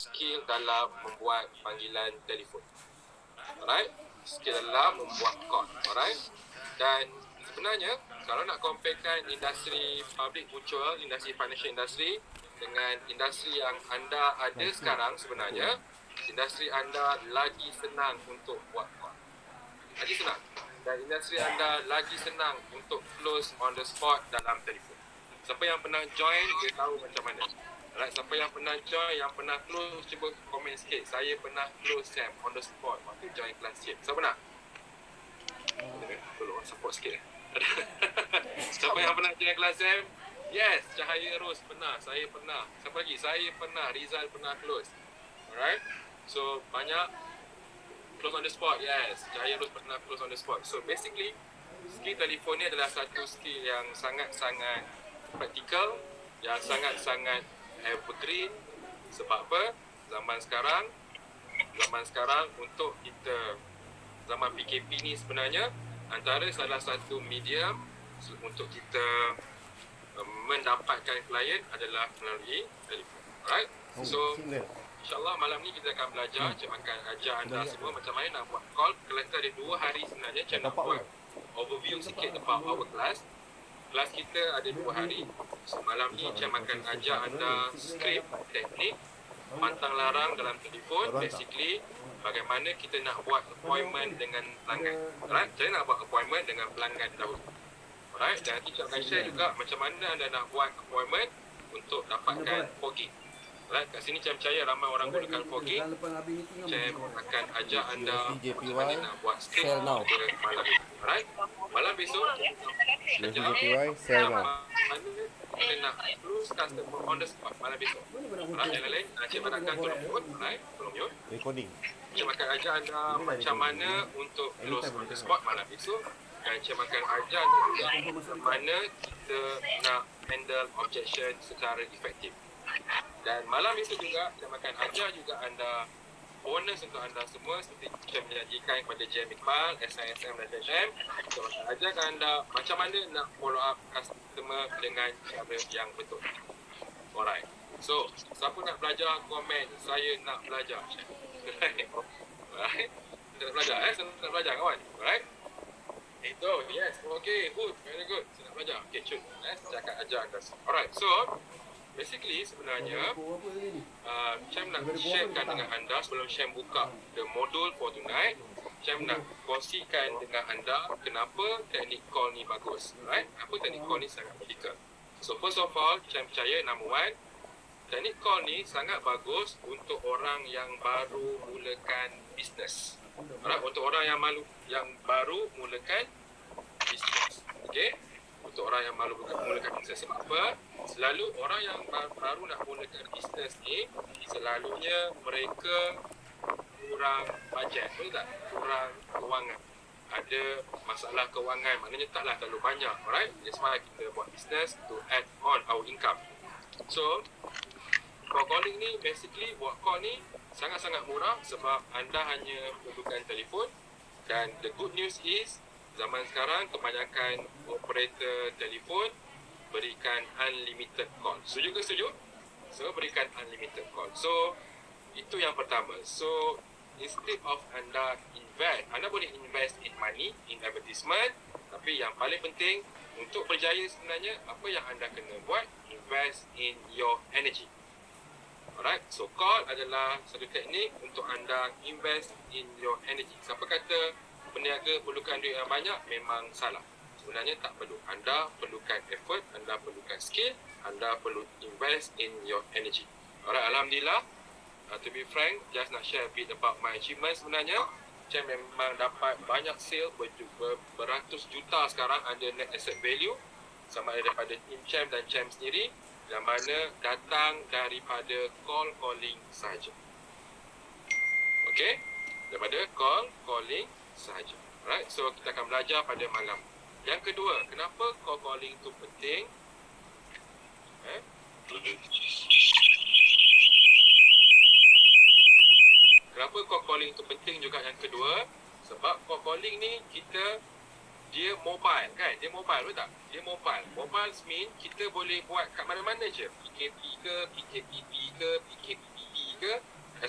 skill dalam membuat panggilan telefon. Alright, skill dalam membuat call. Alright, dan sebenarnya kalau nak comparekan industri public mutual, industri financial industry dengan industri yang anda ada sekarang, sebenarnya industri anda lagi senang untuk buat call. Lagi senang. Dan industri anda lagi senang untuk close on the spot dalam telefon. Siapa yang pernah join, dia tahu macam mana. Alright, siapa yang pernah join, yang pernah close, cuba komen sikit. Saya pernah close Sam on the spot waktu join kelas Sam. Siapa nak? Tolong support sikit. Siapa yang pernah join kelas Sam? Yes, Cahaya Ros pernah. Saya pernah. Siapa lagi? Saya pernah. Rizal pernah close. Alright. So, banyak close on the spot. Yes, Cahaya Ros pernah close on the spot. So, basically, skill telefon ni adalah satu skill yang sangat-sangat praktikal, yang sangat-sangat evergreen. Sebab apa? Zaman sekarang untuk kita, zaman PKP ni sebenarnya antara salah satu medium untuk kita mendapatkan klien adalah melalui telefon. Alright? So, InsyaAllah malam ni kita akan belajar. Cik akan ajar anda semua macam mana nak buat call. Kelas kita ada 2 hari sebenarnya. Cik nak buat overview sikit about our class. Kelas kita ada 2 hari. So, malam ni Cik akan ajar anda skrip, teknik, pantang larang dalam telefon. Basically, bagaimana kita nak buat appointment dengan pelanggan. Alright? Saya nak buat appointment dengan pelanggan dahulu. Alright? Dan nanti Cik akan share juga macam mana anda nak buat appointment untuk dapatkan fogging. Alright, kat sini saya percaya ramai orang gunakan fogging. Saya akan ajak anda macam mana nak buat skrip pada malam ini. Alright, malam besok DJPY, share now. mana kita nak close customer on the spot malam besok. Alright, yang lain, Cik akan tolong mute. Alright, tolong mute. Recording. Cik akan ajak anda macam mana untuk close on the spot malam besok. Dan Cik akan ajar anda juga macam mana kita nak handle objection secara efektif. Dan malam besok juga, saya akan ajar juga anda bonus untuk anda semua seperti saya menjanjikan kepada JM Iqbal, SISM dan JM. Saya akan ajarkan anda macam mana nak follow up customer dengan cara yang betul. Alright. So, siapa nak belajar, komen, saya nak belajar. Alright. Kita nak belajar, saya nak belajar kawan. Alright. Itu, yes. Okay, good. Very good. Saya nak belajar. Okay, cun. Saya akan ajar anda. Alright, so basically sebenarnya Syam nak sharekan dengan anda sebelum Syam buka the module for tonight. Syam nak kongsikan dengan anda kenapa teknik call ni bagus. Right? Apa teknik call ni sangat kritikal. So first of all, Syam percaya number one, teknik call ni sangat bagus untuk orang yang baru mulakan bisnes. Alright, untuk orang yang baru mulakan bisnes. Okay? Untuk orang yang baru mulakan bisnes. Sebab apa? Selalu orang yang baru nak mulakan bisnes ni, selalunya mereka kurang bajet, betul tak? Kurang kewangan. Ada masalah kewangan, maknanya taklah terlalu banyak. Alright? That's why kita buat bisnes to add on our income. So, call calling ni, basically buat call ni sangat-sangat murah sebab anda hanya perlukan telefon. Dan the good news is, zaman sekarang kebanyakan operator telefon berikan unlimited call. Setuju ke setuju? So, berikan unlimited call. So, itu yang pertama. So, instead of anda invest, anda boleh invest in money, in advertisement. Tapi yang paling penting, untuk berjaya sebenarnya, apa yang anda kena buat? Invest in your energy. Alright, so call adalah satu teknik untuk anda invest in your energy. Siapa kata peniaga perlukan duit yang banyak? Memang salah. Sebenarnya tak perlu. Anda perlukan effort, anda perlukan skill, anda perlu invest in your energy. Alright, Alhamdulillah. To be frank, just nak share a bit about my achievement sebenarnya. Saya memang dapat banyak sale beratus juta sekarang under net asset value. Sama ada daripada tim Cem dan Cem sendiri. Yang mana datang daripada call calling sahaja. Okay? Daripada call calling sahaja. Alright, so kita akan belajar pada malam. Yang kedua, kenapa call calling itu penting? Kenapa call calling itu penting juga yang kedua? Sebab call calling ni dia mobile kan? Dia mobile, betul tak? Dia mobile. Mobile mean kita boleh buat kat mana-mana je. PKP ke, PKPP ke, PKPP ke,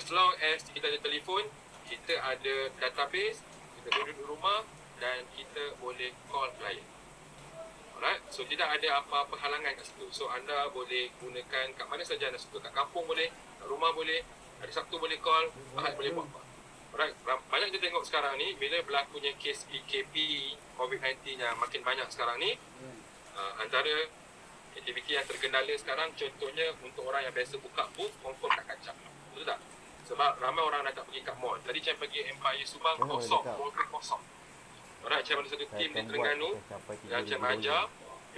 as long as kita ada telefon, kita ada database, kita duduk di rumah dan kita boleh call klien. Alright, so tidak ada apa-apa halangan kat situ. So anda boleh gunakan kat mana saja anda suka. Kat kampung boleh, kat rumah boleh, hari Sabtu boleh call, Ahad boleh buat apa. Alright, banyak kita tengok sekarang ni bila berlakunya kes PKP COVID-19 yang makin banyak sekarang ni, antara aktiviti yang terkendala sekarang contohnya untuk orang yang biasa buka booth confirm tak kacau. Betul tak? Sebab ramai orang dah tak pergi kat mall. Tadi saya pergi Empire Subang kosong, mall tu kosong. Alright, saya ada satu tim di Terengganu yang saya ajar.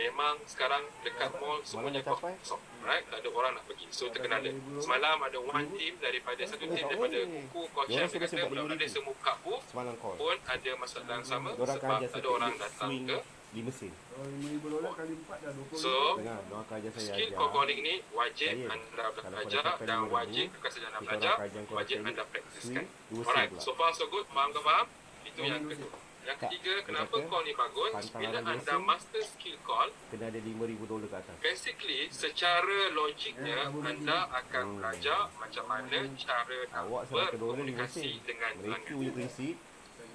Memang sekarang dekat mall semuanya kosong. Alright, tak ada orang nak pergi. So terkenala. Semalam ada one team daripada satu tim daripada Kuku Kocem dia kata budak-budak dia semua buka booth pun ada masalah yang sama sebab tak ada orang datang ke di mesin. So, skill cold calling ni wajib anda belajar dan wajib bukan saja anda belajar, wajib anda praktiskan. Alright, so far so good, faham ke faham? Itu yang kedua. Yang ketiga, kenapa call ni bagus? Bila anda master skill call, kena ada $5,000 ke atas. basically, secara logiknya, anda akan belajar macam mana cara nak berkomunikasi dengan pelanggan.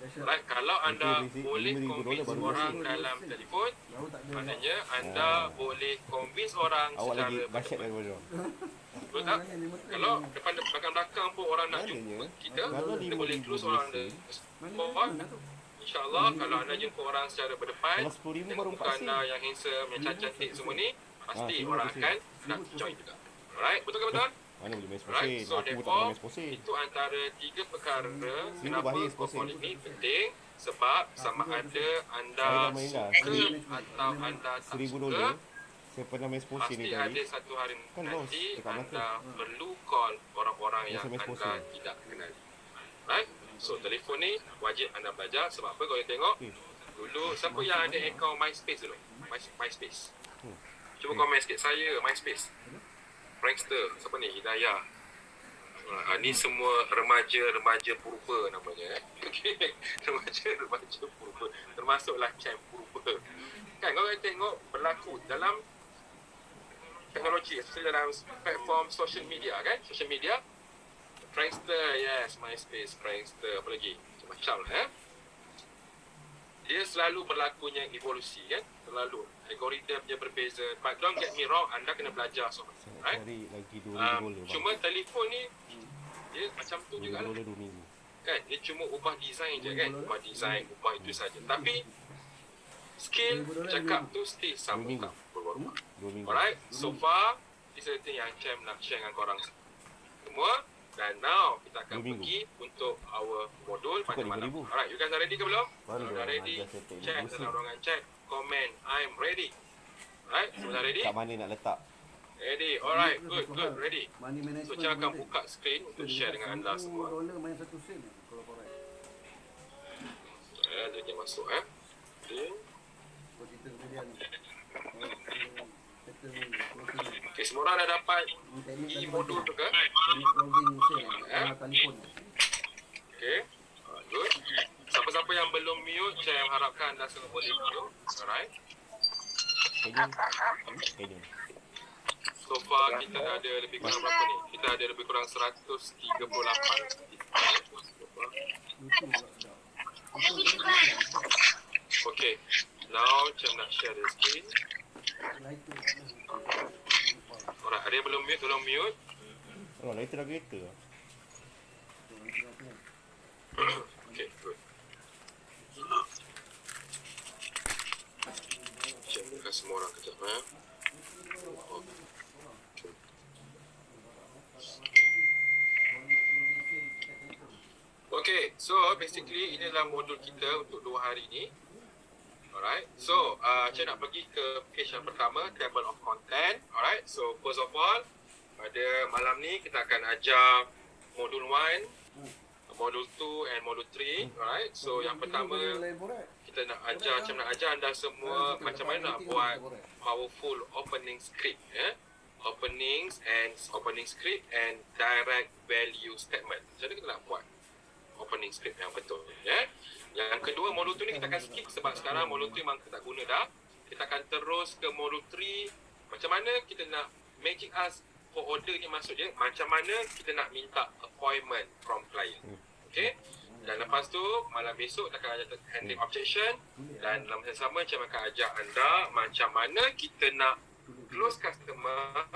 Right, kalau anda boleh convince orang dalam telefon, maknanya anda boleh convince orang secara betul. Betul tak? Kalau depan belakang pun orang nak jumpa kita, kita boleh close orang the spot. InsyaAllah kalau anda jumpa orang secara berdepan, muka anda yang handsome, yang cantik semua ni, pasti orang akan nak join juga. Alright, betul ke betul? Mana boleh main Right, sposin? so Aku pun tak boleh therefore, main sposin. itu antara 3 perkara kenapa bahaya call sposin. calling ni penting. Sebab sama ada anda Saya dah main dah. suka atau anda tak $1,000. suka, Saya pernah main sposin ni pasti tadi. ada satu hari Kan lost nanti dekat anda perlu call orang-orang yang main anda sposin. tidak kenali. Right, so telefon ni wajib anda belajar. Sebab apa? Kalau tengok dulu, siapa yang ada akaun MySpace dulu? MySpace. Cuba komen sikit. Saya MySpace. Prankster. Siapa ni? Hidayah. Ni semua remaja-remaja purba namanya. Okay. Remaja purba. Termasuklah camp purba. Kan kalau kita tengok berlaku dalam teknologi, especially dalam platform social media kan? Social media. Prankster, yes. MySpace, Prankster. Apa lagi? Macam-macam lah. Dia selalu berlakunya evolusi kan? Selalu. Algoritma dia berbeza. But don't get me wrong, anda kena belajar sobat. Right? Cari lagi $2,000. Cuma telefon ni dia macam tu juga lah. $2 2 minggu. Kan? Dia cuma ubah design je kan? Ubah design, ubah itu saja. Tapi skill cakap tu still sama. 2 minggu. Tak berubah. 2 minggu. Alright, so far this is the thing yang Cem nak share dengan korang semua. Dan now kita akan 2 minggu. pergi untuk our modul pada Cukup malam. 5,000. Alright, you guys are ready ke belum? Baru Kalau dah dah ready, ajar setting chat musim. dalam ruangan chat, comment I'm ready. Alright, semua dah ready? Kat mana nak letak? Ready, alright, good, ready. Money management. So Cem akan buka screen untuk share dengan anda semua. $1 main 1 sen kalau korang. Jadi masuk Okay. Kau cerita kemudian. Okay, semua orang dah dapat modul tu ke? Teknik closing sen. Telefon. Okay, good. Siapa-siapa yang belum mute, Cem harapkan anda semua boleh mute. Alright. Kena. So far kita ada lebih kurang berapa ni? Kita ada lebih kurang 138. Okay, now Cem nak share the screen. Alright, ada yang belum mute, tolong mute. Oh, lighter dah kereta lah. Okay, good. Cem dekat semua orang kejap Okay, so basically ini adalah modul kita untuk 2 hari ni. Alright, so saya nak pergi ke page yang pertama, table of content. Alright, so first of all, pada malam ni kita akan ajar modul 1, modul 2 and modul 3. Alright, so yang pertama kita nak ajar, macam nak ajar anda semua macam mana nak buat powerful opening script, opening script and direct value statement. Jadi kita nak buat opening script yang betul, Yang kedua, modul tu ni kita akan skip sebab sekarang modul tu memang kita tak guna dah. Kita akan terus ke modul 3. Macam mana kita nak magic us for order ni, maksud dia macam mana kita nak minta appointment employment from client. Okay? Dan lepas tu, malam besok akan ada handling objection dan dalam masa sama macam akan ajak anda macam mana kita nak close customer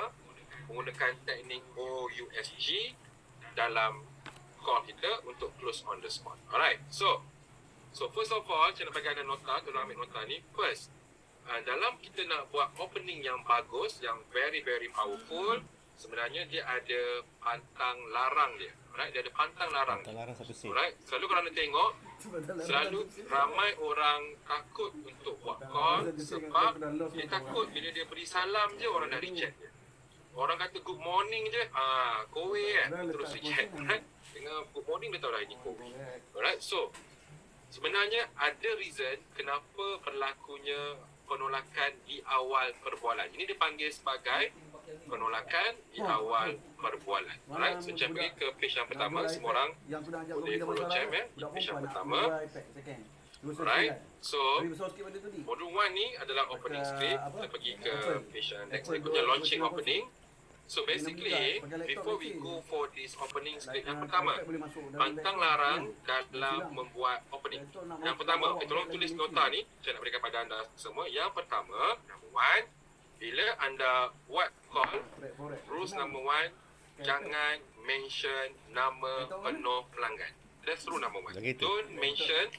menggunakan teknik OUSG dalam call kita untuk close on the spot. Alright, so first of all, saya nak bagi anda nota, tolong ambil nota ni. First, dalam kita nak buat opening yang bagus, yang very very powerful, sebenarnya dia ada pantang larang dia. Alright, dia ada pantang larang. Tak larang satu set. Alright, selalu kalau anda tengok, selalu ramai orang takut untuk buat call sebab dia takut bila dia beri salam je orang dah reject dia. Orang kata good morning je, kowe kan, terus reject. Right? Dengan good morning dia tahu dah ini kowe. Alright, so sebenarnya ada reason kenapa berlakunya penolakan di awal perbualan. Ini dipanggil sebagai penolakan di awal perbualan. Alright, so Cem pergi ke page yang pertama. Semua orang boleh follow Cem di page yang pertama. Alright, so modul 1 ni adalah opening script. Kita pergi ke page yang next berikutnya, launching opening. So basically, before we go for this opening script yang pertama, pantang larang dalam membuat opening. Yang pertama, tolong tulis nota ni, saya nak berikan pada anda semua. Yang pertama, number 1, bila anda buat call, rules number 1, jangan mention nama penuh pelanggan. That's rule number 1. Don't mention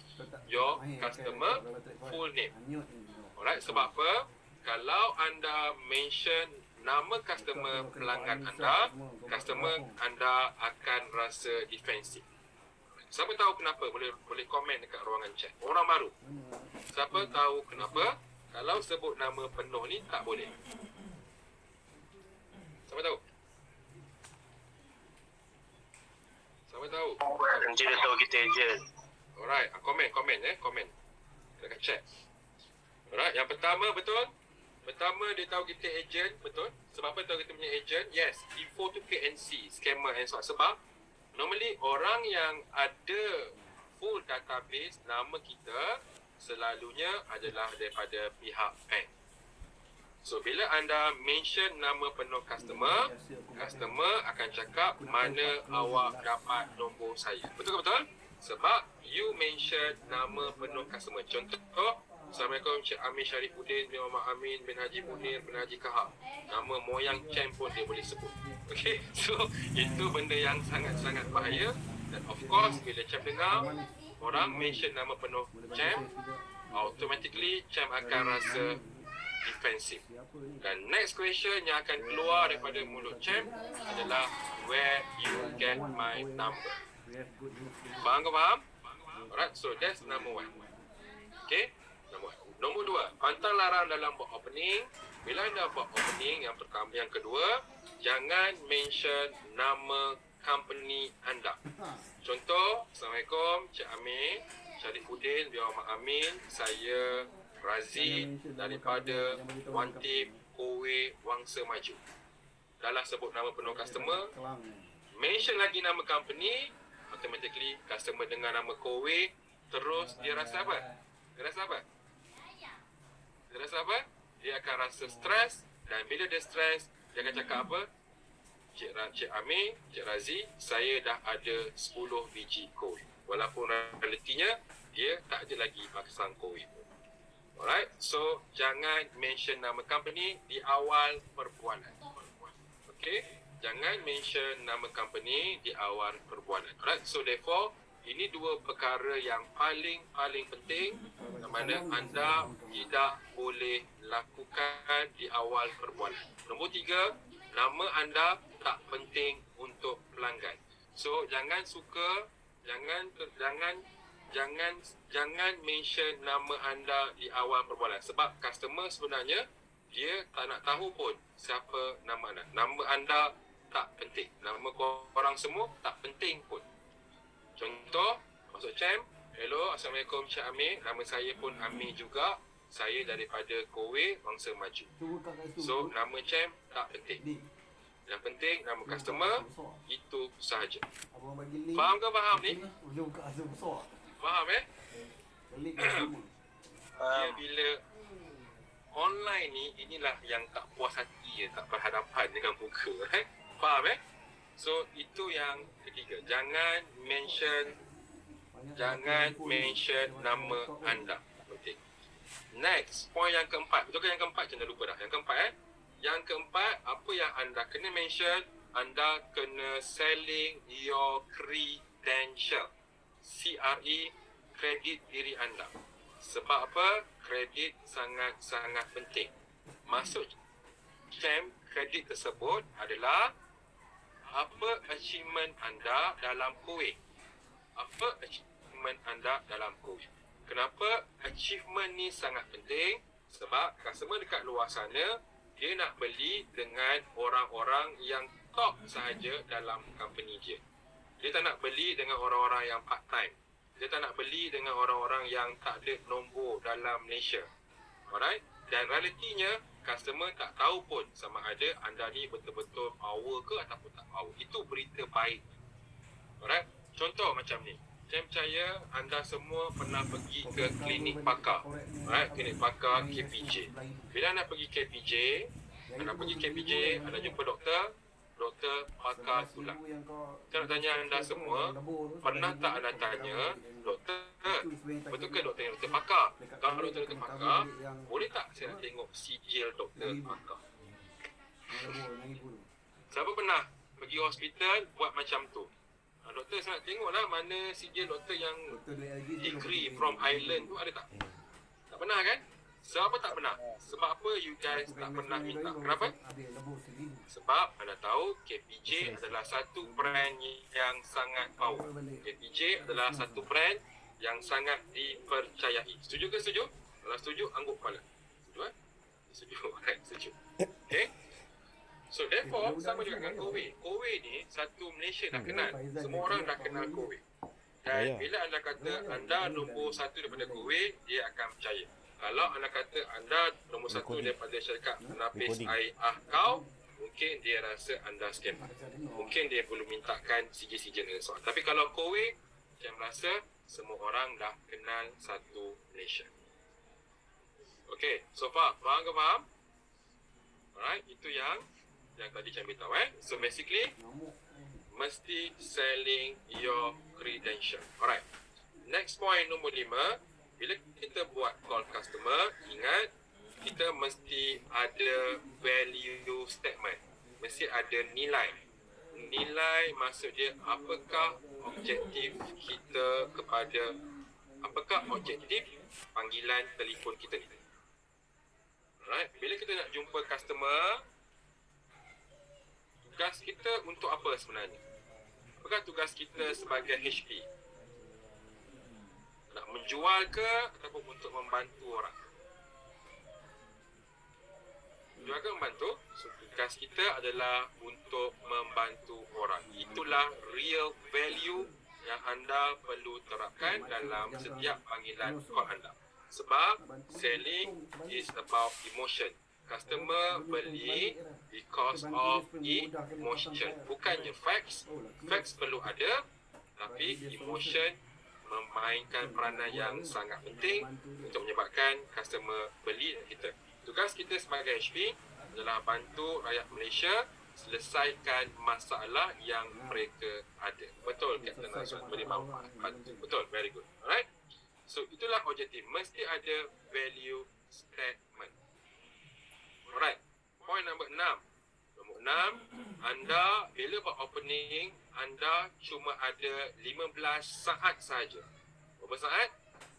your customer full name. Alright, sebab apa? Kalau anda mention nama customer pelanggan anda, customer anda akan rasa defensif. Siapa tahu kenapa? Boleh komen dekat ruangan chat. Orang baru. Siapa tahu kenapa? Kalau sebut nama penuh ni tak boleh. Siapa tahu? Siapa tahu? Nanti dia tahu kita agent. Alright, komen dekat chat. Alright, yang pertama betul? Pertama dia tahu kita agent, betul? Sebab apa tahu kita punya agent? Yes, info to PNC, scammer and so on. Sebab normally orang yang ada full database nama kita selalunya adalah daripada pihak bank. So bila anda mention nama penuh customer akan cakap mana awak dapat nombor saya. Betul ke betul? Sebab you mention nama penuh customer. Contoh, Assalamualaikum Cik Amin Syarifuddin bin Muhammad Amin bin Haji Munir bin Haji Kahak. Nama moyang Cem pun dia boleh sebut. Okay, so itu benda yang sangat-sangat bahaya. Dan of course bila Cem dengar orang mention nama penuh Cem, automatically Cem akan rasa defensif. Dan next question yang akan keluar daripada mulut Cem adalah where you get my number. Faham ke faham? Alright, so that's number 1. Okay, nombor 2, pantang larang dalam buat opening. Bila anda buat opening yang pertama, yang kedua, jangan mention nama company anda. Contoh, Assalamualaikum Cik Amin Syarifuddin bin Muhammad Amin, saya Razi daripada One Team Kowe Wangsa Maju. Dah lah sebut nama penuh customer, mention lagi nama company, automatically customer dengar nama Kowe, terus dia rasa apa? Dia rasa apa? Dia akan rasa stres, dan bila dia stres, dia akan cakap apa? Cik Amir, Cik Razi, saya dah ada 10 biji kowe. Walaupun realitinya, dia tak ada lagi pasang kowe. Alright, so jangan mention nama company di awal perbualan. Okay, jangan mention nama company di awal perbualan. Alright, so therefore, ini dua perkara yang paling penting yang mana anda tidak boleh lakukan di awal perbualan. Nombor 3, nama anda tak penting untuk pelanggan. So jangan mention nama anda di awal perbualan, sebab customer sebenarnya dia tak nak tahu pun siapa nama anda. Nama anda tak penting. Nama korang semua tak penting pun. Contoh, masuk Cem, hello, Assalamualaikum Cik Amir, nama saya pun Amir juga, saya daripada Kowe Wangsa Maju. So, nama Cem tak penting. Yang penting, nama customer, itu sahaja. Faham ke faham ni? Faham Bila online ni, inilah yang tak puas hati, tak berhadapan dengan muka. Faham So itu yang ketiga. Jangan mention nama anda. Penting. Next, poin yang keempat. Betul ke yang keempat? Jangan lupa dah. Yang keempat Yang keempat, apa yang anda kena mention? Anda kena selling your credential. CRE, kredit diri anda. Sebab apa? Kredit sangat-sangat penting. Maksud camp kredit tersebut adalah apa achievement anda dalam KOE. Apa achievement anda dalam KOE. Kenapa achievement ni sangat penting? Sebab customer dekat luar sana, dia nak beli dengan orang-orang yang top sahaja dalam company dia. Dia tak nak beli dengan orang-orang yang part time. Dia tak nak beli dengan orang-orang yang tak ada nombor dalam Malaysia. Alright? Dan realitinya, customer tak tahu pun sama ada anda ni betul-betul power ke ataupun tak power. Itu berita baik. Alright? Contoh macam ni. Saya percaya anda semua pernah pergi ke klinik pakar. Alright? Klinik pakar KPJ. Bila anda pergi KPJ, anda jumpa doktor pakar tulang. Saya nak tanya anda semua, pernah tak anda tanya doktor, betul ke doktor yang doktor pakar? Kalau doktor pakar, boleh tak saya nak tengok sijil doktor pakar? Siapa pernah pergi hospital buat macam tu? Doktor saya nak tengok lah mana sijil doktor yang degree from Ireland tu, ada tak? Tak pernah kan? Sebab apa tak pernah? Sebab apa you guys tak pernah minta? Kenapa? Sebab anda tahu KPJ adalah satu brand yang sangat power. KPJ adalah satu brand yang sangat dipercayai. Setuju ke setuju? Kalau setuju, angguk kepala. Setuju kan? Setuju. Alright, setuju. Okay? So therefore, sama juga dengan KOE. KOE ni satu Malaysia dah kenal. Semua orang dah kenal KOE. Dan bila anda kata anda nombor satu daripada KOE, dia akan percaya. Kalau anda kata anda nombor satu daripada syarikat penapis air kau, mungkin dia rasa anda scam. Mungkin dia belum mintakan sijil-sijil dan soal. Tapi kalau KOE, saya merasa semua orang dah kenal satu Malaysia. Okay, so far, faham ke faham? Alright, itu yang tadi saya beritahu So basically, mesti selling your credential. Alright. Next point nombor 5, bila kita buat call customer, ingat kita mesti ada value statement. Mesti ada nilai. Nilai maksud dia apakah objektif kita kepada, apakah objektif panggilan telefon kita ni. Alright. Bila kita nak jumpa customer, tugas kita untuk apa sebenarnya? Apakah tugas kita sebagai HP? Nak menjual ke ataupun untuk membantu orang? Menjual ke membantu? So, tugas kita adalah untuk membantu orang. Itulah real value yang anda perlu terapkan dalam setiap panggilan call anda. Sebab selling is about emotion. Customer beli because of emotion. Bukannya facts. Facts perlu ada, tapi emotion memainkan peranan yang sangat penting untuk menyebabkan customer beli kita. Tugas kita sebagai HP adalah bantu rakyat Malaysia selesaikan masalah yang mereka ada. Betul, Captain Azwan, beri manfaat. Betul, very good. Alright? So, itulah objektif. Mesti ada value statement. Alright, point nombor 6. Nombor 6, anda bila buat opening, anda cuma ada 15 saat saja. Berapa saat?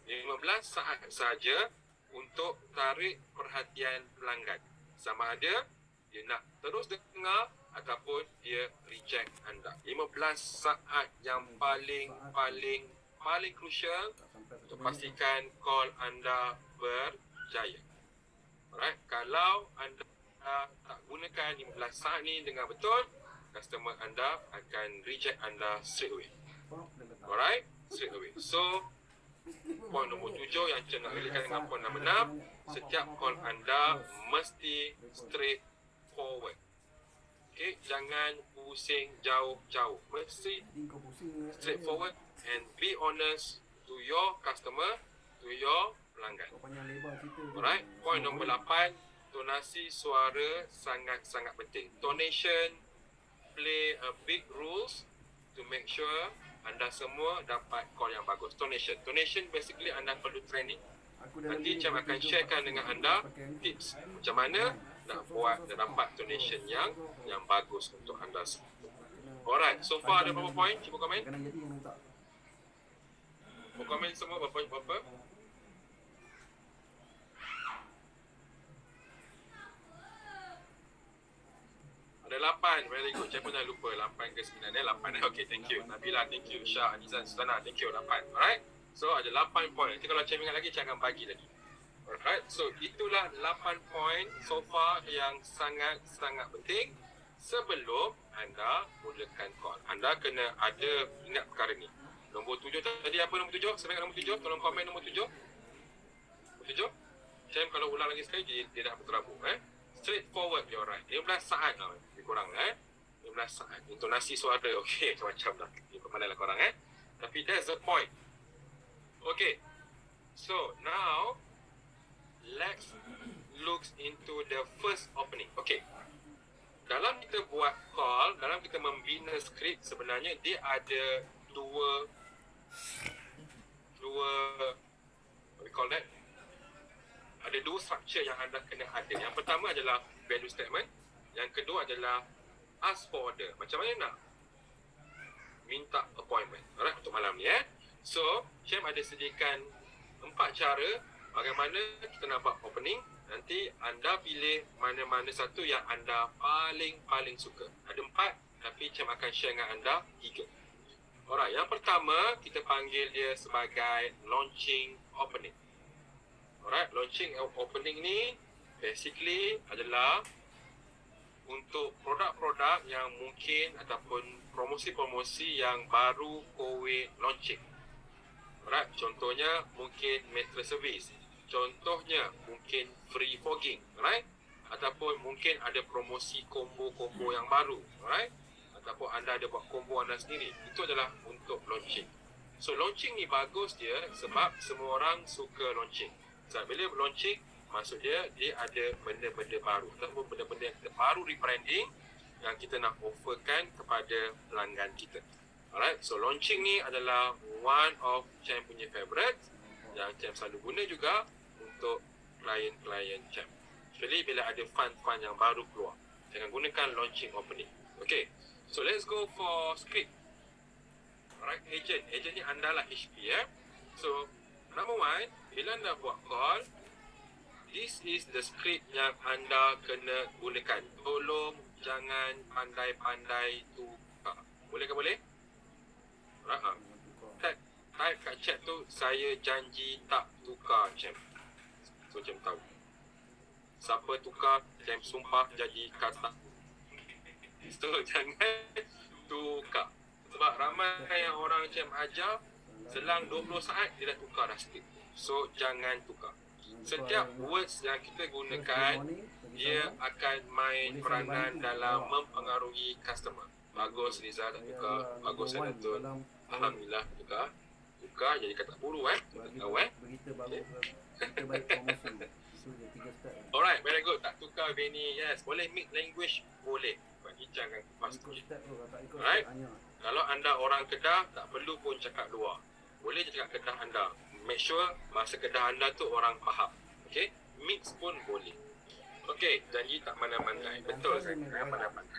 15 saat saja untuk tarik perhatian pelanggan. Sama ada dia nak terus dengar ataupun dia reject anda. 15 saat yang paling crucial untuk pastikan call anda berjaya. Alright, kalau anda tak gunakan 15 saat ni dengan betul, customer anda akan reject anda straight away. Alright, straight away. So, point nombor 7 yang saya nak relakan dengan point nombor 6, setiap call anda mesti straight forward. Okay, jangan pusing jauh-jauh. Mesti straight forward and be honest to your customer, to your pelanggan. Alright, point nombor 8, tonasi suara sangat-sangat penting. Tonation play a big rules to make sure anda semua dapat call yang bagus. Tonation. Tonation basically anda perlu training. Nanti Cam akan sharekan dengan anda tips macam mana nak buat dan dapat tonation yang bagus untuk anda semua. Alright, so far ada berapa point? Cuba komen. Kena jadi yang minta. Komen semua berapa? Ada 8, very good. Saya pun dah lupa 8 ke 9 8. Okay, thank you. Nabila, thank you. Syah, Anizan, Sustana, thank you. 8. Alright. So ada 8 point. Nanti kalau saya ingat lagi, saya akan bagi lagi. Alright. So itulah 8 point so far yang sangat-sangat penting sebelum anda mulakan call. Anda kena ada ingat perkara ni. Nombor 7 tadi apa nombor 7? Saya ingat nombor 7. Tolong komen nombor 7. Nombor 7. Saya kalau ulang lagi sekali, dia dah berterabur. Straightforward, you're right. 15 saat lah. Lebih kurang 15 saat. Intonasi suara, okay. Macam-macam lah. Dia pemandai lah korang Tapi that's the point. Okay. So, now, let's look into the first opening. Okay. Dalam kita buat call, dalam kita membina skrip, sebenarnya dia ada dua what we call that? Ada dua structure yang anda kena ada. Yang pertama adalah value statement. Yang kedua adalah ask for order. Macam mana nak minta appointment. Alright, untuk malam ni So, Syam ada sediakan 4 cara bagaimana kita nak buat opening. Nanti anda pilih mana-mana satu yang anda paling suka. Ada 4, tapi Syam akan share dengan anda 3. Alright, yang pertama kita panggil dia sebagai launching opening. Alright, launching opening ni basically adalah untuk produk-produk yang mungkin ataupun promosi-promosi yang baru kowe launching. Alright, contohnya mungkin mattress service. Contohnya mungkin free fogging, alright? Ataupun mungkin ada promosi combo-combo yang baru, alright? Ataupun anda ada buat combo anda sendiri. Itu adalah untuk launching. So launching ni bagus dia sebab semua orang suka launching. So, bila launching, maksud dia ada benda-benda baru ataupun benda-benda yang kita baru rebranding yang kita nak offerkan kepada pelanggan kita. Alright, so launching ni adalah one of Champ punya favourite yang Champ selalu guna juga untuk klien-klien Champ. Especially bila ada fund-fund yang baru keluar. Jangan gunakan launching opening. Okay, so let's go for script. Alright, agent. Agent ni anda lah HP So, number 1, bila anda buat call, this is the script yang anda kena gunakan. Tolong jangan pandai-pandai tukar. Boleh ke boleh? Type kat chat tu, saya janji tak tukar Champ. So Champ tahu. Siapa tukar, Champ sumpah jadi kata. So jangan tukar. Sebab ramai yang orang Champ ajar, selang 20 saat dia dah tukar dah script. So jangan tukar. Setiap words yang kita gunakan, dia akan main peranan dalam mempengaruhi customer. Bagus Rizal tak tukar, bagus Anatul, alhamdulillah tukar. Tukar jadi kata buru tahu Berita bagus. Berita baik promosi. Itu dia 3 step. Alright, very good. Tak tukar Benny, yes. Boleh mix language, boleh. Bagi jangan kupas sikit. Alright. Kalau anda orang Kedah, tak perlu pun cakap luar. Boleh je cakap Kedah anda. Make sure bahasa Kedah anda tu orang faham. Okay? Mix pun boleh. Okay, janji tak mana-mana. Betul kan? Jangan mana-mana.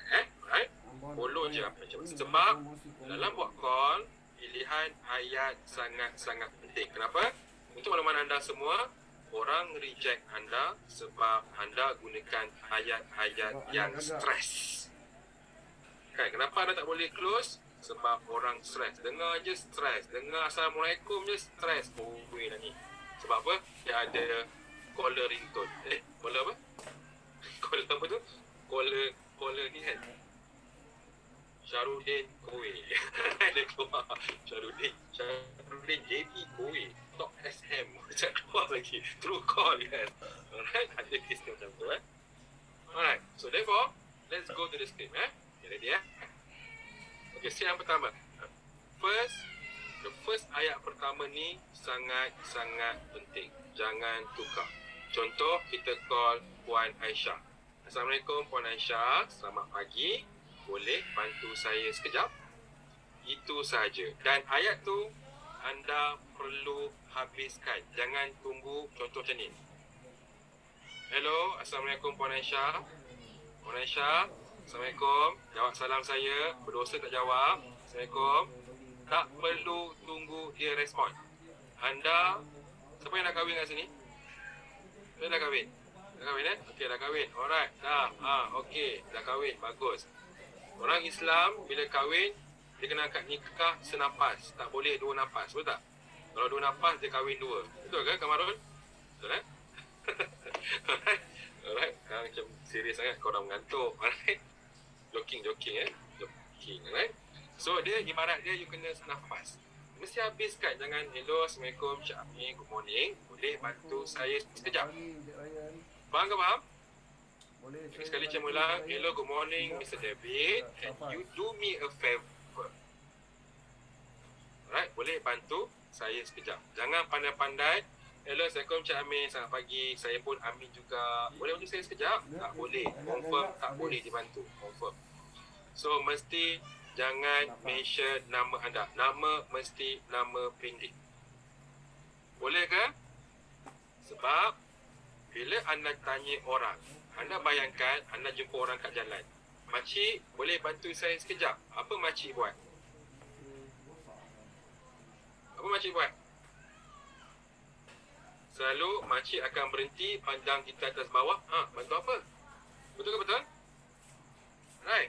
Alright? Follow je apa macam. Sebab dalam buat call, pilihan ayat sangat-sangat penting. Kenapa? Untuk makluman anda semua, orang reject anda sebab anda gunakan ayat-ayat yang stres. Kan? Kenapa anda tak boleh close? Sebab orang stres. Dengar je stres. Dengar Assalamualaikum je stres. Oh, dah ni. Sebab apa? Dia ada caller ringtone. Caller apa? Caller apa tu? Caller ni kan? Syarudin Kowe. Dia keluar. Syarudin JP Kowe. Top SM. Macam keluar lagi. True call kan? Alright. Ada kes macam tu Alright. So therefore, let's go to the script Okay, ready Okay, yang pertama. The first ayat pertama ni sangat-sangat penting. Jangan tukar. Contoh, kita call Puan Aisyah. Assalamualaikum Puan Aisyah. Selamat pagi. boleh bantu saya sekejap? Itu sahaja. Dan ayat tu anda perlu habiskan. Jangan tunggu contoh macam ni. Hello, Assalamualaikum Puan Aisyah. Puan Aisyah, Assalamualaikum. Jawab salam saya. Berdosa tak jawab. Assalamualaikum. Tak perlu tunggu dia respon. Anda, siapa yang nak kahwin kat sini? Saya dah kahwin. Dah kahwin Okey, dah kahwin. Alright. Dah. Okey. Dah kahwin. Bagus. Orang Islam bila kahwin, dia kena akad nikah senapas. Tak boleh dua napas. Betul tak? Kalau dua napas, dia kahwin dua. Betul ke, Kamarul? Betul Alright. Alright. Macam serius sangat. Korang mengantuk. Alright. Joking. Joking. Alright. So, dia ibarat dia, you kena senafas. Mesti habiskan. Jangan, hello, Assalamualaikum, Cik Amin, good morning. Boleh bantu saya sekejap? Faham ke faham? Boleh. Sekali saya ulang. Hello, good morning, Mr. David. Can you do me a favor? Alright, boleh bantu saya sekejap. Jangan pandai-pandai. Hello, Assalamualaikum Cik Amin. Selamat pagi. Saya pun Amin juga. Boleh bantu saya sekejap? Tak boleh. Confirm tak boleh dibantu. Confirm. So, mesti jangan mention nama anda. Nama mesti nama pendek. Boleh ke? Sebab bila anda tanya orang, anda bayangkan anda jumpa orang kat jalan. Makcik, boleh bantu saya sekejap? Apa makcik buat? Apa makcik buat? Selalu makcik akan berhenti pandang kita atas bawah. Bantu apa? Betul ke betul? Right.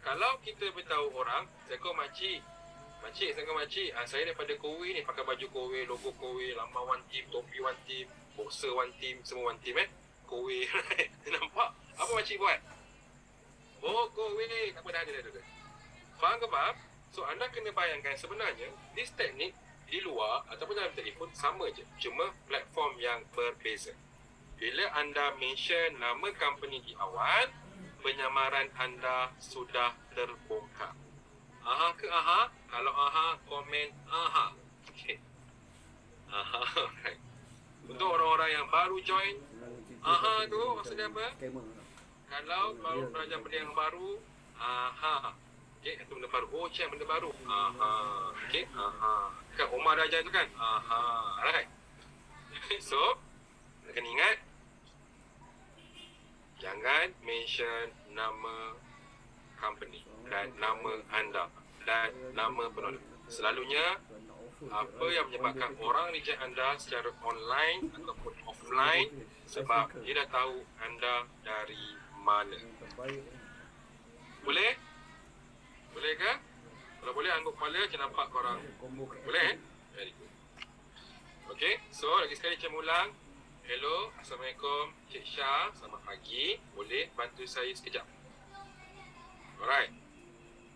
Kalau kita beritahu orang, Assalamualaikum makcik. Makcik, Assalamualaikum makcik. Saya daripada Kowe ni, pakai baju Kowe, logo Kowe, lambang one team, topi one team, boxer one team, semua one team Kowe, right? Nampak? Apa makcik buat? Oh, Kowe. Tak apa, dah ada. Faham ke faham? So, anda kena bayangkan sebenarnya, this teknik di luar ataupun dalam telefon sama je. Cuma platform yang berbeza. Bila anda mention nama company di awal, penyamaran anda sudah terbongkar. Aha ke aha? Kalau aha, komen aha. Okay. Aha, right. Untuk orang-orang yang baru join, aha tu maksudnya apa? Kalau baru belajar benda yang baru, aha. Okay, itu benda baru. Oh, cik, benda baru. Aha. Okay, aha. Kan Omar dah ajar tu kan? Aha. Alright. So, kena ingat, jangan mention nama company dan nama anda dan nama penolak. Selalunya, apa yang menyebabkan orang reject anda secara online ataupun offline sebab dia dah tahu anda dari mana. Boleh? Boleh ke? Kalau boleh, angguk kepala, saya nampak korang. Boleh? Very good. Okay, so lagi sekali saya ulang. Hello, Assalamualaikum Cik Syah, selamat pagi. Boleh bantu saya sekejap? Alright.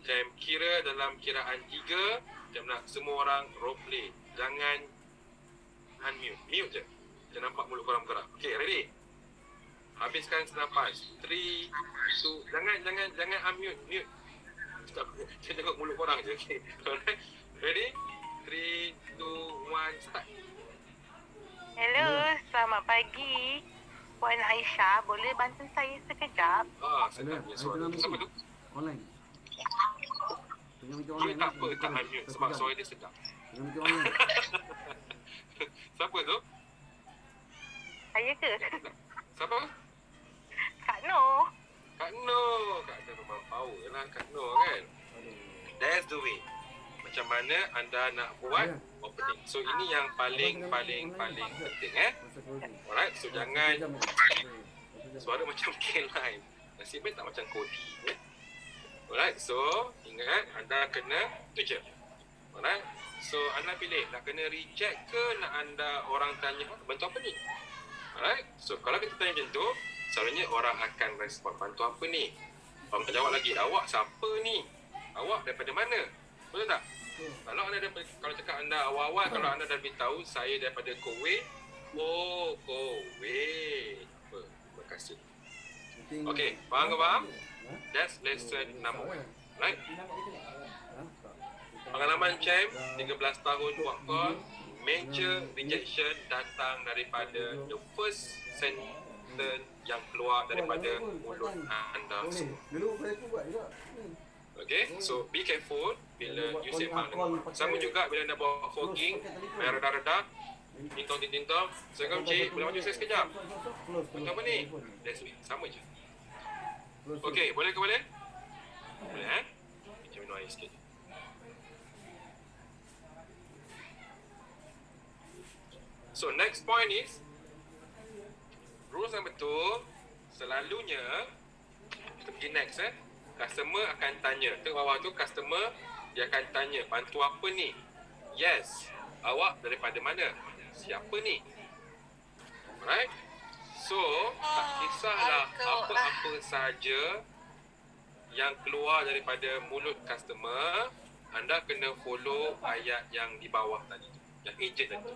Saya kira dalam kiraan 3, saya nak semua orang role play. Jangan unmute. Mute je. Saya nampak mulut korang bergerak. Okay, ready? Habiskan senapas. 3, 2, jangan unmute. Mute. Saya tengok mulut korang je. Okay. Alright. Ready? 3, 2, 1, start. Hello, selamat pagi. Puan Aisyah, boleh bantu saya sekejap? Sedap punya suara. Siapa tu? Online. Dia tak apa, tak unmute sebab suara dia sedap. Siapa tu? Saya ke? Siapa? Kak Noh. Kak Noh. Kak Noh memang power lah Kak Noh kan. That's the way. Macam mana anda nak buat opening. So ini yang paling penting Alright, so jangan suara macam K-Line. Nasib baik tak macam Kodi. Alright, so ingat anda kena tu je. Alright, so anda pilih nak kena reject ke nak anda orang tanya bantu apa ni. Alright, so kalau kita tanya macam tu, selalunya orang akan respon bantu apa ni. Orang akan jawab lagi, awak siapa ni? Awak daripada mana? Betul tak? Kalau anda kalau cakap anda awal-awal, kalau anda dah beritahu saya daripada Kowe, oh Kowe. Apa? Terima kasih. Okay, faham ke faham? That's lesson number 1. Right? Pengalaman Cem, 13 tahun buat call, major rejection datang daripada the first pattern yang keluar daripada mulut anda semua. Dulu aku buat juga. Okay, so be careful bila you sembang dengan orang. Sama juga bila anda bawa fogging, main reda-reda, tintong-tintong. Assalamualaikum cik, boleh maju saya sekejap? Macam apa ni? That's it, sama je. Okay, boleh ke boleh? Boleh Macam minum air sikit. So next point is, rules yang betul, selalunya, kita pergi next customer akan tanya, tengok bawah tu customer, dia akan tanya, bantu apa ni? Yes, awak daripada mana? Siapa ni? Alright? So, tak kisahlah apa-apa saja yang keluar daripada mulut customer, anda kena follow ayat yang di bawah tadi, yang agent tadi.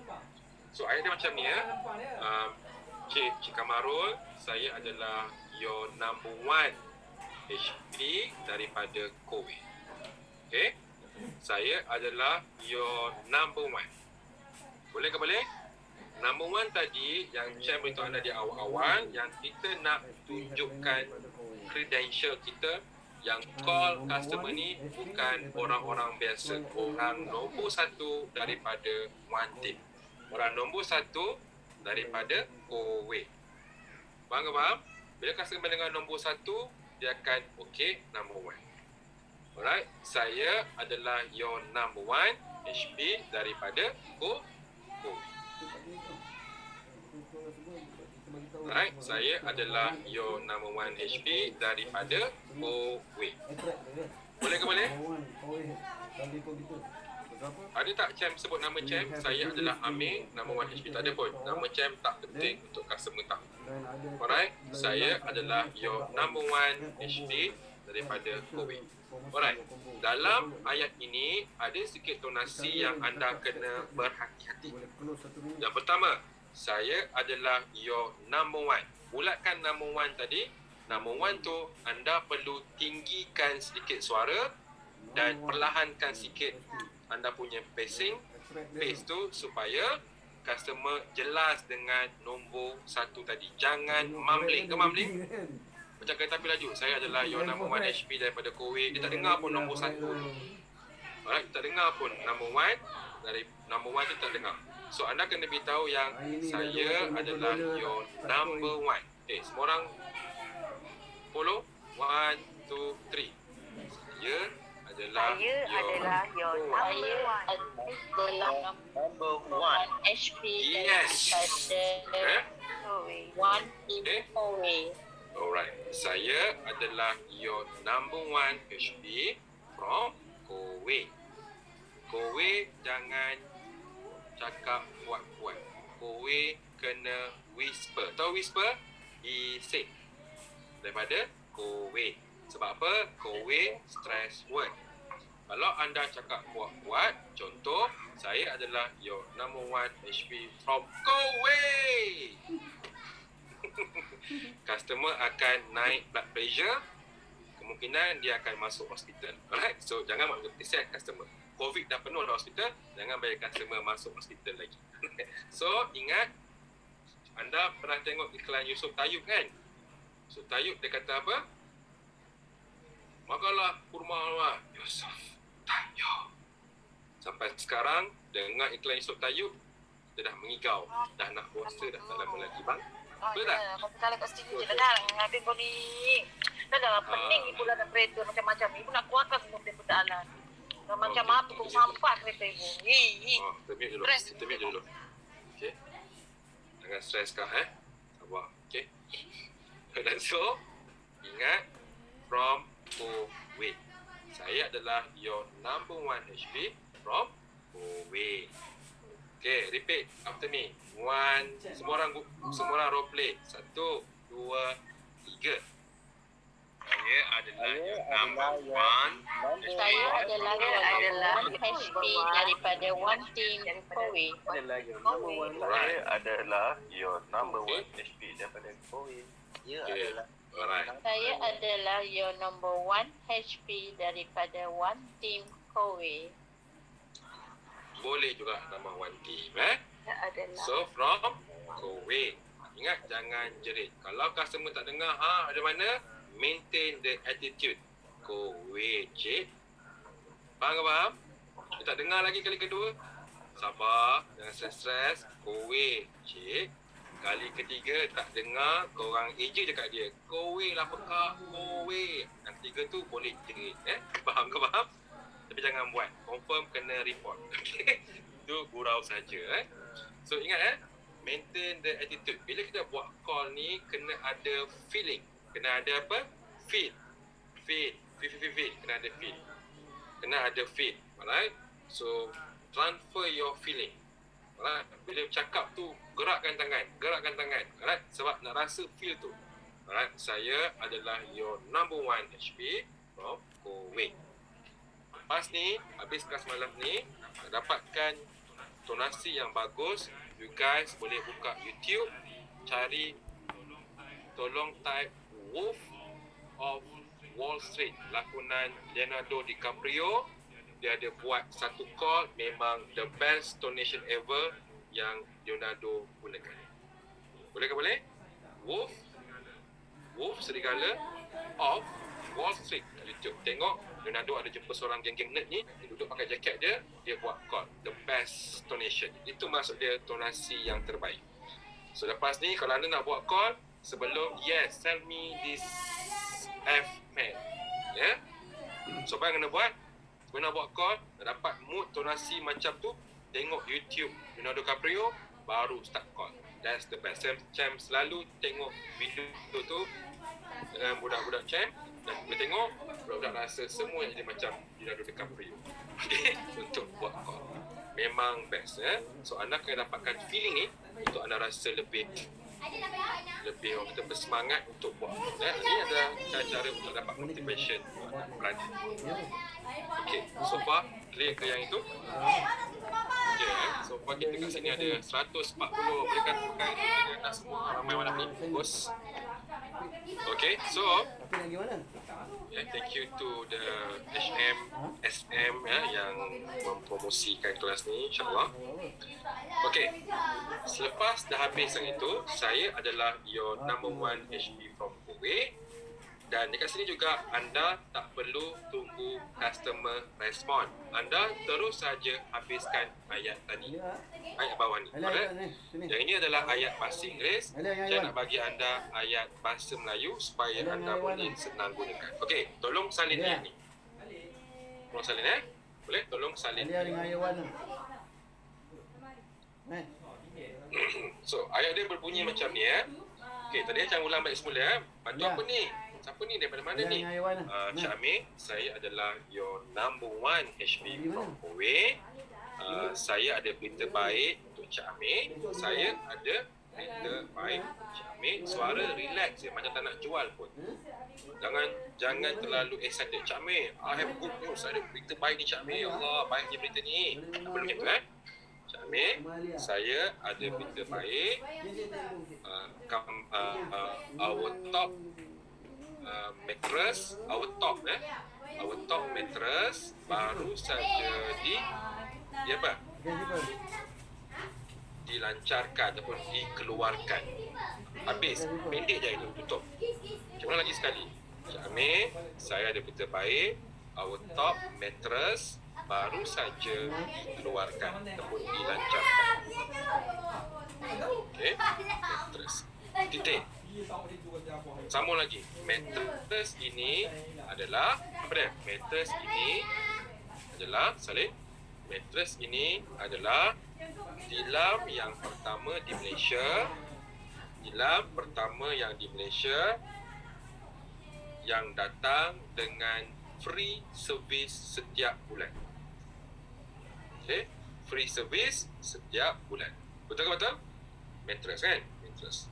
So ayat dia macam ni Cik Kamarul, saya adalah your number 1 HP daripada Kuwait. Okay, saya adalah your number 1. Boleh ke boleh? Number 1 tadi yang Cik beritahu anda di awal-awal, yang kita nak tunjukkan credential kita, yang call customer ni bukan orang-orang biasa, orang nombor 1 daripada One Team, orang nombor 1 daripada Kuwait. Faham ke faham? Bila customer dengan nombor 1, dia akan okay, number 1. Alright, saya adalah your number 1 HP daripada Kuwait. Alright, saya adalah your number 1 HP daripada Kuwait. Boleh ke boleh? Ada tak Cem sebut nama Cem? Saya adalah Amir, number 1 HP. Tak ada pun. Nama Cem tak penting untuk customer tahu. Alright, saya adalah your number 1 HP daripada Kuwait. Alright, dalam ayat ini ada sedikit tonasi yang anda kena berhati-hati. Yang pertama, saya adalah your number 1. Bulatkan number 1 tadi. Number 1 tu anda perlu tinggikan sedikit suara dan perlahankan sikit anda punya pacing, pace tu, supaya customer jelas dengan nombor 1 tadi. Jangan mumbling. Ke mumbling? Macam kereta api laju. Saya adalah your number 1 HP daripada Kuwait. Dia tak dengar pun nombor 1. Alright, tak dengar pun number 1. Dari number 1 tu tak dengar. So anda kena beritahu yang saya adalah your number 1. Okay, semua orang follow. 1, 2, 3. Saya adalah your Number 1 HP Yes. daripada One Team Kuwait. Alright, saya adalah your number 1 HP from Kuwait. Kuwait jangan cakap kuat-kuat. Kuwait kena whisper. Tahu whisper? Bising. Daripada Kuwait. Sebab apa? Kuwait stress word. Kalau anda cakap kuat-kuat, contoh, saya adalah your number 1 HP from Kuwait. Customer akan naik blood pressure, kemungkinan dia akan masuk hospital. Alright, so jangan kesian customer. COVID dah penuh dalam hospital, jangan bagi customer masuk hospital lagi. So ingat, anda pernah tengok iklan Yusof Tayyub kan? Yusof Tayyub dia kata apa? Makalah kurma Allah Yusof Tayyub. Sampai sekarang dengar iklan Yusof Tayyub, kita dah mengigau, dah nak puasa dah tak lama lagi bang. Betul tak? Kau kalau kat sini je dah ngambil kau ni. Dah pening ibu dah ada kereta macam-macam. Ibu nak keluarkan semua dia perdalan. Dah macam apa kau sampai kereta ibu. Termute dulu. Termute dulu. Okey. Jangan stres kah Sabar. Okey. Dan so, ingat, from Kuwait. Saya adalah your number 1 HP from Kuwait. Okay, repeat after me. 1, semua orang role play. 1, 2, 3. Saya adalah your number 1. Saya adalah HP daripada One Team Kuwait. Saya adalah your number 1 HP daripada Kuwait. Alright. Saya adalah your number 1 HP daripada One Team Kuwait. Boleh juga nama One Team So from Kuwait. Ingat, jangan jerit. Kalau customer tak dengar, ada mana? Maintain the attitude. Kowe, cik. Faham ke faham? Dia tak dengar lagi kali kedua. Sabar, jangan stres-stres. Kowe, cik. Kali ketiga tak dengar, korang eja je kat dia. Kowe lah pekak, kowe. Yang ketiga tu boleh jerit. Faham ke faham? Tapi jangan buat. Confirm kena report. Okay? Itu gurau saja. So ingat maintain the attitude. Bila kita buat call ni, kena ada feeling. Kena ada apa? Feel. Kena ada feel. Kena ada feel. Alright? So, transfer your feeling. Alright? Bila bercakap tu, gerakkan tangan. Alright? Sebab nak rasa feel tu. Alright? Saya adalah your number 1 HP from Kuwait. Lepas ni, habis kelas malam ni, nak dapatkan tonasi yang bagus, you guys boleh buka YouTube, cari, tolong type Wolf of Wall Street, lakonan Leonardo DiCaprio. Dia ada buat satu call, memang the best donation ever yang Leonardo gunakan. Boleh ke boleh? Wolf serigala of Wall Street, YouTube. Tengok Leonardo ada jumpa seorang geng-geng nerd ni, dia duduk pakai jaket dia, dia buat call, the best donation. Itu maksud dia donasi yang terbaik. So lepas ni kalau anda nak buat call, sebelum sell me this F-man. So apa yang kena buat? Sebelum nak buat call, nak dapat mood donasi macam tu, tengok YouTube Leonardo DiCaprio, baru start call. That's the best. Cam selalu tengok video tu dengan budak-budak Cam, dan boleh tengok budak-budak rasa semua jadi macam Leonardo DiCaprio. Okay, untuk buat call. Memang best. So anda kena dapatkan feeling ni untuk anda rasa lebih orang kata bersemangat untuk buat. Ini adalah cara-cara untuk dapat motivation berani. Okay, so far clear ke yang itu? So far kita kat sini ada 140. Boleh katakan dah semua ramai malam ni. Bagus. Okay, so thank you to the SM yang mempromosikan kelas ni, insyaAllah. Okay, selepas dah habis yang itu, saya adalah your number 1 HP from Kuwait. Dan dekat sini juga anda tak perlu tunggu customer respon. Anda terus saja habiskan ayat tadi, ayat bawah ni. Yang ini adalah ayat bahasa Inggeris. Saya nak bagi anda ayat bahasa Melayu supaya anda boleh senang gunakan. Okey, tolong salin ayat ni. Tolong salin boleh? Tolong salin. So, ayat dia berbunyi macam ni Okey, tadi saya ulang balik semula Bantu apa ni? Siapa ni? Daripada mana ni? Cik Amir, saya adalah your number 1 HP from Kuwait. Saya ada berita baik untuk Cik Amir. Saya ada berita baik untuk Cik Amir. Suara relax macam tak nak jual pun. Jangan terlalu excited. Cik Amir, I have good news. Saya ada berita baik ni Cik Amir. Ya Allah, baiknya berita ni. Tak perlu macam tu Cik Amir, saya ada berita baik. Our top mattress, our top mattress baru saja dilancarkan ataupun dikeluarkan. Habis, pendek je itu, tutup. Cuma lagi sekali. Cik Amir, saya ada berita baik. Our top mattress baru saja dikeluarkan ataupun dilancarkan. Okey, mattress. Titik. Sambung lagi. Mattress ini adalah apa dia? Mattress ini adalah mattress ini adalah tilam yang pertama di Malaysia. Tilam pertama yang di Malaysia yang datang dengan free service setiap bulan. Okey, free service setiap bulan. Betul ke betul? Mattress kan? Mattress.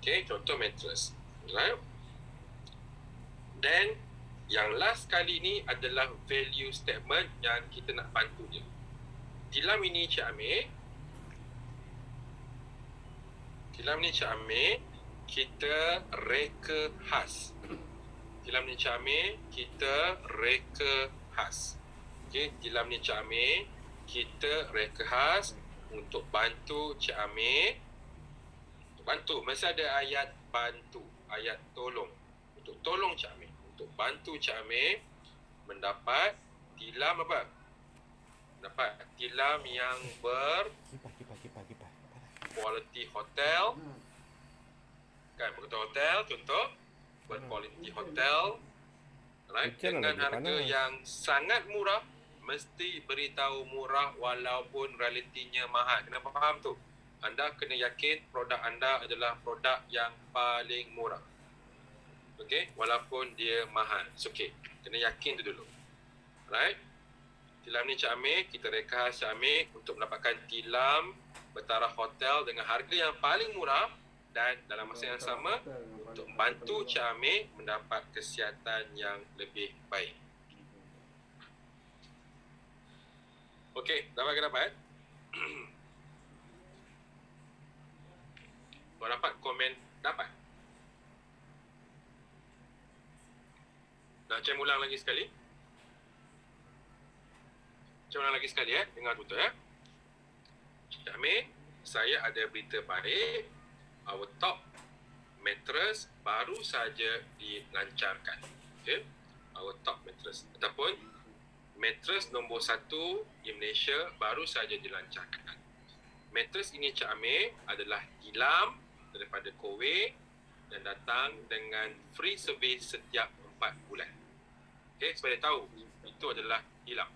Okay, contoh mattress. Right? Then, yang last kali ni adalah value statement yang kita nak bantu dia. Tilam ini Cik Amir. Kita reka khas. Tilam ni Cik Amir, kita reka khas. Okay, tilam ni Cik Amir, kita reka khas untuk bantu Cik Amir bantu, mesti ada ayat bantu, ayat tolong. Untuk tolong Cik Amir, untuk bantu Cik Amir mendapat tilam apa? Dapat tilam yang Kipas. quality hotel. Kan, quality hotel contoh, berquality hotel. Right? Macam Dengan lagi harga panas. yang sangat murah, mesti beritahu murah walaupun realitinya mahal. Kena faham tu. Anda kena yakin produk anda adalah produk yang paling murah. Okey, walaupun dia mahal. It's okay. Kena yakin tu dulu. Right? Tilam ni Cik Amir, kita reka Cik Amir untuk mendapatkan tilam bertaraf hotel dengan harga yang paling murah dan dalam masa yang sama untuk membantu Cik Amir mendapat kesihatan yang lebih baik. Okey, dapat ke dapat? Kau dapat komen dapat? Nak cek ulang lagi sekali? Cek ulang lagi sekali dengar betul Cik Amir, saya ada berita baik. Our top mattress baru saja dilancarkan. Okay? Our top mattress ataupun mattress nombor 1 di Malaysia baru saja dilancarkan. Mattress ini Cik Amir adalah tilam daripada Kowe dan datang dengan free service setiap 4 bulan. Okay, supaya tahu itu adalah tilam.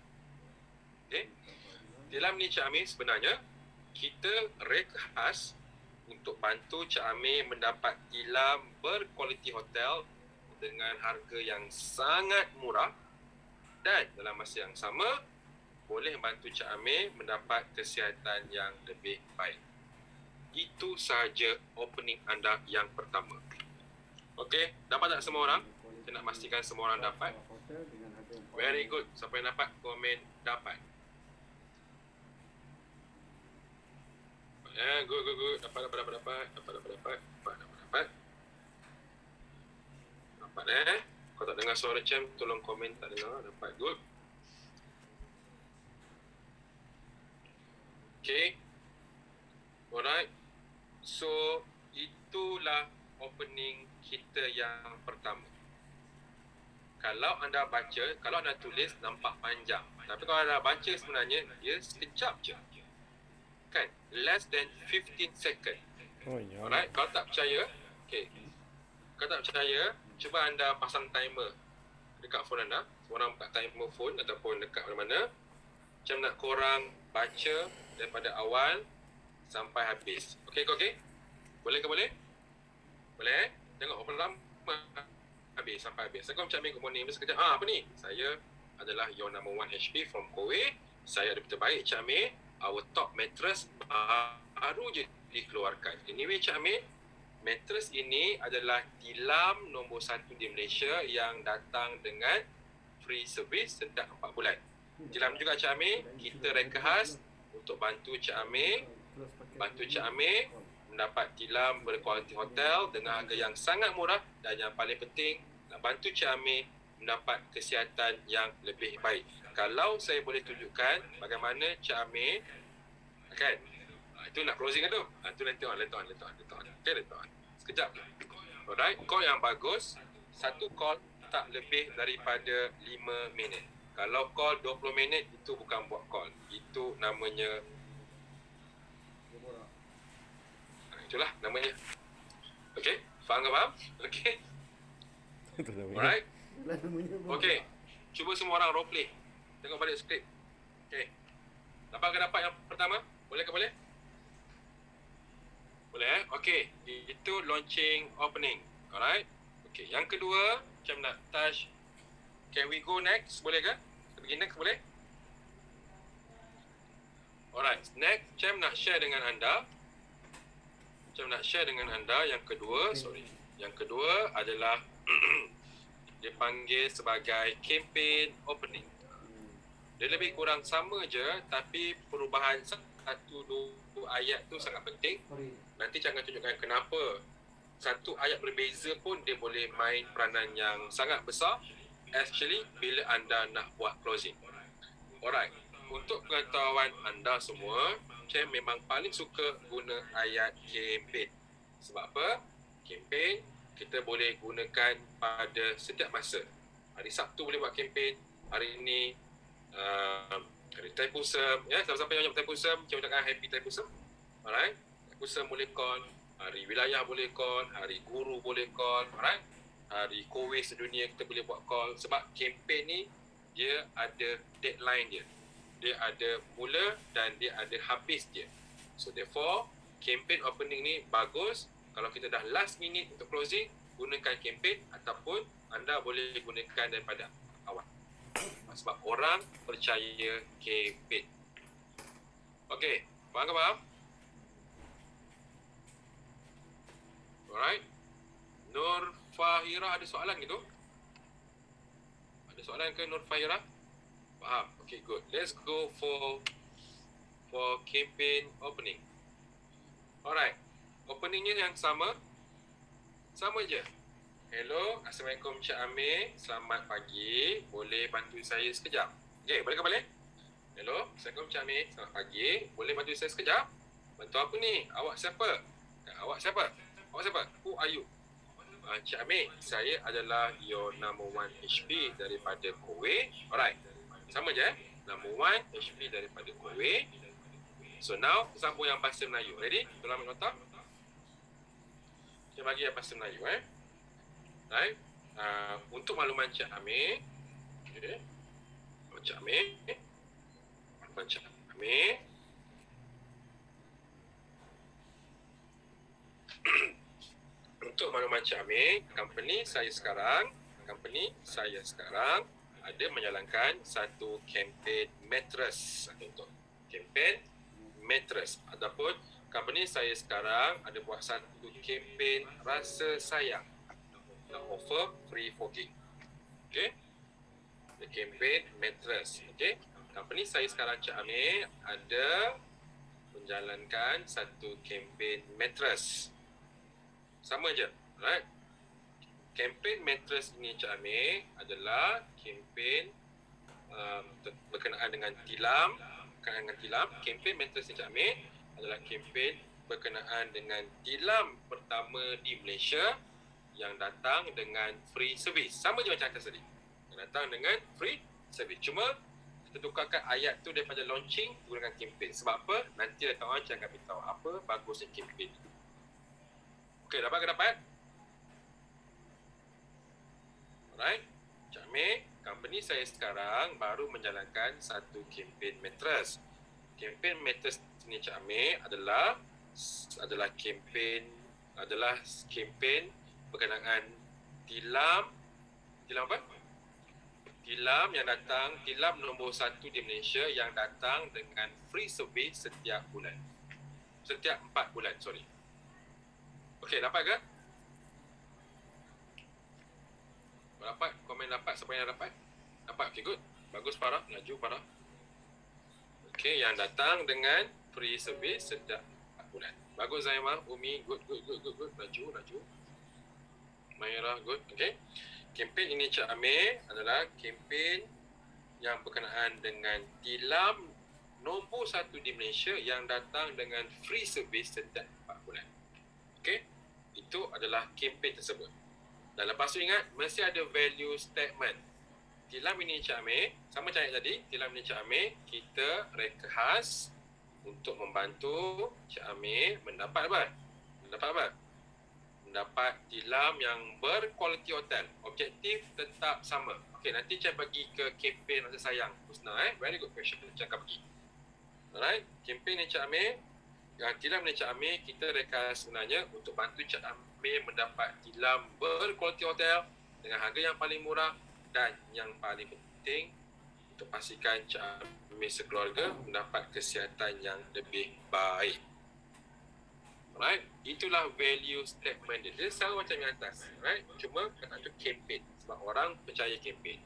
Okay. Tilam ni Cik Amir sebenarnya kita reka khas untuk bantu Cik Amir mendapat tilam berkualiti hotel dengan harga yang sangat murah dan dalam masa yang sama boleh membantu Cik Amir mendapat kesihatan yang lebih baik. Itu sahaja opening anda yang pertama. Okey, dapat tak semua orang? Saya nak pastikan semua orang dapat. Very good. Siapa yang dapat komen dapat? Good. Dapat. Dapat. Kalau tak dengar suara Cem, tolong komen tak dengar. Dapat, good. Okay. Alright. So, itulah opening kita yang pertama. Kalau anda baca, kalau anda tulis nampak panjang. Tapi kalau anda baca sebenarnya, dia sekejap je. Kan? Less than 15 second. Oh ya. Alright, kalau tak percaya, okay. Kalau tak percaya, cuba anda pasang timer dekat phone anda. Korang buka timer phone ataupun dekat mana-mana. Macam nak korang baca daripada awal sampai habis. Okey ke okey? Boleh ke boleh? Boleh? Tengok berapa lama habis sampai habis. Saya Cik Amir, good morning. Sekejap. Apa ni? Saya adalah your number 1 HP from Kowe. Saya ada berita baik Cik Amir. Our top mattress baru je dikeluarkan. Anyway Cik Amir, mattress ini adalah tilam nombor 1 di Malaysia yang datang dengan free service setiap 4 bulan. Tilam juga Cik Amir, kita reka khas untuk bantu Cik Amir mendapat tilam berkualiti hotel dengan harga yang sangat murah dan yang paling penting nak bantu Cik Amir mendapat kesihatan yang lebih baik. Kalau saya boleh tunjukkan bagaimana Cik Amir, kan? Itu nak closing ke tu? Itu letak on. Okay, letak on. Sekejap. Alright, call yang bagus, satu call tak lebih daripada 5 minit. Kalau call 20 minit, itu bukan buat call. Itu namanya, itulah namanya. Okay, faham ke faham? Okay. Alright. Okay, cuba semua orang role play. Tengok balik skrip. Okay. Dapat ke dapat yang pertama? Boleh ke boleh? Boleh Okay. Itu launching opening. Alright. Okay. Yang kedua, macam nak touch. Can we go next? Boleh ke? Kita pergi next boleh? Alright. Next, Cem nak share dengan anda. Yang kedua, Yang kedua adalah dipanggil sebagai campaign opening. Dia lebih kurang sama je, tapi perubahan 1-2 ayat tu sangat penting. Nanti jangan tunjukkan kenapa satu ayat berbeza pun dia boleh main peranan yang sangat besar, especially bila anda nak buat closing. Alright, untuk pengetahuan anda semua, saya memang paling suka guna ayat campaign. Sebab apa? Kempen kita boleh gunakan pada setiap masa. Hari Sabtu boleh buat kempen, hari ini hari Thaipusam, ya, siapa-siapa yang menyambut Thaipusam, saya ucapkan happy Thaipusam. Alright, Thaipusam boleh call, hari wilayah boleh call, hari guru boleh call, alright. Hari Kowe sedunia kita boleh buat call, sebab kempen ni dia ada deadline dia. Dia ada mula dan dia ada habis dia. So therefore, kempen opening ni bagus. Kalau kita dah last minute untuk closing, gunakan kempen ataupun anda boleh gunakan daripada awal. Sebab orang percaya kempen. Okey, faham ke faham? Alright. Nur Fahira ada soalan gitu? Ada soalan ke Nur Fahira? Faham? Okay, good. Let's go for campaign opening. Alright. Openingnya yang sama. Sama je. Hello, Assalamualaikum Cik Amir. Selamat pagi. Boleh bantu saya sekejap? Okay, boleh ke balik? Hello, Assalamualaikum Cik Amir. Selamat pagi. Boleh bantu saya sekejap? Bantu apa ni? Awak siapa? Awak siapa? Awak siapa? Who are you? Cik Amir, saya adalah your number 1 HP daripada Kowe. Alright. Sama je Number 1 HP daripada Kowe. So now, sambung yang bahasa Melayu. Ready? Tolong ambil nota. Kita bagi yang bahasa Melayu. Right? Untuk makluman Cik Amir. Okay. Cik Amir. Makluman Cik Amir. Untuk makluman Cik Amir, company saya sekarang ada menjalankan satu kempen mattress. Untuk kempen mattress ataupun company saya sekarang ada buat satu kempen rasa sayang, nak offer free fogging. Okay, the kempen mattress. Okay, company saya sekarang Cik Amir ada menjalankan satu kempen mattress. Sama je, right? Kempen mattress ini Cik Amir adalah kempen berkenaan dengan tilam. Kempen mattress ni Cik Amir adalah kempen berkenaan dengan tilam pertama di Malaysia yang datang dengan free service. Sama je macam atas tadi, yang datang dengan free service. Cuma kita tukarkan ayat tu daripada launching gunakan kempen. Sebab apa? Nanti datang orang akan beritahu apa bagusnya kempen. Okey, dapat ke dapat? Alright. Cik Amir, company saya sekarang baru menjalankan satu kempen mattress. Kempen mattress ni Cik Amir adalah kempen berkenaan tilam apa? Tilam yang datang, tilam nombor 1 di Malaysia yang datang dengan free service setiap bulan. Setiap 4 bulan, sorry. Okey, dapat ke? Dapat? Komen dapat? Siapa yang dapat? Dapat? Okey, good. Bagus, Farah. Laju, Farah. Okey, yang datang dengan free service setiap 4 bulan. Bagus, Zaimah. Umi, good. Laju. Maira, good. Okey. Kempen ini Cik Amir adalah kempen yang berkenaan dengan tilam nombor 1 di Malaysia yang datang dengan free service setiap 4 bulan. Okey, itu adalah kempen tersebut. Dan lepas tu ingat, mesti ada value statement. Tilam ini Cik Amir, sama macam tadi, tilam ini Cik Amir, kita reka khas untuk membantu Cik Amir mendapat apa? Mendapat tilam yang berkualiti hotel. Objektif tetap sama. Okey, nanti Cik bagi ke kempen rasa sayang. Husna, very good question. Cik akan bagi. Alright, kempen ni Cik Amir, tilam ni Cik Amir, kita reka sebenarnya untuk bantu Cik Amir mendapat tilam berkualiti hotel dengan harga yang paling murah dan yang paling penting untuk pastikan Cik Amir sekeluarga mendapat kesihatan yang lebih baik. Alright, itulah value statement dia. Dia sama macam yang atas, right? Cuma kata tu kempen sebab orang percaya kempen.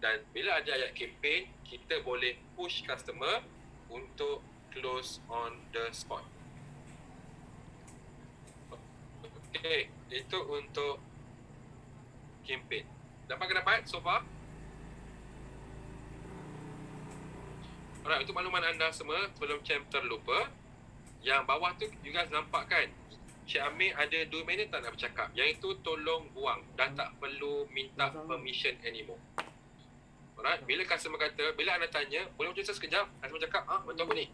Dan bila ada ayat kempen, kita boleh push customer untuk close on the spot. Okay, itu untuk kempen. Dapat ke dapat so far? Alright, untuk makluman anda semua, sebelum Cem terlupa, yang bawah tu you guys nampak kan Cik Amir ada 2 minit tak nak bercakap. Yang itu tolong buang. Dah tak perlu minta permission anymore. Alright, bila customer kata, bila anda tanya, boleh macam sekejap, customer cakap, betul apa ni?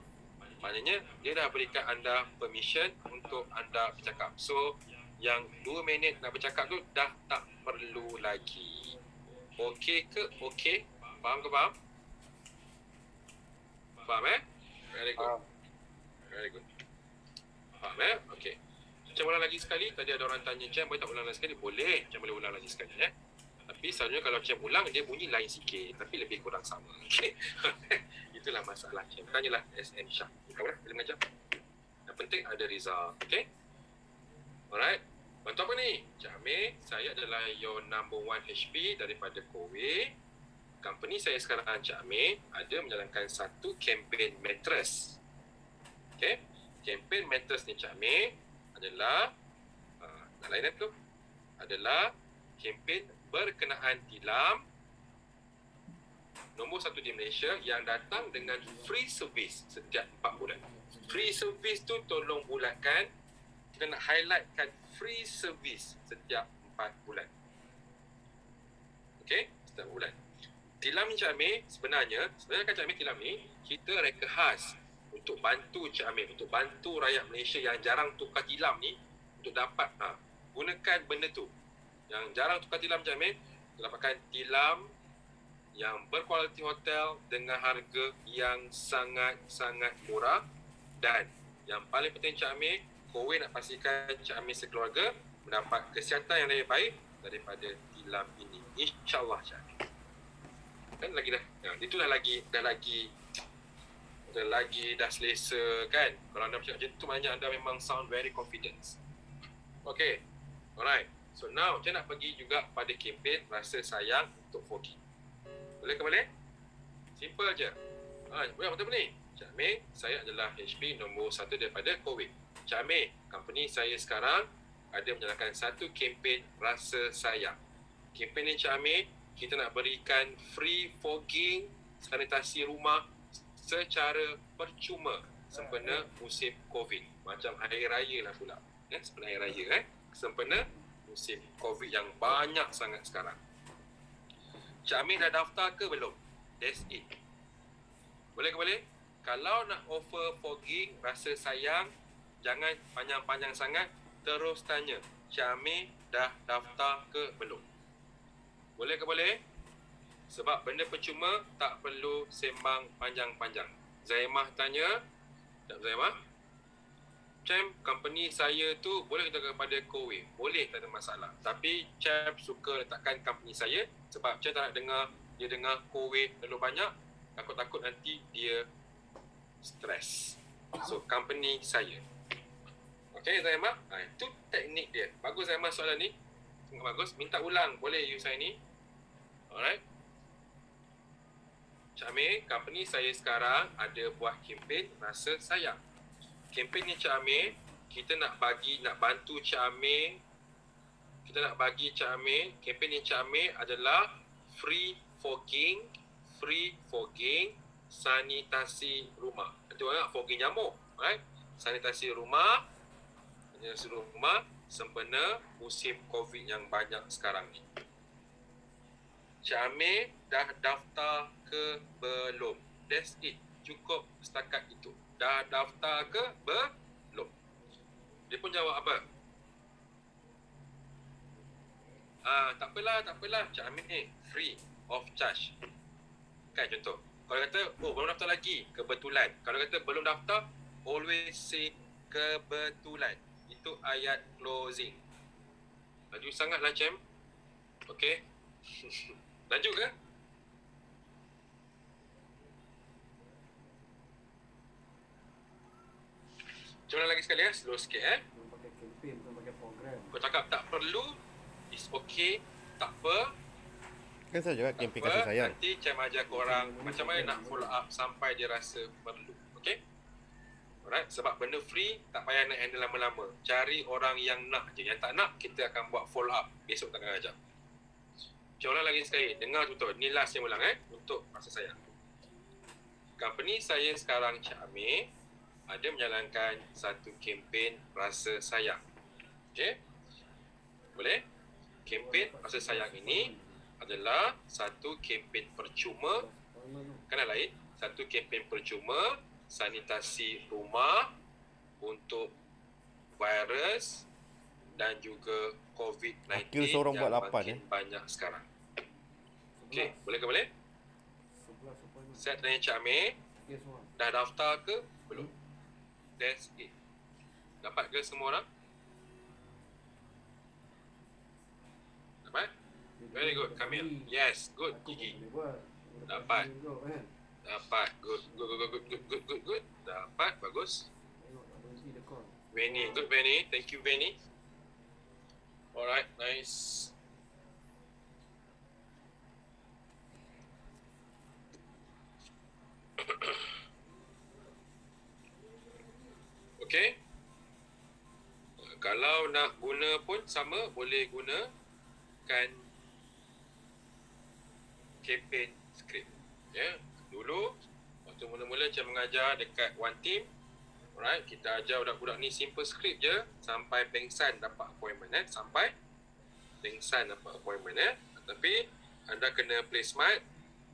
Maknanya, dia dah berikan anda permission untuk anda bercakap. So, yang 2 minit nak bercakap tu dah tak perlu lagi. Okey ke? Okey. Faham ke faham? Faham Very good. Very good. Faham Okey. Macam ulang lagi sekali, tadi ada orang tanya, Cem boleh tak ulang lagi sekali? Boleh, Cem boleh ulang lagi sekali Tapi selalunya kalau Cem ulang, dia bunyi lain sikit, tapi lebih kurang sama. Okey. Itulah masalah Cem. Tanyalah SN Shah. Tahu lah, bila mengajar. Yang penting ada result. Okey? Alright. Bantu apa ni? Cik Amir, saya adalah your number 1 HP daripada Kowe. Company saya sekarang, Cik Amir, ada menjalankan satu kempen mattress. Okey? Kempen mattress ni, Cik Amir, adalah lain tu adalah kempen berkenaan tilam nombor 1 di Malaysia yang datang dengan free service setiap 4 bulan. Free service tu tolong bulatkan, kita nak highlightkan free service setiap 4 bulan. Okey, setiap bulan. Tilam ni Cik Amir, sebenarnya kan Cik Amir, tilam ni kita reka khas untuk bantu Cik Amir, untuk bantu rakyat Malaysia yang jarang tukar tilam ni untuk dapat gunakan benda tu. Yang jarang tukar tilam Cik Amir, dapatkan tilam yang berkualiti hotel dengan harga yang sangat-sangat murah, dan yang paling penting Cik Amir, Kowe nak pastikan Cik Amir sekeluarga mendapat kesihatan yang lebih baik daripada tilam ini. InsyaAllah Cik Amir. Kan lagi dah, itu dah selesa kan. Kalau anda bercakap macam tu, maknanya anda memang sound very confident. Okay, alright. So now, saya nak pergi juga pada kempen rasa sayang untuk Fogi. Boleh ke boleh? Simple je. Boleh betul ni? Cik Amir, saya adalah HP nombor 1 daripada Kowe. Cik Amir, company saya sekarang ada menjalankan satu kempen rasa sayang. Kempen ni Cik Amir, kita nak berikan free fogging sanitasi rumah secara percuma sempena musim COVID. Macam hari raya lah pula. Sempena hari raya sempena musim COVID yang banyak sangat sekarang. Cik Amir dah daftar ke belum? That's it. Boleh ke boleh? Kalau nak offer fogging rasa sayang, jangan panjang-panjang sangat, terus tanya, Cik Amir dah daftar ke belum? Boleh ke boleh? Sebab benda percuma tak perlu sembang panjang-panjang. Zaimah tanya, tak Zaimah? Cem, company saya tu boleh kita kepada Kowe? Boleh, tak ada masalah. Tapi Cem suka letakkan company saya sebab Cem tak nak dengar dia dengar Kowe terlalu banyak. Takut-takut nanti dia stres. So, company saya. Okay, Zaimah? Itu teknik dia. Bagus Zaimah soalan ni. Sangat bagus. Minta ulang. Boleh you saya ni? Alright. Cik Amir, company saya sekarang ada buat kempen rasa sayang. Kempen ni Cik Amir, kita nak bantu Cik Amir. Kita nak bagi Cik Amir, kempen ni Cik Amir adalah free fogging sanitasi rumah. Nanti orang fogging nyamuk, right? Sanitasi rumah sempena musim COVID yang banyak sekarang ni. Cik Amir dah daftar ke belum? That's it. Cukup setakat itu. Dah daftar ke belum? Dia pun jawab apa? Tak apalah. Cik Amir ni free of charge. Kan contoh. Kalau kata, belum daftar lagi, kebetulan. Kalau kata belum daftar, always say kebetulan. Itu ayat closing. Laju sangatlah Cem. Okay. Lanjut ke? Cuba lagi sekali slow sikit Belum pakai campaign, belum pakai program. Kau cakap tak perlu, it's okay, tak apa. Kan saya juga kempen Apa, kasih sayang. nanti Cem ajar korang macam mana nak follow up sampai dia rasa perlu. Okay? Alright, sebab benda free tak payah nak handle lama-lama. Cari orang yang nak je. Yang tak nak, kita akan buat follow up. Besok tak akan ajar. Macam ulang lagi sekali. Dengar betul. Ni last yang ulang untuk rasa sayang. Company saya sekarang Cik Amir ada menjalankan satu kempen rasa sayang. Okay? Boleh? Kempen Rasa Sayang ini adalah satu kempen percuma, kan lain? Satu kempen percuma sanitasi rumah untuk virus dan juga COVID-19 Akil seorang yang buat lapan, makin banyak sekarang. Okey, boleh ke boleh? Saya tanya Cik Amir, dah daftar ke belum? That's it. Dapat ke semua orang? Dapat? Very good, Kamil. Yes, good, Gigi. Dapat. Dapat. Good. Dapat, bagus. Benny, good Benny. Thank you Benny. Alright, nice. Okay. Kalau nak guna pun sama, boleh gunakan campaign script. Ya, dulu waktu mula-mula saya mengajar dekat One Team, alright, kita ajar budak-budak ni simple script je sampai pengsan dapat appointment sampai pengsan dapat appointment Tapi anda kena play smart.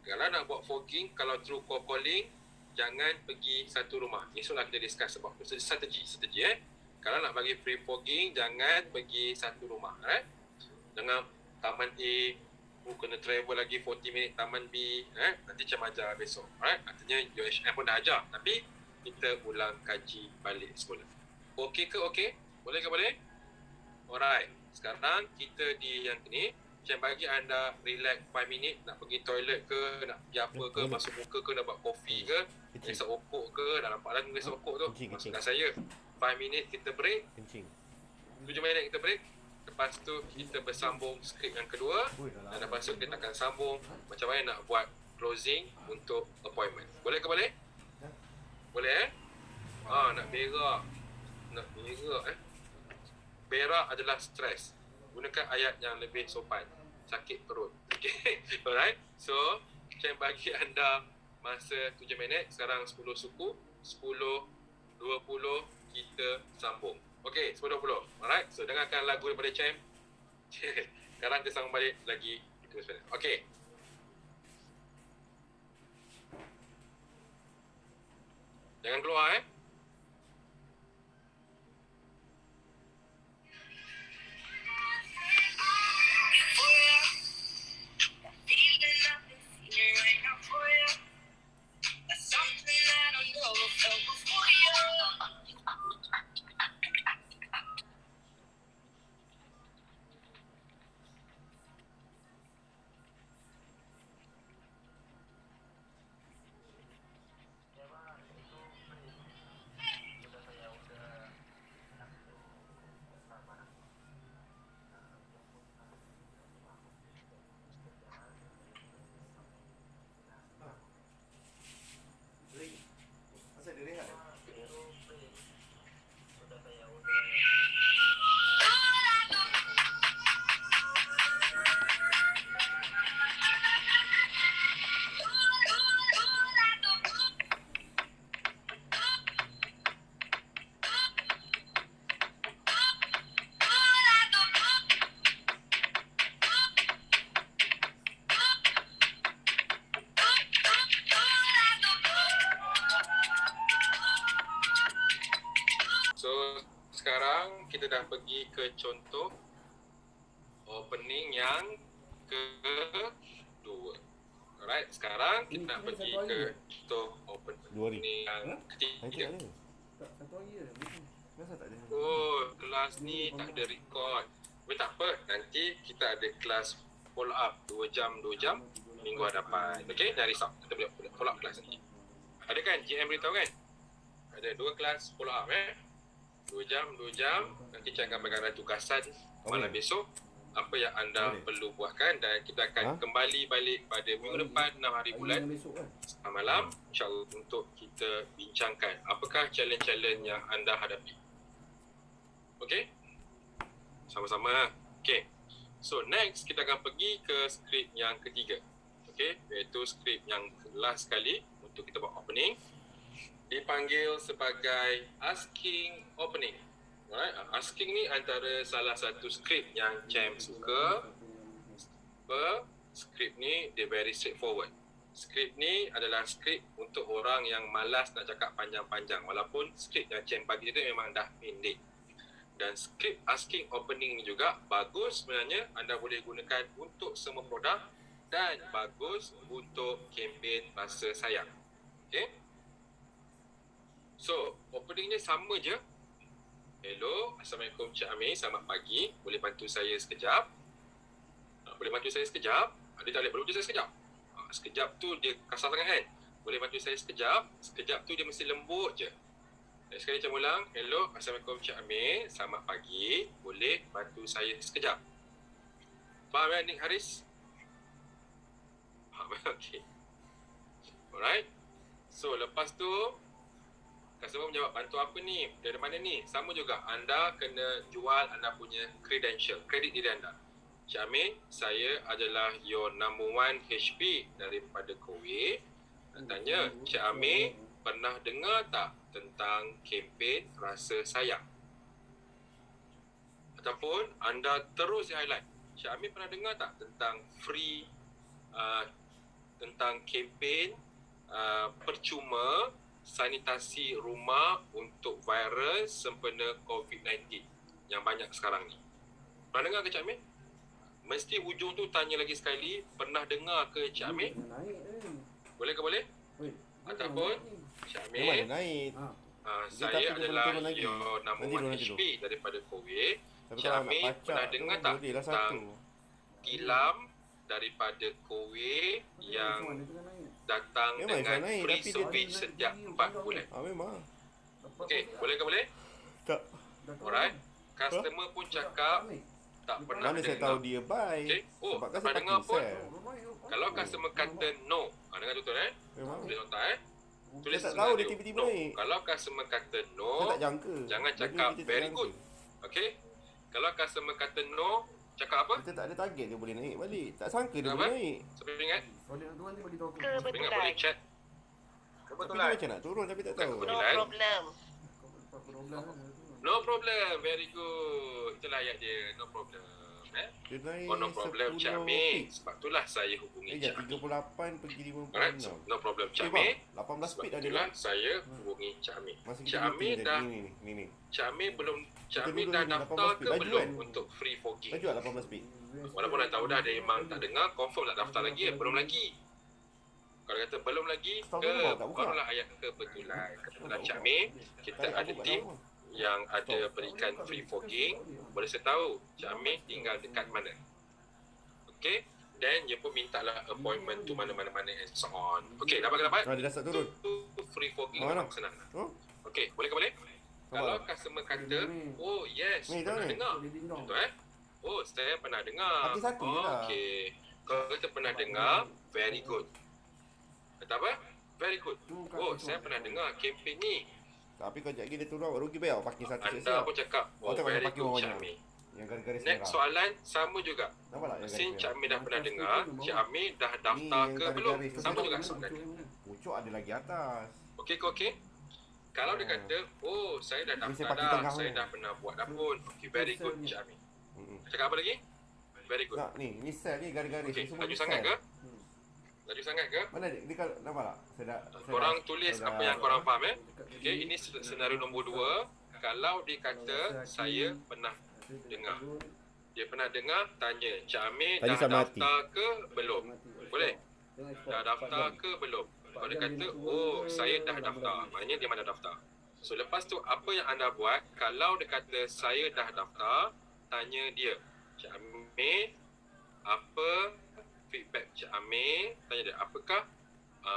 Kalau nak buat fogging, kalau through call calling, jangan pergi satu rumah. Esoklah kita discuss sebab tu. Strategi. Kalau nak bagi free fogging, jangan pergi satu rumah. Jangan taman A, kena travel lagi 40 minit taman B. Nanti macam ajar besok. Artinya UHM pun dah ajar. Tapi kita ulang kaji balik semula. Okey ke okey? Boleh ke boleh? Alright. Sekarang kita di yang ni. Macam bagi anda relax 5 minit, nak pergi toilet ke, nak pergi apa ke, masuk muka ke, nak buat kopi ke, ngesap okok ke, dah nampak lah ngesap okok tu. Masuk kat saya. 5 minit kita break. 7 minit kita break. Lepas tu kita bersambung skrip yang kedua. Dan lepas tu kita akan sambung macam mana nak buat closing untuk appointment. Boleh ke boleh? Boleh nak berak. Berak adalah stres. Gunakan ayat yang lebih sopan. Sakit perut. Okay. Alright. So, saya bagi anda masa 7 minit. Sekarang 10 suku. 10, 20 kita sambung. Okay, 10-20. Alright. So, dengarkan lagu daripada Cem. Sekarang kita sambung balik lagi. Okay. Jangan keluar Asal dia rehat sekarang kita dah pergi ke contoh opening yang kedua. Alright, sekarang kita nak pergi ke contoh opening yang ketiga. Satu hari je. Kenapa tak ada? Oh, kelas ni tak ada record. Tapi tak apa, nanti kita ada kelas follow up 2 jam minggu hadapan. Okey, dari Sabtu kita boleh follow up kelas nanti. Ada kan GM beritahu kan? Ada 2 kelas follow up 2 jam. Nanti saya akan bagi tugasan malam besok apa yang anda perlu buatkan, dan kita akan kembali balik pada minggu depan 6 hari bulan malam insya-Allah untuk kita bincangkan apakah challenge-challenge yang anda hadapi. Okey? Sama-sama. Okey. So next kita akan pergi ke skrip yang ketiga. Okey, iaitu skrip yang last sekali untuk kita buat opening. Dipanggil sebagai asking opening. Alright, asking ni antara salah satu skrip yang Cam suka. Skrip ni dia very straightforward. Skrip ni adalah skrip untuk orang yang malas nak cakap panjang-panjang, walaupun skrip yang Cam bagi tu memang dah pendek. Dan skrip asking opening ni juga bagus sebenarnya, anda boleh gunakan untuk semua produk dan bagus untuk kempen rasa sayang. Okay? So, openingnya sama je. Hello, Assalamualaikum Cik Amir, selamat pagi. Boleh bantu saya sekejap? Boleh bantu saya sekejap? Dia tak boleh bantu saya sekejap. Sekejap tu dia kasar sangat kan? Boleh bantu saya sekejap? Sekejap tu dia mesti lembut je. Sekali macam ulang. Hello, Assalamualaikum Cik Amir, selamat pagi. Boleh bantu saya sekejap? Faham kan Nik Haris? Faham kan? Okay. Alright. So, lepas tu customer menjawab, bantu apa ni? Dari mana ni? Sama juga, anda kena jual anda punya credential, kredit diri anda. Cik Amir, saya adalah your number 1 HP daripada Kowe. Tanya, Cik Amir pernah dengar tak tentang kempen rasa sayang? Ataupun anda terus highlight, Cik Amir pernah dengar tak tentang free, tentang kempen percuma sanitasi rumah untuk virus sempena COVID-19 yang banyak sekarang ni. Pernah dengar ke Cik Amir? Mesti hujung tu tanya lagi sekali, pernah dengar ke Cik Amir? Boleh ke boleh? Ataupun Cik Amir, naik. saya adalah your number 1 HP daripada Kowe. Cik Amir pernah dengar tak tentang tilam daripada Kowe yang datang dengan free service setiap 4 bulan? Memang. Okey, boleh ke boleh? Tak. Alright. Customer pun cakap tak pernah Mana saya dengar. tahu dia buy. Okey. Oh, Sebab tak kan saya pernah dengar pakai pun. sell. Kalau customer kata no, dengar betul Memang. Tulis nota Tulis Saya tak sebelah tahu dia tu, tiba-tiba no. naik. Kalau customer kata no, Saya tak jangka. jangan Jadi cakap kita tak very jangka. good. Okey? Kalau customer kata no, cakap apa? Kita tak ada target dia boleh naik balik. Tak sangka dia Apa? boleh naik. Siapa ingat? Soalan yang tuan ni bagi tahu aku. Siapa ingat boleh chat? Tapi dia macam nak turun tapi tak tahu. No Kebetulan. problem. No problem. Very good. Itulah ayat dia. No problem. Dia naik Oh, no problem Cik 10 Amir. pik. Sebab itulah saya hubungi Eh, Cik Amir. 38 pergi Alright, 56. no problem Cik Eh, Amir. bang, 18 Sebab speed ada itulah lah. saya hubungi Cik Amir. Masa Cik kita Amir meeting dah tadi, ni. Cik Amir belum Cik Kita Amir dulu dah ni, daftar 18 ke speed. belum Laju kan? untuk free fogging? Laju tak 18 speed? Walaupun dah tahu dah dia memang tak dengar, confirm tak daftar lagi, belum lagi. Kalau kata belum lagi Setahun ke, dulu tak buka. barulah ayat kebetulan. Kebetulan Cik Amir, kita Tak ada buka tim lama. yang ada berikan free fogging. Boleh saya tahu Cik Amir tinggal dekat mana? Okay, then dia pun minta lah appointment tu mana-mana and so on. Okay, dapat ke dapat? Dia dah start turun. Tu free fogging Mana? memang senang. Oh, Okay, boleh ke boleh? Kalau customer kata, oh yes, Ni, pernah jangan. dengar. Betul Oh, saya pernah dengar. Hati satu je lah. Okay. Kalau kita pernah dengar, very good. Kata apa? Very good. Oh, saya pernah dengar kempen ni. tapi kau sekejap lagi dia turun, rugi bayar parking satu Anda siap-siap. pun cakap, oh, tak payah very parking good bawah Cik ni. Amir. Yang garis-garis Next merah. soalan, sama juga. Nampak tak yang Since Cik garis Amir dah pernah dengar, Cik Amir dah daftar yang ke garis-garis belum? tu Sama tengok juga mana? soalan. Pucuk ada lagi atas. Okey ke okey? Kalau dia kata, oh, saya dah Ni saya daftar parking dah, tengah saya ni. dah pernah buat dah pun. Okay, very good Cik Amir. Cakap apa lagi? Very good. Tak, ni sel ni garis-garis. Okey, Ni semua laju ni sangat sel. ke? Laju sangat ke? Mana dia kalau nampak tak? Saya dah Korang tulis apa yang korang faham Okey, ini senario nombor 2. Kalau dia kata saya pernah dengar. Dia pernah dengar, tanya Cik Amir Tanya dah sama hati. daftar ke belum? Boleh? Dah daftar ke belum? Kalau dia kata, oh saya dah daftar, maknanya dia mana daftar. So lepas tu apa yang anda buat, kalau dia kata saya dah daftar, tanya dia, Cik Amir, apa feedback Cik Amir? Tanya dia, apakah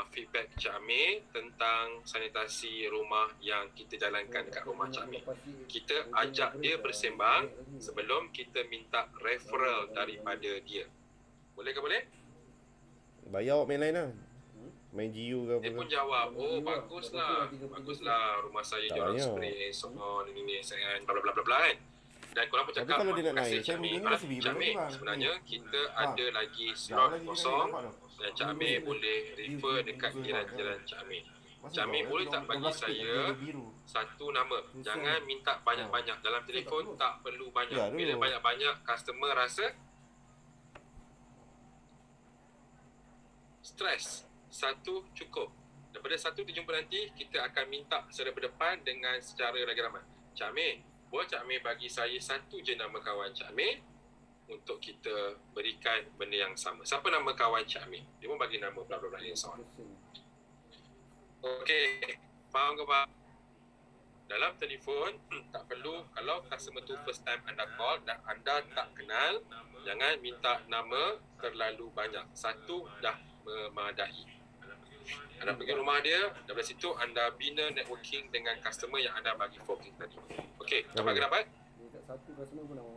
feedback Cik Amir tentang sanitasi rumah yang kita jalankan dekat rumah Cik Amir? Kita ajak dia bersembang sebelum kita minta referral daripada dia. Boleh ke boleh? bayar awak main lain lah. Main GU ke apa Dia ke. pun jawab, oh baguslah rumah saya Tak jorang payah. spray, so on, ini, saya bla bla bla bla kan. Dan korang pun Tapi cakap, kalau dia nak "Terima kasih, naik, Cik saya Amir." mungkin Ah, mesti beli Cik Amir, bang. sebenarnya kita Ha. ada lagi Jauh slot lagi dia kosong naik, nampak tu. dan Cik Amir boleh refer dekat jiran-jiran Cik Amir. Cik Amir boleh tak bagi saya satu nama? Jangan minta banyak-banyak. Dalam telefon tak perlu banyak. Bila banyak-banyak, customer rasa stres. Satu cukup. Daripada satu terjumpa nanti, kita akan minta secara berdepan dengan secara lagi ramai. Cik Amir, boleh Cik Amir bagi saya satu je nama kawan Cik Amir untuk kita berikan benda yang sama. Siapa nama kawan Cik Amir? Dia pun bagi nama bla bla bla and so on. Okey, faham ke Pak? Dalam telefon, tak perlu, kalau customer tu first time anda call dan anda tak kenal, jangan minta nama terlalu banyak. Satu dah memadai. Anda pergi rumah dia, dari situ anda bina networking dengan customer yang anda bagi fogging tadi. Okey, dapat?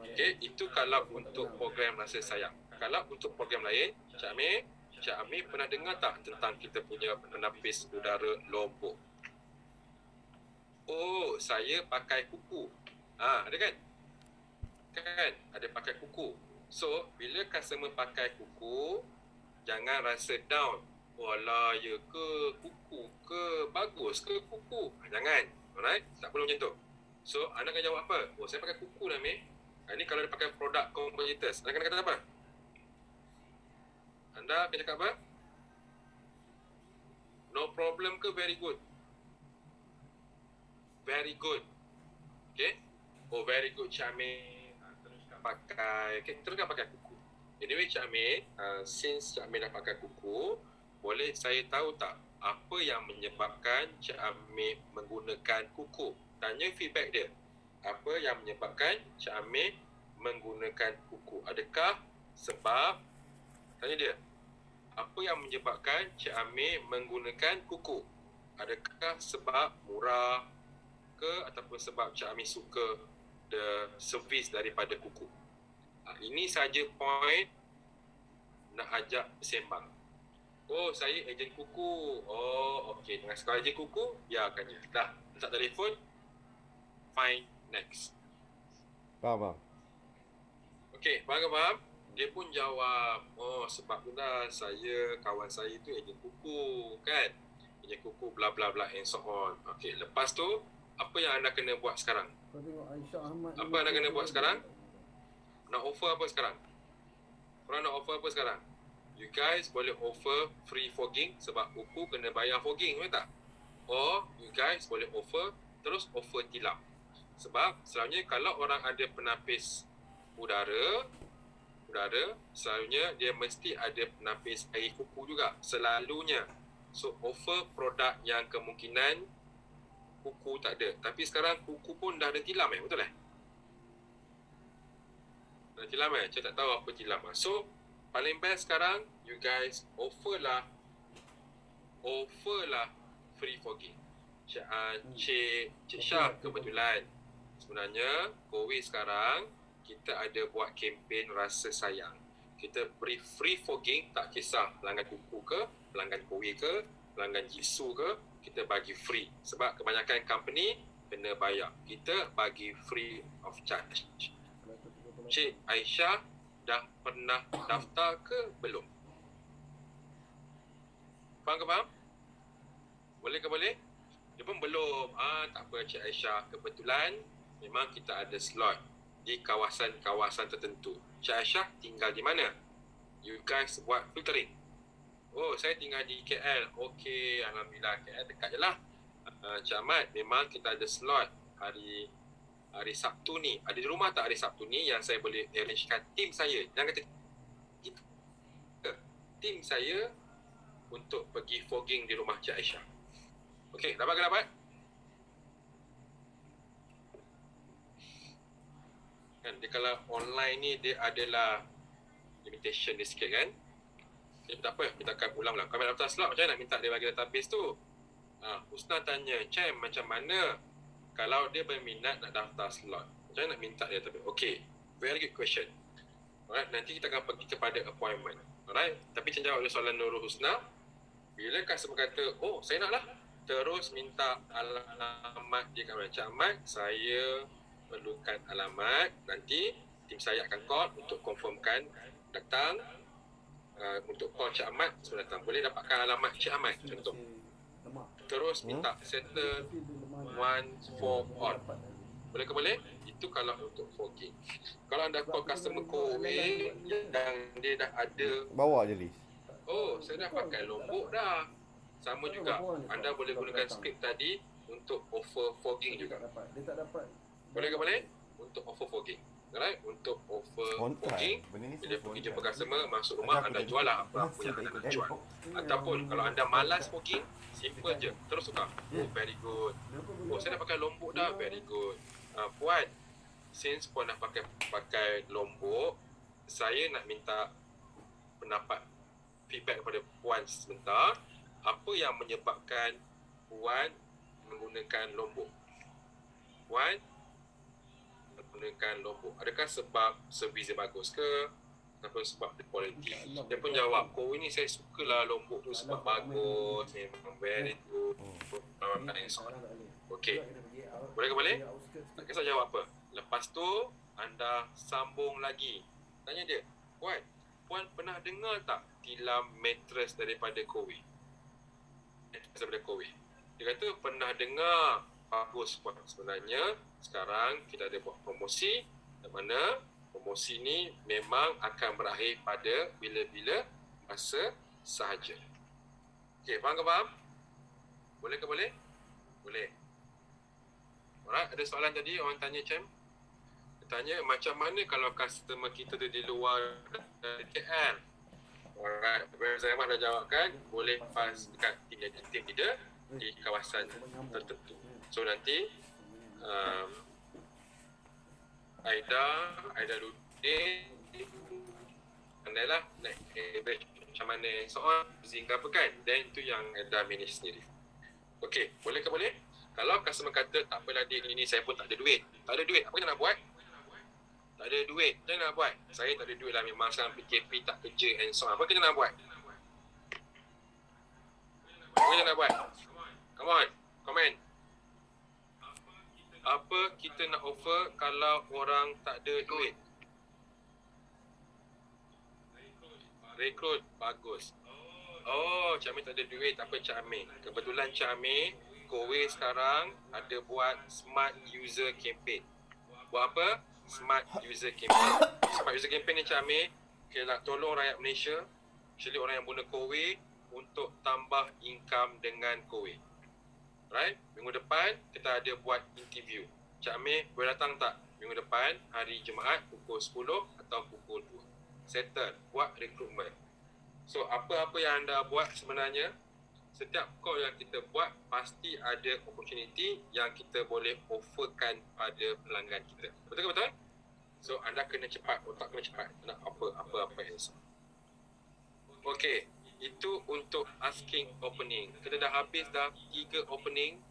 Okey, itu kalau untuk program rasa sayang. Kalau untuk program lain, Cik Amir pernah dengar tak tentang kita punya penapis udara Lombok? Oh, saya pakai kuku. Ada kan? Kan, ada pakai kuku. So, bila customer pakai kuku, jangan rasa down. Walah, ya ke kuku ke? Bagus ke kuku? Jangan. Alright? Tak perlu macam tu. So, anda akan jawab apa? Oh, saya pakai kuku lah, Amir. Ini kalau dia pakai produk competitors. Anda akan kata apa? Anda akan cakap apa? No problem ke very good? Very good. Okay? Oh, very good, Cik Amir. Teruskan pakai kuku. Anyway, Cik Amir, since Cik Amir dah pakai kuku, boleh saya tahu tak apa yang menyebabkan Cik Amir menggunakan kuku? Tanya feedback dia. Apa yang menyebabkan Cik Amir menggunakan kuku? Adakah sebab, tanya dia, apa yang menyebabkan Cik Amir menggunakan kuku? Adakah sebab murah ke ataupun sebab Cik Amir suka the service daripada kuku? Ini saja point nak ajak bersembang. Oh, saya ejen kuku. Oh, okey. Dengan sekali ejen kuku, biarkan je. Dah, letak telefon. Fine, next. Faham? Okey, faham? Dia pun jawab, oh sebab tu dah kawan saya tu ejen kuku kan. Ejen kuku bla bla bla and so on. Okey, lepas tu apa yang anda kena buat sekarang? Apa anda kena buat sekarang? Nak offer apa sekarang? Korang nak offer apa sekarang? You guys boleh offer free fogging sebab kuku kena bayar fogging, betul tak? Or you guys boleh offer terus offer tilam. Sebab selalunya kalau orang ada penapis udara, selalunya dia mesti ada penapis air kuku juga. Selalunya. So, offer produk yang kemungkinan kuku tak ada. Tapi sekarang kuku pun dah ada tilam betul Dah tilam Saya tak tahu apa tilam So, paling best sekarang, you guys offer lah free fogging. Cik Syah kebetulan. Sebenarnya, COVID sekarang, kita ada buat kempen rasa sayang. Kita beri free fogging, tak kisah pelanggan kuku ke, pelanggan Kowe ke, pelanggan Jisoo ke, kita bagi free. Sebab kebanyakan company kena bayar. Kita bagi free of charge. Cik Aisyah dah pernah daftar ke belum? Faham? Boleh ke boleh? Dia pun belum. Tak apa Cik Aisyah. Kebetulan memang kita ada slot di kawasan-kawasan tertentu. Cik Aisyah tinggal di mana? You guys buat filtering. Oh, saya tinggal di KL. Okey, alhamdulillah KL dekat je lah. Cik Ahmad, memang kita ada slot hari Sabtu ni. Ada di rumah tak hari Sabtu ni yang saya boleh arrangekan tim saya. Jangan kata kita. Tim saya untuk pergi fogging di rumah Cik Aisyah. Okey, dapat ke dapat? Dia kalau online ni dia adalah limitation dia sikit kan. Jadi tak apa, kita akan ulang lah. Kami daftar slot macam mana nak minta dia bagi database tu? Husna tanya, Cem macam mana kalau dia berminat nak daftar slot? Macam mana nak minta dia database? Okay, very good question. Alright, nanti kita akan pergi kepada appointment. Alright, tapi macam jawab soalan Nurul Husna, bila customer kata, oh saya nak lah, terus minta alamat dia kat mana. Cik Ahmad, saya perlukan alamat, nanti tim saya akan call untuk confirmkan datang untuk call Cik Ahmad sebelum datang. Boleh dapatkan alamat Cik Ahmad contoh. terus minta settle one for all. Boleh ke boleh? Itu kalau untuk fogging. Kalau anda call customer Kowe dan dia dah ada, Bawa je list. oh saya dah pakai Lombok dah, sama juga anda boleh gunakan skrip tadi untuk offer fogging juga. Dia tak dapat. Boleh ke boleh? Untuk offer fogging. Alright, untuk offer fogging, bila pergi jumpa customer, masuk rumah anda jual lah apa yang anda nak jual. Ataupun kalau anda malas fogging, simple je, terus tukar. Oh very good. Oh saya dah pakai Lombok dah, very good. Puan, since puan dah pakai Lombok, saya nak minta pendapat, feedback kepada puan sebentar. Apa yang menyebabkan puan menggunakan Lombok? Puan menggunakan Lombok, adakah sebab servis dia bagus ke, ataupun sebab the quality? Dia pun jawab, Kowe ni saya sukalah Lombok tu sebab bagus, memang very good. Okey, boleh ke boleh? Tak kisah jawab apa. Lepas tu anda sambung lagi, tanya dia, Puan pernah dengar tak tilam mattress daripada Kowe? Mattress daripada Kowe. Dia kata pernah dengar. Bagus puan. Sebenarnya sekarang kita ada buat promosi, di mana promosi ni memang akan berakhir pada bila-bila masa sahaja. Okey, faham ke faham? Boleh ke boleh? Boleh. Alright, ada soalan tadi orang tanya Cem. Dia tanya macam mana kalau customer kita tu di luar dari KL? Alright, saya dah jawabkan, boleh pas dekat tim leader di kawasan tertentu. So nanti Aida Ludin pandailah nak macam mana soal using apa kan, then itu yang Aida manage sendiri. Okey, boleh ke boleh? Kalau customer kata tak apalah Din, ini saya pun tak ada duit. Tak ada duit, apa kita nak buat? Tak ada duit, macam mana nak buat? Saya tak ada duit lah, memang sekarang PKP tak kerja and so on. Apa kita nak buat? Apa kita nak buat? Come on, comment. Apa kita nak offer kalau orang tak ada duit? Rekrut, bagus. Oh, Cik Amir tak ada duit, tak apa Cik Amir. Kebetulan Cik Amir, Kowe sekarang ada buat Smart User Campaign. Buat apa? Smart User Campaign. Smart User Campaign ni Cik Amir, okay, nak tolong rakyat Malaysia, actually orang yang guna Kowe, untuk tambah income dengan Kowe. Right? Minggu depan kita ada buat interview. Cik Amir boleh datang tak? Minggu depan hari Jumaat pukul 10 atau pukul 2. Settle, buat recruitment. So apa-apa yang anda buat sebenarnya, setiap call yang kita buat pasti ada opportunity yang kita boleh offerkan pada pelanggan kita. Betul ke betul? So anda kena cepat, otak kena cepat. Nak apa-apa yang sama. Okey. Itu untuk asking opening. Kita dah habis dah 3 opening.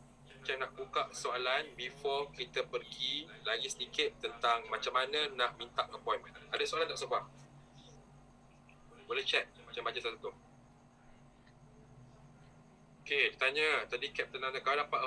Saya nak buka soalan before kita pergi lagi sedikit tentang macam mana nak minta appointment. Ada soalan tak so far? Boleh chat, macam baca satu-satu. Okey, tanya tadi Captain Nanda, kalau dapat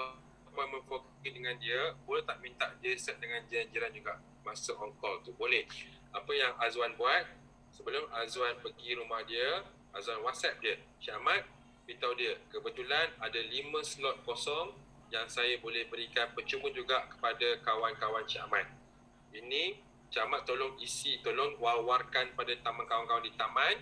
appointment fogging dengan dia, boleh tak minta dia set dengan jiran juga masa on call tu? Boleh. Apa yang Azwan buat, sebelum Azwan pergi rumah dia, Azwan WhatsApp dia, Cik Ahmad, beritahu dia, kebetulan ada 5 slot kosong yang saya boleh berikan percuma juga kepada kawan-kawan Cik Ahmad. Ini Cik Ahmad tolong isi, tolong wawarkan pada taman kawan-kawan di taman,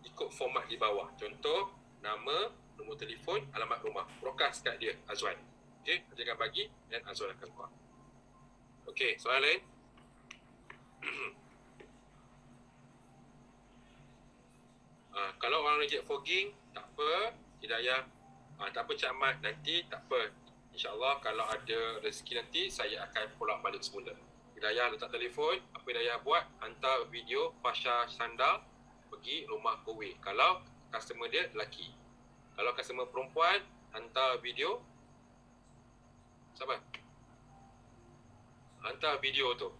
ikut format di bawah. Contoh, nama, nombor telefon, alamat rumah. Broadcast kat dia, Azwan. Okey, jangan bagi dan Azwan akan keluar. Okey, soalan lain? Kalau orang reject fogging, tak apa, Hidayah, tak apa Cik Ahmad, nanti tak apa. InsyaAllah kalau ada rezeki nanti, saya akan follow up balik semula. Hidayah letak telefon, apa Hidayah buat, hantar video Fasha Sanda pergi rumah Kowe. Kalau customer dia lelaki. Kalau customer perempuan, hantar video, sabar, hantar video tu.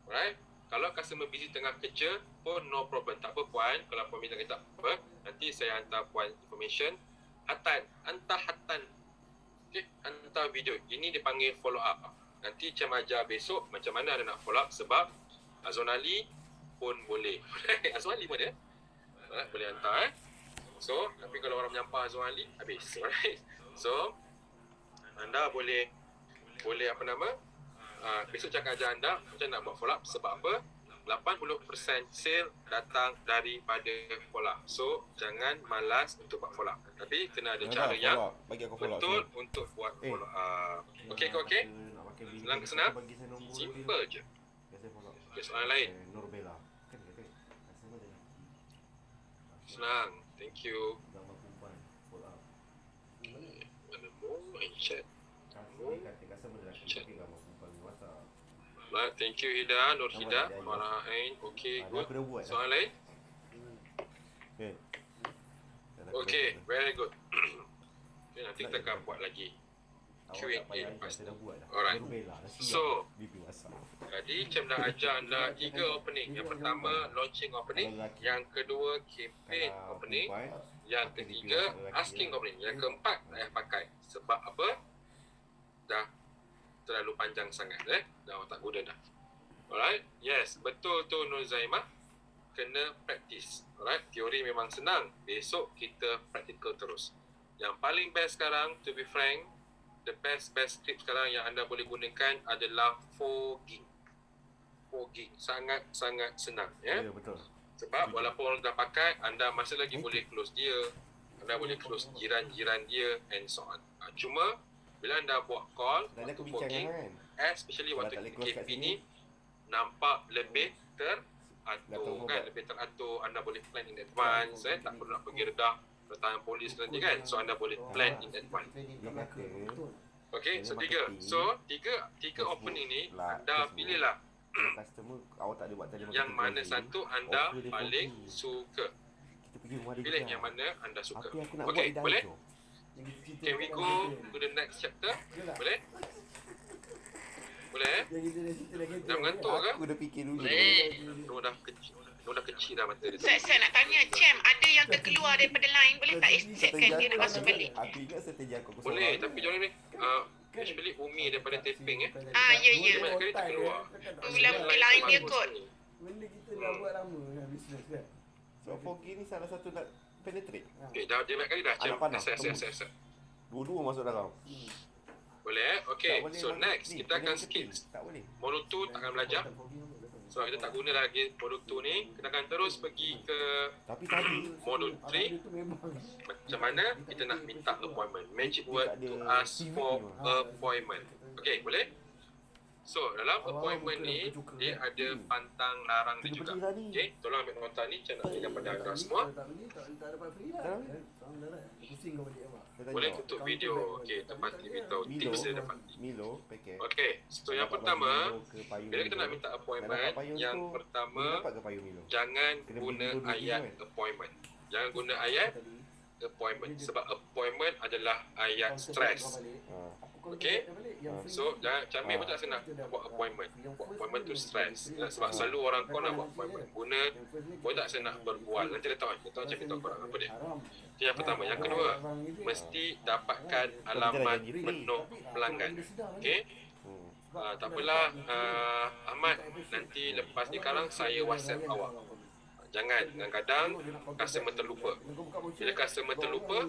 Alright? Kalau customer busy tengah kerja pun no problem. Tak apa puan, kalau puan minta tak apa, nanti saya hantar puan information. Hantar hatan. Okay, hantar video. Ini dipanggil follow up. Nanti Cik ajar besok macam mana anda nak follow up, sebab Azwan Ali pun boleh. Azwan Ali pun dia. Boleh hantar So, tapi kalau orang menyampah Zon Ali, habis. Alright. So, anda boleh apa nama? Besok cakap ajar anda macam nak buat follow up. Sebab apa? 80% sale datang daripada follow up. So, jangan malas untuk buat follow up. Tapi kena ada cara yang bagi aku follow up betul sini. untuk buat follow up. Okey ke okey? Senang ke senang? Simple je. Okay, soalan lain. Nurbela. Senang. Thank you. Mana more in chat? Right, thank you Hida, Nur Hida, Farah Ain. Okay, good. Soalan lain? Okay, very good. Okay, nanti kita akan buat lagi Q&A lepas tu. Alright. So, tadi Cem dah ajar anda 3 opening. Yang pertama, launching opening. Yang kedua, campaign opening. Yang ketiga, asking opening. Yang keempat, tak payah pakai. Sebab apa? Dah terlalu panjang sangat. Dah tak guna dah. Alright. Yes, betul tu Nur Zaimah. Kena practice. Alright. Teori memang senang. Besok kita practical terus. Yang paling best sekarang, to be frank, the best script sekarang yang anda boleh gunakan adalah fogging. Fogging. Sangat senang. Ya? Ya, betul. Sebab walaupun orang dah pakai, anda masih lagi boleh close dia. Anda boleh close jiran-jiran dia and so on. Cuma, bila anda buat call, Tadi aku waktu bincang fogging, kan. especially Kalau waktu tak boleh close kat KP sini, ni, nampak lebih teratur Datang kan, lebih teratur. Anda boleh plan in advance, tak perlu nak pergi redah pertahanan polis nanti kan. So anda boleh plan in advance. Dia kata Okay, so tiga opening ni anda pilihlah customer awak tak ada buat tadi yang mana satu anda paling suka. Kita pergi rumah dia. Pilih yang mana anda suka. Apa yang aku nak Okay, buat boleh? tu? Can we go to the next chapter? Boleh? Boleh? Dah mengantuk ke? Aku dah fikir dulu. Nur dah kecil dah mata dia. Saya nak tanya Cem, ada yang terkeluar daripada line boleh tak acceptkan dia nak masuk balik? Aku ingat strategi aku Boleh, tapi jangan ni. Especially Umi daripada taping Ya. Dia banyak kali terkeluar. Line dia kot. Benda kita dah buat lama dah bisnes kan. So 4G ni salah satu nak penetrate. Okay, dia banyak kali dah. Anak panah, Accept. Dua-dua masuk dalam. Boleh? Okay, Tak boleh so masuk next ni, kita akan boleh skip. Tak boleh. Modul 2 tak akan belajar. So kita tak guna lagi modul 2 ni. Kita akan terus pergi ke Tapi tadi modul 3. Itu memang Macam mana kita nak minta appointment. Magic word to ask for appointment. Okay, boleh? So, dalam appointment ni, dia ada pantang larang dia juga. Okay, tolong ambil nota ni. Macam nak berikan pada anda semua. tak dapat free lah. Faham dah lah. Pusing kau balik apa. Boleh tutup video. Okay, tempat beritahu tips dia dapat. Milo paket. Okay, so yang pertama, bila kita nak minta appointment, yang pertama, dapat ke payung Milo? jangan Kena guna beli dua ayat kan? appointment. Jangan guna ayat appointment. Sebab appointment adalah ayat stress. Okay? So, jangan cambil pun tak senang buat appointment. Buat appointment tu stress. Sebab selalu orang kau nak buat appointment. Guna, kau tak senang berbual. Nanti dia tahu macam beritahu korang apa dia. Itu yang pertama. Yang kedua, mesti dapatkan alamat penuh pelanggan. Okay? Tak apalah, Ahmad, nanti lepas ni sekarang saya WhatsApp awak. Jangan, kadang-kadang customer terlupa. Bila customer terlupa,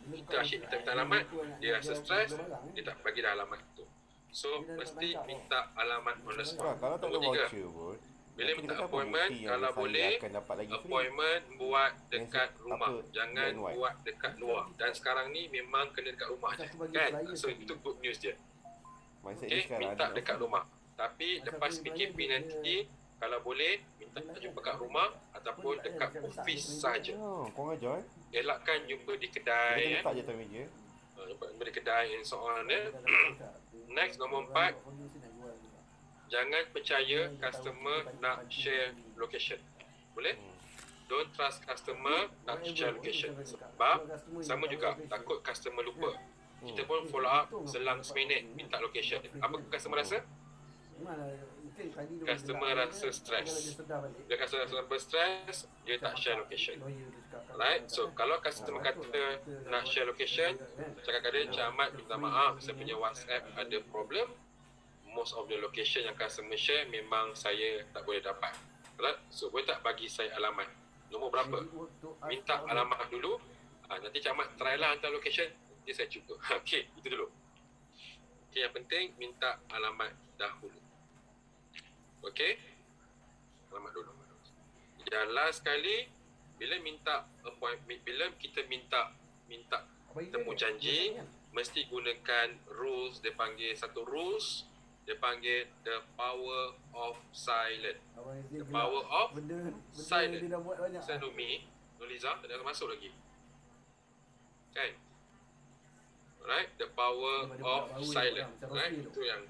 kita asyik kita minta alamat, dia rasa stres, dia tak bagi dah alamat tu. So, mesti minta alamat on the spot. Kalau tak ada Nombor 3, voucher pun, bila minta appointment, kalau boleh, appointment buat dekat rumah. Jangan buat dekat luar. Dan sekarang ni memang kena dekat rumah je. Kan? So, itu good news dia. Okay, minta dekat rumah. Tapi lepas PKP nanti, kalau boleh, minta jumpa kat rumah ataupun dekat office saja. Kau ajar Elakkan jumpa di kedai. Kita letak je atas meja. Jumpa di kedai and so on. Next, nombor 4. Jangan percaya customer nak share location. Boleh? Don't trust customer nak share location. Sebab sama juga, takut customer lupa. Kita pun follow up selang seminit minta location. Apa customer rasa? Customer rasa stres. Bila customer stres, dia tak share location. Alright, so kalau customer kata nak share location, cakap kat dia, Encik Ahmad minta maaf, saya punya WhatsApp ada problem. Most of the location yang customer share memang saya tak boleh dapat. Alright, so boleh tak bagi saya alamat. nombor berapa. Minta alamat dulu. Nanti Cik Ahmad try lah hantar location. Nanti saya cuba. Okey, itu dulu. Okey, yang penting minta alamat dahulu. Okey? Alamat dulu. Dan last sekali, bila minta appointment, bila kita minta temu janji, mesti gunakan rules. Dia panggil satu rules, dia panggil the power of silent. The power of silent. Dia dah buat banyak. Saya Numi, Nuliza tak ada masuk lagi. Kan? Alright, the power of silent. Alright, itu yang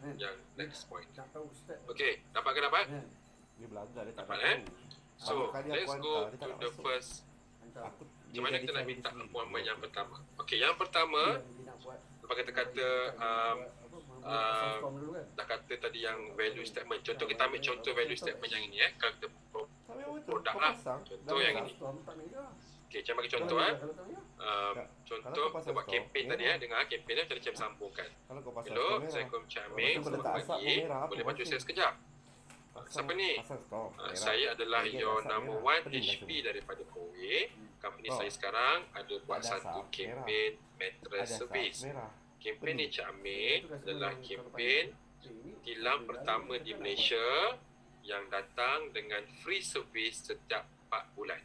next point. Tak tahu step. Okay, dapat ke dapat? Dia belajar, dia tak Dapat, tahu. So, Kali let's aku go hantar, dia tak to nak the masuk. first. Aku, Macam mana kita nak minta appointment yang pertama? Okay, yang pertama, lepas kata-kata dah kata tadi yang value statement. Contoh kita ambil contoh value statement yang ini kalau kita Sampai betul. produk Kau lah. pasang. Contoh yang ini. Okay, macam bagi contoh contoh kita buat campaign tadi dengar campaign dia macam macam sambungkan. Kalau kau pasang Hello, kamera, Assalamualaikum Cik Amin. Betul, Selamat letak asap pagi. merah, Boleh apa bantu maksud? saya sekejap? pasang- Siapa ni? Pasang store. merah. Saya adalah Lagi ada your asap number merah. one Pening HP rasa. daripada Kowe. Company Oh. saya sekarang ada buat Ada satu asap campaign mattress Ada asap service. merah. Campaign ni Cik Amin adalah campaign tilam pertama di Malaysia yang datang dengan free service setiap 4 bulan.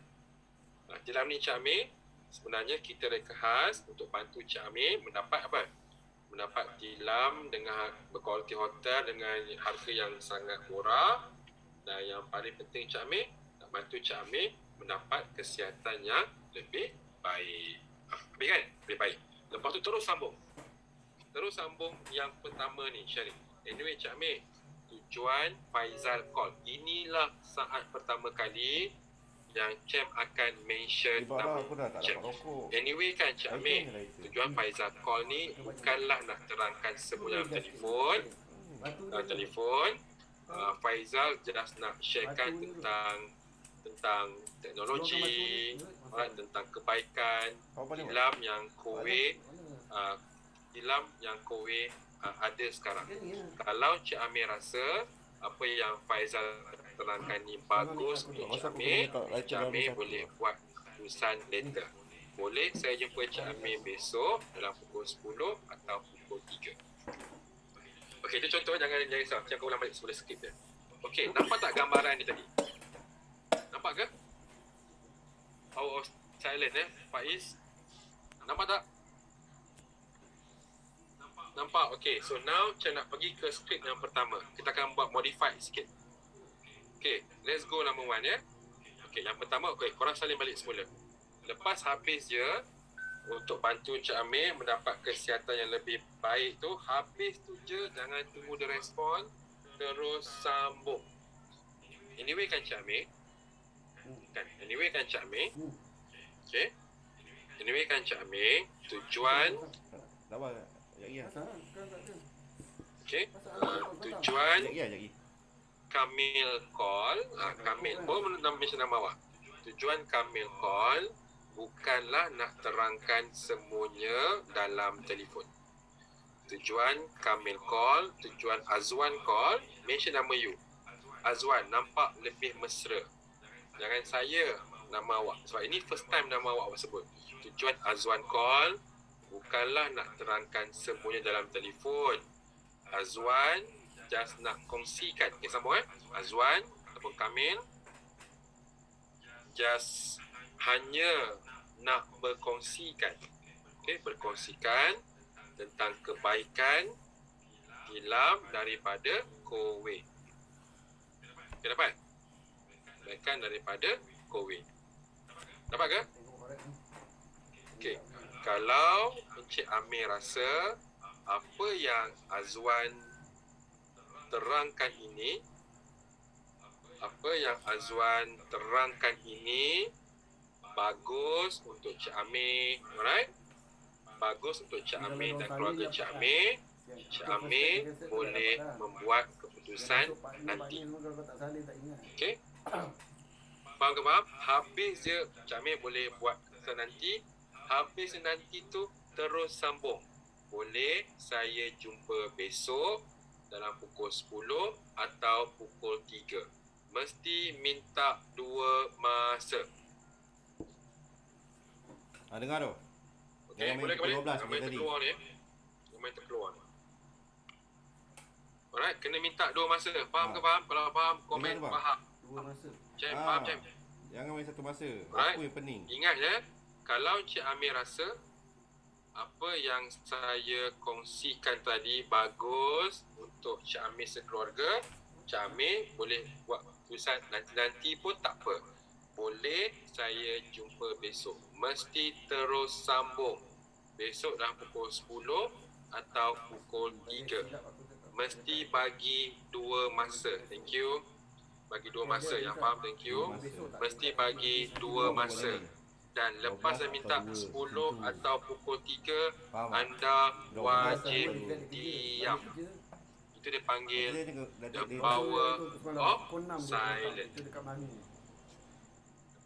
Tilam ni Cik Amin, sebenarnya kita reka khas untuk bantu Cik Amin mendapat apa? Mendapat tilam dengan berkualiti hotel dengan harga yang sangat murah. Dan yang paling penting Cik Amin, nak bantu Cik Amin mendapat kesihatan yang lebih baik. Baik kan? Lebih baik. Lepas tu terus sambung yang pertama ni Syarif. Anyway Cik Amir, tujuan Faizal call. Inilah saat pertama kali yang Cem akan mention Ibarat nama aku dah tak Cem. dapat rokok. Anyway kan Cik Amir, tujuan Faizal call ni bukanlah nak terangkan semua dalam telefon. Dalam telefon, Faizal just nak sharekan tentang teknologi, tentang kebaikan tilam yang Kowe ada sekarang. Kalau Cik Amir rasa apa yang Faizal terangkan ni bagus untuk Cik Amir, Cik Amir boleh buat keputusan later. Boleh saya jumpa Cik Amir besok dalam pukul 10 atau pukul 3. Okey, itu contoh, jangan risau. Macam kau ulang balik sebelum skip dia. Okey, nampak tak gambaran ni tadi? Nampak ke? Power of silent Faiz. Nampak tak? Nampak? Okay, so now saya nak pergi ke script yang pertama. Kita akan buat modified sikit. Okay, let's go number 1 Okay, yang pertama, okay, korang salin balik semula. Lepas habis je, untuk bantu Cik Amir mendapat kesihatan yang lebih baik tu, habis tu je, jangan tunggu dia respon, terus sambung. Anyway kan Cik Amir? Anyway kan Cik Amir? Okay. Anyway kan Cik Amir, tujuan Dah buat. Ya. okay, tujuan Ya. Kamil call, Kamil pun mention nama awak. Tujuan Kamil call bukanlah nak terangkan semuanya dalam telefon. Tujuan Kamil call, tujuan Azwan call, mention nama you. Azwan nampak lebih mesra. Jangan saya nama awak. Sebab ini first time nama awak sebut. Tujuan Azwan call bukanlah nak terangkan semuanya dalam telefon. Azwan just nak kongsikan. Okay, sambung Azwan ataupun Kamil just hanya nak berkongsikan. Okay, berkongsikan tentang kebaikan tilam daripada Kowe. Okay, dapat? Kebaikan daripada Kowe. Dapat ke? Okay. Kalau Encik Amir rasa apa yang Azwan terangkan ini, bagus untuk Cik Amir, alright? Bagus untuk Cik Amir dan keluarga Cik Amir. Cik Amir boleh membuat keputusan nanti. Okay? Faham ke faham? Habis je Cik Amir boleh buat keputusan nanti. Habis nanti tu terus sambung. Boleh saya jumpa besok dalam pukul 10 atau pukul 3. Mesti minta 2 masa. Dengar tu. Okay, Jangan main boleh pukul kembali. 12 Jangan main tadi. terkeluar ni. Jangan main terkeluar ni. Alright, kena minta 2 masa. Faham ke faham? Kalau faham, komen Dengar tu, faham. 2 masa. Cem, faham Cem? Jangan main satu masa. Right. Apa yang pening? Ingat ya, kalau Cik Amir rasa apa yang saya kongsikan tadi bagus untuk Cik Amir sekeluarga, Cik Amir boleh buat keputusan nanti pun tak apa. Boleh saya jumpa besok. Mesti terus sambung. Besok dalam pukul 10 atau pukul 3. Mesti bagi 2 masa. Thank you. Bagi 2 masa. Yang faham, thank you. Mesti bagi 2 masa. Dan lepas saya minta 10 atau pukul 3, Faham tak? anda wajib diam. Itu dia panggil the power of silent.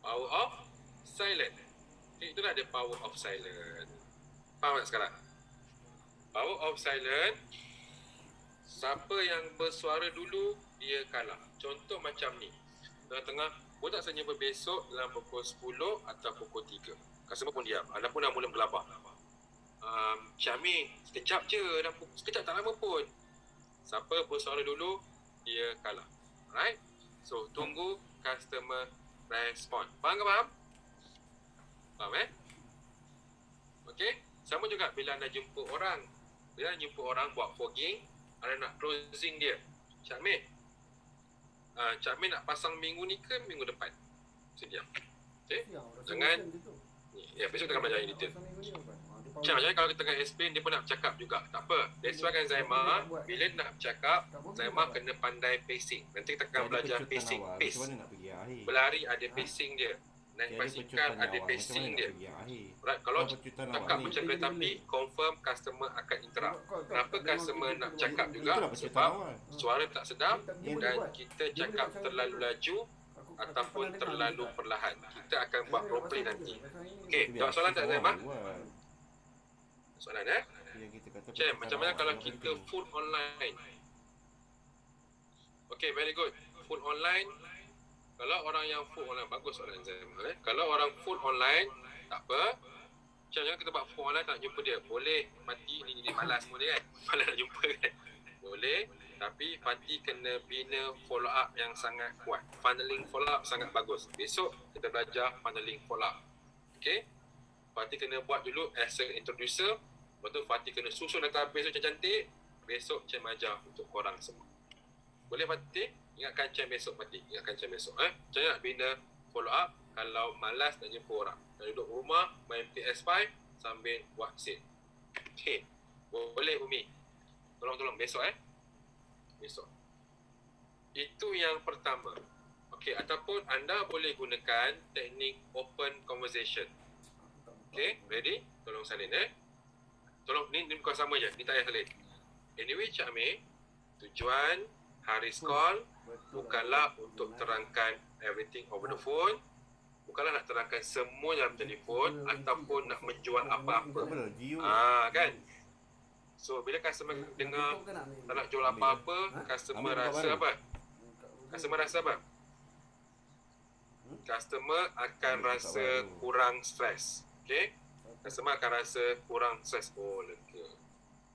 Power of silent. Itulah the power of silent. Faham tak sekarang? Power of silent, siapa yang bersuara dulu, dia kalah. Contoh macam ni. Tengah-tengah, boleh tak saya jumpa besok dalam pukul 10 atau pukul 3? Customer pun diam. Anda pun dah mula bergelabah. Cik Amir, sekejap je. Sekejap tak lama pun. Siapa bersuara dulu, dia kalah. Alright? So, tunggu customer respon. Faham ke faham? Faham Okay? Sama juga bila anda jumpa orang. Bila anda jumpa orang buat fogging, anda nak closing dia. Cik Amir, Cik Amir nak pasang minggu ni ke minggu depan? Sedia. Okay? Jangan. Ya, besok kita akan belajar in detail. Macam mana kalau kita tengah explain, dia pun nak bercakap juga. Tak apa. That's why kan Zaimah, bila nak bercakap, Zaimah kena pandai pacing. Nanti kita akan belajar pacing, pace. Macam mana nak pergi akhir? Berlari ada pacing dia. Naik basikal ada pacing dia. Right, kalau cakap macam kereta api, confirm customer akan interrupt. Kenapa customer nak cakap juga? Sebab suara tak sedap dan kita cakap terlalu laju ataupun terlalu perlahan. Kita akan buat roleplay nanti. Okey, jawab soalan tak Zaimah? Soalan Cem, macam mana kalau kita full online? Okay, very good. Full online, kalau orang yang full online, bagus soalan Zaimah. Kalau orang full online, tak apa. Macam mana kita buat full online tak nak jumpa dia? Boleh, mati ni malas semua dia kan? Malas nak jumpa kan? Boleh, tapi Fati kena bina follow up yang sangat kuat. Funneling follow up sangat bagus. Besok kita belajar funneling follow up. Okay? Fati kena buat dulu as an introducer. Lepas tu Fatih kena susun database tu cantik-cantik. Besok Cem ajar untuk korang semua. Boleh Fatih? Ingatkan Cem besok Fatih. Ingatkan Cem besok. Macam mana nak bina follow up kalau malas nak jumpa orang? Nak duduk rumah, main PS5 sambil buat scene. Okay. Boleh Umi? Tolong besok Besok. Itu yang pertama. Okay, ataupun anda boleh gunakan teknik open conversation. Okay, ready? Tolong salin Tolong, ni bukan sama je. Ni tak payah salin. Anyway, Cik Amir, tujuan Haris call bukanlah untuk terangkan everything over the phone. Bukanlah nak terangkan semua dalam telefon ataupun nak menjual apa-apa. Kan? So, bila customer dengar tak nak jual apa-apa, customer rasa apa? Customer rasa apa? Customer akan rasa kurang stres. Okay? Customer akan rasa kurang stres. Oh, lega.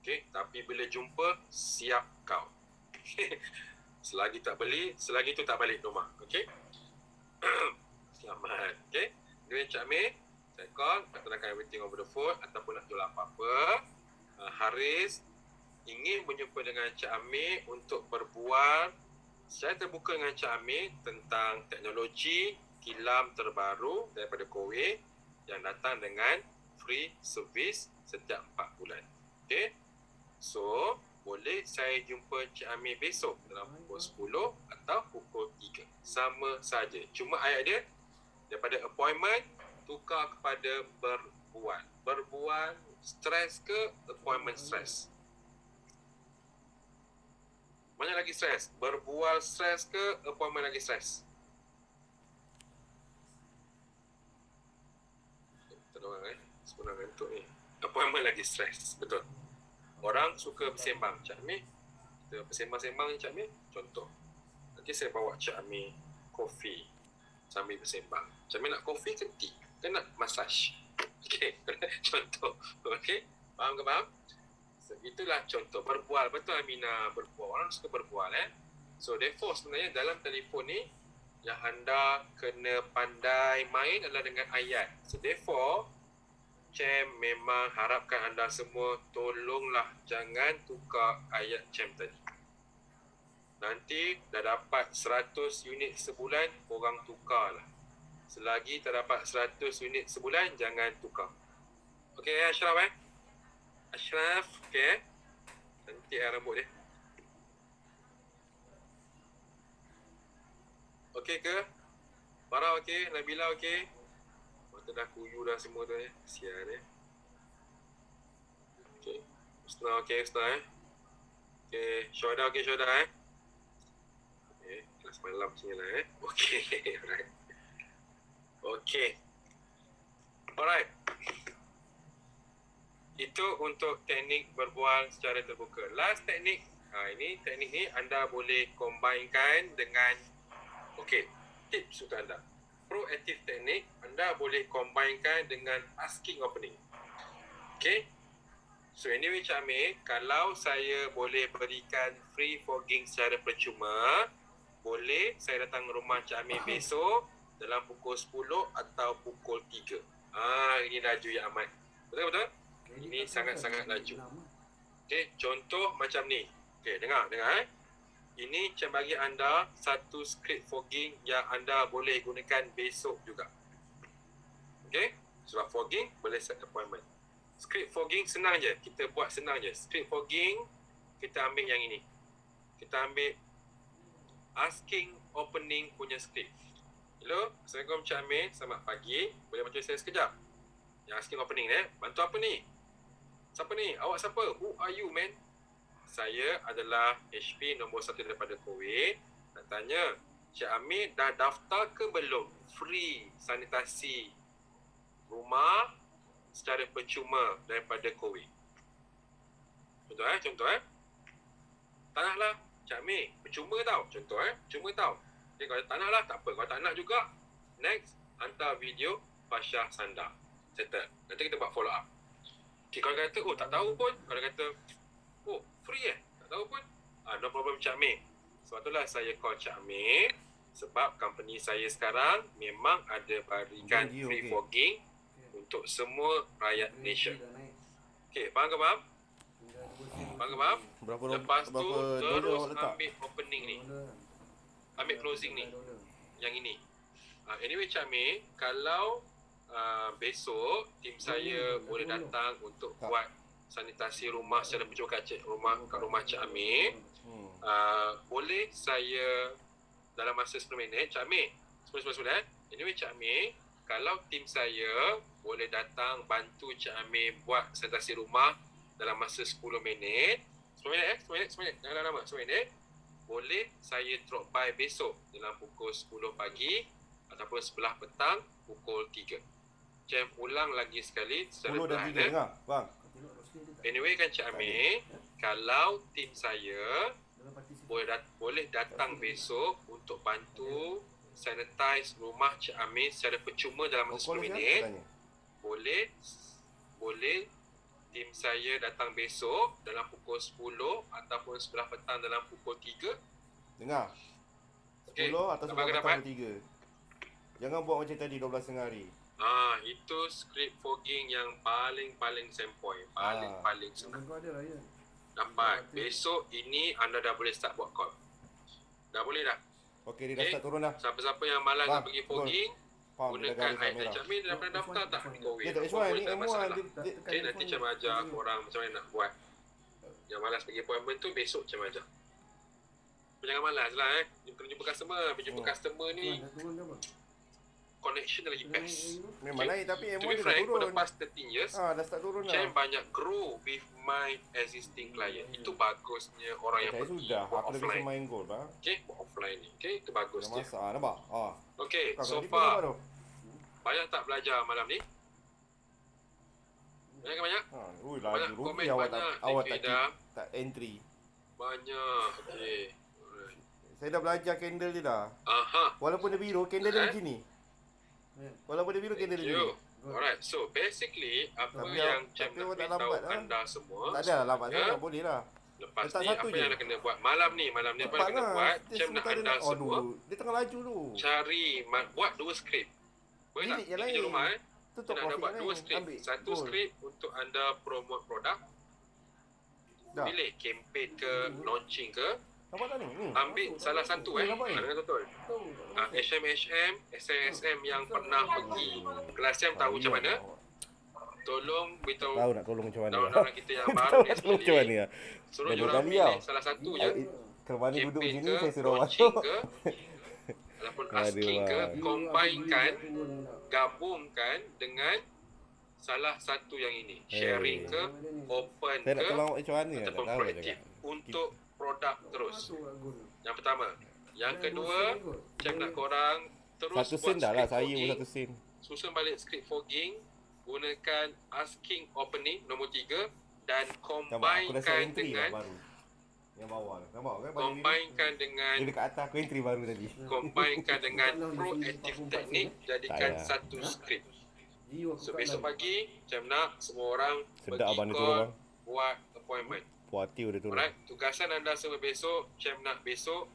Okay? Tapi bila jumpa, siap kau. Selagi tak beli, selagi tu tak balik rumah. Okay? Selamat. Okay? Dia Cik Amir, saya call, nak terangkan everything over the phone ataupun nak jual apa-apa. Haris ingin berjumpa dengan Cik Amir untuk berbual secara terbuka dengan Cik Amir tentang teknologi kilam terbaru daripada Kowe yang datang dengan free service setiap 4 bulan. Okay? So, boleh saya jumpa Cik Amir besok dalam pukul 10 atau pukul 3. Sama saja. Cuma ayat dia, daripada appointment, tukar kepada berbual. Berbual, stres ke appointment stres? Mana lagi stres? Berbual stres ke appointment lagi stres? Tolong sebenarnya ngantuk ni. Appointment lagi stres, betul. Orang suka bersembang, Cik Amir. Kita bersembang-sembang ni Cik Amir. Contoh, nanti saya bawa Cik Amir kopi sambil bersembang. Cik Amir nak kopi ke tea? Ke nak massage? Okey, contoh. Okey, faham ke faham? So, itulah contoh. Berbual, betul Amina, berbual. Orang suka berbual So therefore sebenarnya dalam telefon ni yang anda kena pandai main adalah dengan ayat. So therefore Cem memang harapkan anda semua tolonglah jangan tukar ayat Cem tadi. Nanti dah dapat 100 unit sebulan, korang tukarlah. Selagi tak dapat 100 unit sebulan, jangan tukar. Okey Ashraf Ashraf, okey. Cantik rambut dia. Okey ke? Farah okey? Nabila okey? Mata dah kuyu dah semua tu Kesian Okey. Husna okey Husna Okey. Syuhada okey Syuhada Okey. Kelas malam macam ni lah Okey. Alright. Okey. Alright. Itu untuk teknik berbual secara terbuka. Last teknik. Ini teknik ni anda boleh combinekan dengan tips untuk anda. Proactive teknik anda boleh combinekan dengan asking opening. So anyway Cik Amir, kalau saya boleh berikan free fogging secara percuma, boleh saya datang rumah Cik Amir besok dalam pukul 10 atau pukul 3. Ini laju yang amat. Betul-betul? Ini sangat-sangat laju. Contoh macam ni. Dengar. Ini Cik bagi anda satu script fogging yang anda boleh gunakan besok juga. Sebab fogging boleh set appointment. Script fogging senang je. Kita buat senang je. Script fogging, kita ambil yang ini. Kita ambil asking opening punya script. Hello, Assalamualaikum Cik Amir. Selamat pagi. Boleh bantu saya sekejap? Yang asking opening bantu apa ni? Siapa ni? Awak siapa? Who are you man? Saya adalah HP nombor 1 daripada Kuwait. Nak tanya, Cik Amir dah daftar ke belum? Free sanitasi rumah secara percuma daripada Kuwait. Contoh Tak nak lah Cik Amir, percuma tau. Contoh percuma tau. Kalau tak nak lah, tak apa. Kalau tak nak juga, next, hantar video Fasha Sanda. Settle. Nanti kita buat follow up. Kalau kata, tak tahu pun. Kalau kata, free tak tahu pun. No problem Cik Amir. Sebab itulah saya call Cik Amir. Sebab company saya sekarang memang ada berikan free fogging untuk semua rakyat Malaysia. Faham ke faham? Lepas tu terus ambil opening ni. Ambil closing ni. Yang ini. Anyway Cik Amir, kalau besok tim saya boleh datang untuk buat sanitasi rumah secara percuma kat rumah Cik Amir, boleh saya dalam masa 10 minit Cik Amir, 10 anyway Cik Amir, kalau tim saya boleh datang bantu Cik Amir buat sanitasi rumah dalam masa 10 minit 10 minit jangan lama 10 minit, boleh saya drop by besok dalam pukul 10 pagi ataupun sebelah petang pukul 3. Cik ulang lagi sekali secara 10 dan 3 dengar bang. Anyway kan Cik Amir, kalau tim saya boleh datang besok untuk bantu sanitize rumah Cik Amir secara percuma dalam masa 10 minit, boleh tim saya datang besok dalam pukul 10 ataupun sebelah petang dalam pukul 3. Dengar. 10 atau sebelah petang pukul 3. Jangan buat macam tadi 12 hari. Itu script fogging yang paling sempoy. Paling senang. Dapat. Besok ini anda dah boleh start buat call. Dah boleh dah. Okey, dia dah start turun dah. Siapa-siapa yang malas nak pergi fogging, gunakan ID Cik Amir dah pernah daftar tak di Kuwait? Ya, tak ni M1. Nanti Cik ajar korang macam mana nak buat. Yang malas pergi appointment tu besok Cik ajar. Jangan malas lah jumpa customer. Jumpa customer ni connection lagi best. Memang naik tapi M1 dia dah frank, turun. for the past 13 years, dah start turun dah. Cik banyak grow with my existing client. Itu bagusnya orang yang pergi sudah. buat Aku dah biasa offline. main gol bang. Buat offline ni. Itu bagus Dah dia. masak nampak? So far, banyak tak belajar malam ni? Banyak? Laju rugi awak tak entry. Banyak. Saya dah belajar candle dia dah. Aha. Walaupun dia biru, candle dia macam ni. Walaupun dia biru, candle dia macam ni. Alright, so basically apa Tapi- yang Cem tapi nak awak tak beritahu lambat, ah. anda semua Tak ada lah lambat semuanya, sangat, boleh lah. lepas Letak ni satu apa je. yang anda kena buat malam ni apa yang Cepat anda kena lah. buat, Dia Cem nak sebentar dia anda nak- semua Aduh, dia tengah laju tu. cari buat 2 skrip. Boleh tak? Bilik yang Pergi lain. rumah Tu Anda top nak profit buat yang 2 lain. skrip. Ambil. Satu Goal. skrip untuk anda promote produk. Dah. Pilih campaign ke, launching ke. Nampak tak ni? Ni. Ambil salah satu Nampak ni? Dengar betul. HM, SSM yang pernah pergi kelas Cem tahu macam mana. Tolong beritahu Tahu nak tolong macam mana. kawan-kawan kita yang baru Tahu ni nak tolong macam mana. sekali. Suruh Dah dua diorang kali pilih tau. salah satu je. Kalau mana duduk Campaign sini, ke, saya suruh launching masuk. ke, ataupun Aduh, asking ke, bang. combine-kan, gabungkan dengan salah satu yang ini. Sharing ke, open Saya nak ke, tolong awak macam mana? Tak ataupun tahu lah proaktif cakap. untuk produk terus. Yang pertama. Yang kedua, Cem nak korang terus Satu buat sen dah lah, script saya pun fogging, satu sen. susun balik script fogging, gunakan asking opening nombor 3 dan Nampak, aku dah set combinekan entry lah dengan baru. Yang bawah tu. Nampak kan? combinkan dengan Dia dekat atas aku entry baru tadi. combinkan dengan proactive teknik, jadikan Tak payah. satu skrip. So besok pagi Cem nak semua orang Sedap pergi abang dia call, turun bang. buat appointment. Puas hati dia turun. Alright, tugasan anda semua besok, Cem nak besok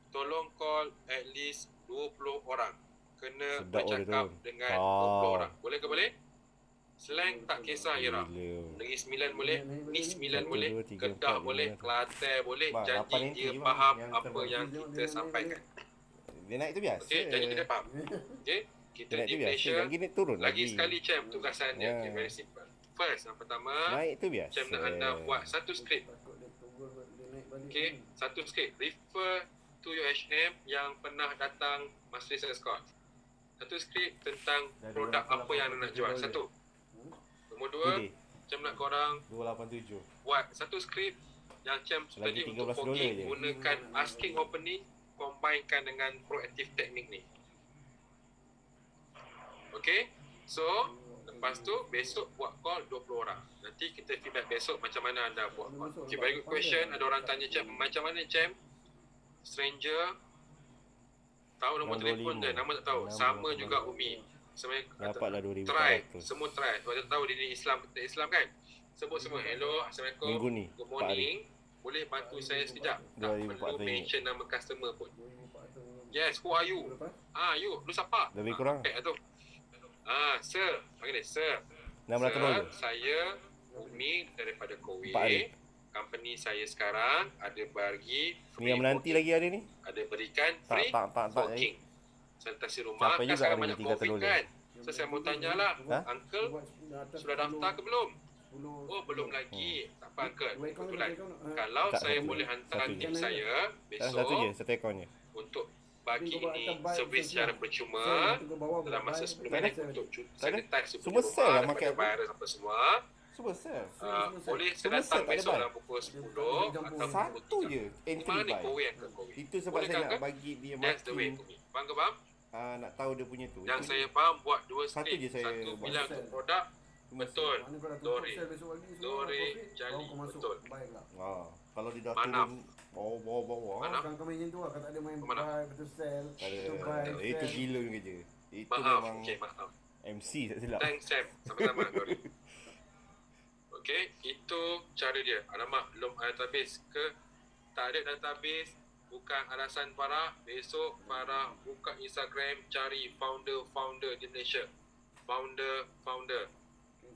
tolong call at least 20 orang. Kena Sedap dia bercakap turun. dengan Ah. 20 orang. Boleh ke boleh? Slang tak kisah Ira. Gila. Negeri Sembilan boleh, Ni Sembilan Satu, boleh, dua, tiga, Kedah empat, boleh, lima. Kelantan boleh. Bang, Janji lapan dia entry, bang, faham yang apa terbang. yang kita sampaikan. Dia naik tu biasa. Okey, janji kita faham. Okey, kita Dia naik di tu biasa. Malaysia Lagi ni turun lagi sekali Cem tugasan dia. Ya. Okay, very simple. First, yang pertama, Naik tu biasa. Cem nak anda buat satu skrip. Okey, satu skrip. Refer to your HM yang pernah datang Masjid Escort. Satu skrip tentang Dah produk 288 apa yang anda nak jual. Satu. Nombor 2, Today, Cem nak korang 287. buat satu skrip yang Cem Lagi tadi untuk $13 fogging je. gunakan asking opening, combinekan dengan proactive teknik ni. Okay, so lepas tu besok buat call 20 orang. Nanti kita feedback besok macam mana anda buat call. Okay, very good question. Ada orang tanya Cem, macam mana Cem stranger tahu nombor Nombor telefon 5. dia, nama tak tahu. Sama juga Umi. Sebenarnya Dapatlah 2,400. try, semua try. Sebab tahu dia ni Islam, kita Islam kan. Sebut semua, hello, Assalamualaikum, Minggu ni, good 4 hari. morning. Boleh bantu saya sekejap? Tak 2,400 perlu mention nama customer pun. Yes, who are you? You, lu siapa? Lebih kurang Okay, tu. Sir, panggil dia, sir. $600. Saya Umi daripada Kowe. 4 hari. Company saya sekarang ada bagi Ni yang menanti lagi ada ni. ada berikan Tak, free tak. booking. Sanitasi rumah Sampai kan juga sekarang ada banyak 300 COVID dolar. kan. So saya mau tanyalah, Ha? Uncle sudah daftar ke belum? Oh, belum lagi. Tak apa Uncle. Kebetulan. Kalau Tak, saya satu boleh je. hantar Satu je. tim saya Satu je, besok satu ekor je. untuk bagi ini servis secara percuma dalam masa 10 minit untuk Tak ada. sanitize Semua sell lah daripada market. virus apa semua. Super sell. Boleh Semua saya datang set tak ada besok buy. dalam pukul 10 atau Satu pukul 3. je entry Mana ni buy. Kowe Uncle Kowe? Itu sebab Boleh saya kan, nak Uncle? bagi dia That's the way makin to me. Faham ke faham? nak tahu dia punya tu. Yang Itu saya faham buat dua Satu skrip. je saya Satu buat. bilang untuk produk. cuma Betul. sell. Dore. Dore, Jali. Betul. Kalau dia dah Manaf. turun bawah. Manaf. Kau main macam tu lah. Kau tak ada main Mana? buy, betul sell. Tak ada. Betul buy, Itu sell. gila punya kerja. Itu Maaf. memang Okay, maaf. MC tak silap. Thanks Sam. Sama-sama. Dore. Okay, itu cara dia. Alamak, belum ada database ke? Tak ada database. Bukan alasan Farah. Besok Farah buka Instagram, cari founder-founder di Malaysia. Founder.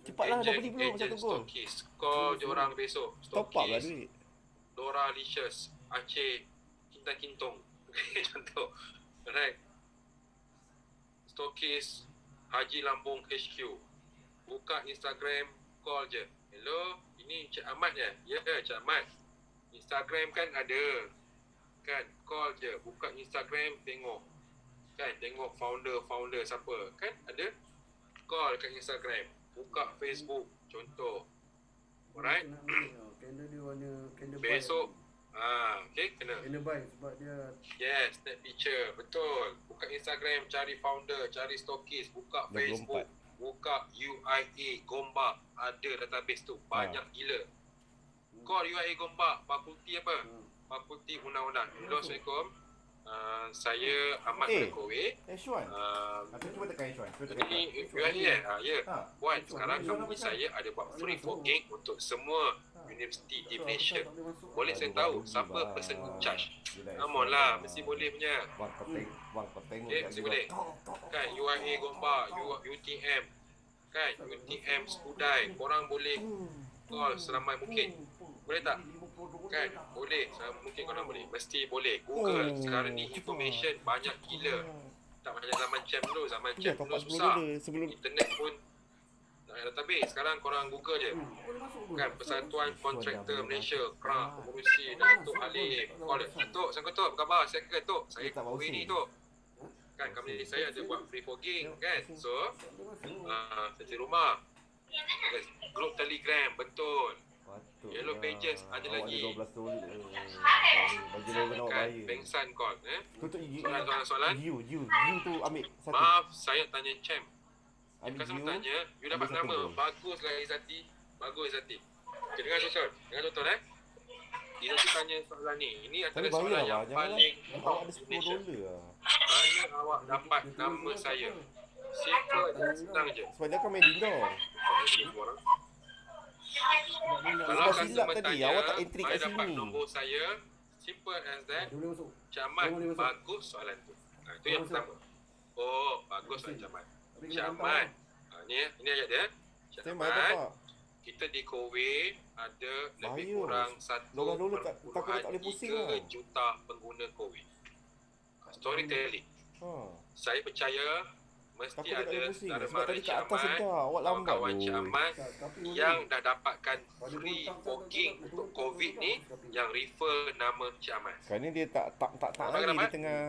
Cepatlah dah beli belum satu gol. Stokis. Call je orang besok. Top up lah Stokis. duit. Dora Licious, Aceh, Kintan Kintong. Contoh. Alright. Stokis, Haji Lambung HQ. Buka Instagram, call je. Hello, ini Cik Ahmad ya? Ya, Cik Ahmad. Instagram kan ada. Kan, call je. Buka Instagram, tengok. Kan, tengok founder siapa. Kan, ada. Call kat Instagram. Buka Facebook, contoh. Alright. Kena dia warna kena buy. Besok okay, kena. Kena buy sebab dia Yes, snap picture. Betul. Buka Instagram, cari founder, cari stokis, buka 24. Facebook, buka UIA Gombak. Ada database tu. Banyak gila. Call UIA Gombak. Fakulti apa? Fakulti Undang-Undang. Hello, Assalamualaikum. Saya Ahmad Kowe. H1. Aku cuba tekan H1. Ini UIA ya. Wan, sekarang company saya ada buat free forking untuk semua universiti di Malaysia. Boleh saya tahu siapa person in charge? Come on lah, mesti boleh punya. Bang, kau tengok. Okay, mesti boleh. Kan, UIA Gombak, UTM. Kan, UTM Skudai. Korang boleh call seramai mungkin. Boleh tak? Kan, boleh. Mungkin korang boleh. Mesti boleh. Google. Sekarang ni information banyak gila. Tak macam zaman jam dulu. Zaman jam dulu susah. Internet pun tak ada database. Sekarang korang Google je. Kan, Persatuan Kontraktor Malaysia, KRA, Pengurusi, Datuk Alif. Call Datuk, Assalamualaikum, apa khabar? Saya ke Datuk? Saya Kowe ni Datuk. Kan, company saya ada buat free forking kan. So, saya di rumah. Grup Telegram, betul. Yellow Pages ada lagi. Awak ada 12 dolar. Bagi dia nak Kan, bayar. Pengsan call. Tutup Soalan? You tu ambil satu. Maaf, saya tanya Champ. Ambil Bukan saya you. tanya, you dapat ambil satu nama. goal. Baguslah Izzati. Bagus Izzati. Okay, dengar contoh Izzati tanya soalan ni. Ini antara Tapi soalan bayar yang lah. Jangan paling awak ada top 10 di Malaysia. dolar lah. Mana awak dapat nama saya? Simple dan senang je. Sebab dia akan main dindor. Kalau Sebab silap customer tadi, tanya, awak tak entry saya kat dapat sini. nombor saya. Simple as that. Dia boleh masuk. Camat, Dia boleh masuk. bagus soalan tu. Itu yang pertama. Oh, bagus soalan Camat. Tapi kena Camat. hantar. Ini ayat dia. Saya main Camat, tak? kita di Kowe ada lebih Bahaya. kurang Dolar-dolar takut tak boleh pusing 1.3 lah. juta pengguna Kowe. Storytelling. Ha. Saya percaya mesti Takut dia tak ada boleh pusing. saudara Sebab mara tadi kat atas Camat, sedar. Awak lambat kawan tu. Camat Tapi yang dah dapatkan pada free botak forking tak- untuk COVID ni yang refer nama Camat. Sekarang ni dia tak Abang lagi. dapat? Dia tengah...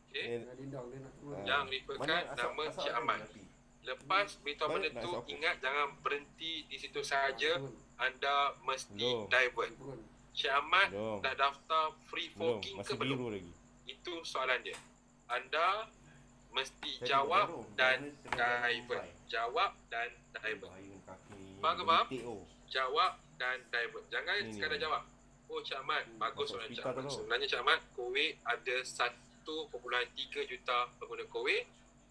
Okay? Dia dindang, dia nak turun. Yang referkan nama Cik Ahmad. Lepas beritahu benda Baik, tu, nak siapa? ingat jangan berhenti di situ saja. Turun, Anda mesti Belum. divert. turun. Cik Ahmad Belum. dah daftar free Belum. forking ke Masih belum? biru lagi. Itu soalan dia. Anda mesti Saya jawab tengok dan baru. Tengok divert. baru. Jawab dan divert. Bahaya kaki. Faham ke faham? Titik, oh. Jawab dan divert. Jangan Ni, sekadar ni. jawab. Oh Cik Ahmad, bagus Masuk soalan Cik hospital Ahmad. tu. Sebenarnya Cik Ahmad, Kowe ada 1.3 juta pengguna Kowe.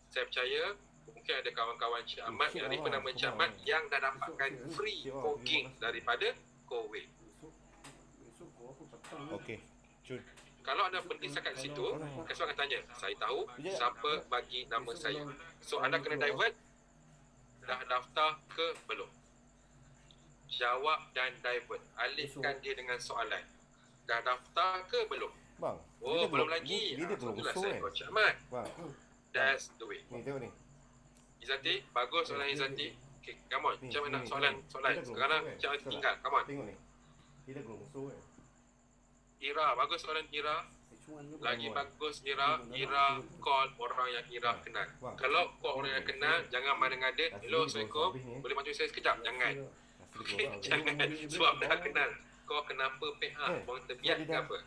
Saya percaya mungkin ada kawan-kawan Cik Ahmad Cik yang Allah, refer nama Cik Cik Ahmad Allah. yang dah dapatkan Cik free Cik Allah, forking terima kasih. daripada Kowe. Besok kau apa petang ni. Okey. Cun. Kalau anda berhenti setakat situ, kasih akan tanya, saya tahu Sekejap. siapa bagi nama saya. So anda kena divert, dah daftar ke belum? Jawab dan divert. Alihkan dia dengan soalan. Dah daftar ke belum? Bang. Oh, dia belum belum- lagi. Dia belum Itulah usul saya kan. coach Ahmad. Bang. That's the way. Ni tengok ni. Izzati, bagus soalan Izzati. Okay, come on. Ni, Macam mana ni, soalan? ni. Soalan. Dia belum Sekarang usul kan. jangan Betul tinggal. Come on. Tengok ni. Dia dah belum usul kan. Ira, bagus soalan Ira. H1 ni Lagi Come on. bagus Ira. Ira call orang yang Ira kenal. Bang. Kalau call orang yang kenal, jangan mengada. Hello, Assalamualaikum. Boleh bantu saya sekejap? Jangan. Okay, jangan. Sebab dah kenal. Kau kenapa PA? Buang terbiat ke apa?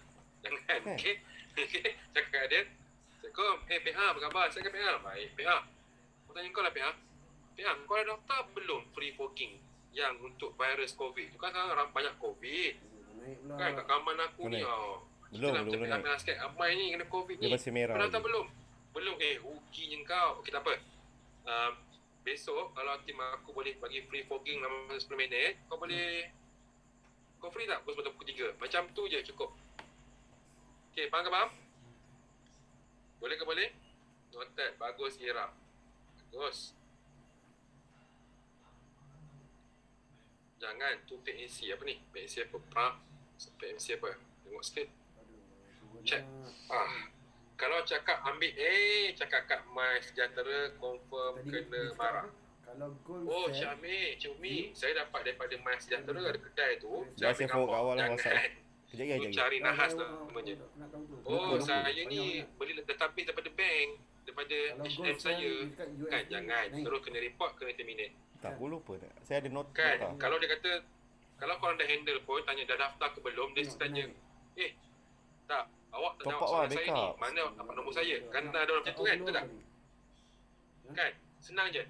Jangan. Okay. Okay. Cakap kat dia. Assalamualaikum. PA, apa khabar? Saya kan PA. Baik, PA. Aku tanya kau lah PA. PA, kau dah daftar belum free forking yang untuk virus COVID? Tu kan sekarang orang banyak COVID. Kan kat kaman aku ni. Boleh. Kita nak Belum cakap naik. ambil sikit. Amai ni kena COVID Dia ni. masih merah Kau dah daftar lagi. belum? Belum. Ruginya kau. Okey, tak apa. Besok kalau tim aku boleh bagi free forking dalam 10 minit, kau boleh kau free tak pukul 3? Macam tu je cukup. Okey, faham ke faham? Boleh ke boleh? Noted. Bagus Ira. Bagus. Jangan tu PNC apa ni? PNC apa? PNC apa? Tengok sikit. Check. Kalau cakap ambil cakap kat My Sejahtera confirm kena marah. Kalau gold Oh, set, Syamil, Cik Umi, saya dapat daripada My Sejahtera ada kedai tu. Dah saya forward kat awal lah Jangan. WhatsApp. Kejap Tu lagi. cari nahas namanya. nak tahu tu. Oh, Betul. saya ni beli database daripada bank, daripada Kalau HM gold saya. dekat USD, Kan, jangan. naik. Terus kena report, kena terminate. Tak, aku lupa tak. Saya ada note. Kan, tak. kalau dia kata, kalau korang dah handle pun, tanya dah daftar ke belum, dia Naik, tanya, naik. tak, awak tak Top jawab up soalan lah, saya ni. backup. Mana dapat nombor saya? Kan ada orang macam tu kan, betul tak? Kan, senang je.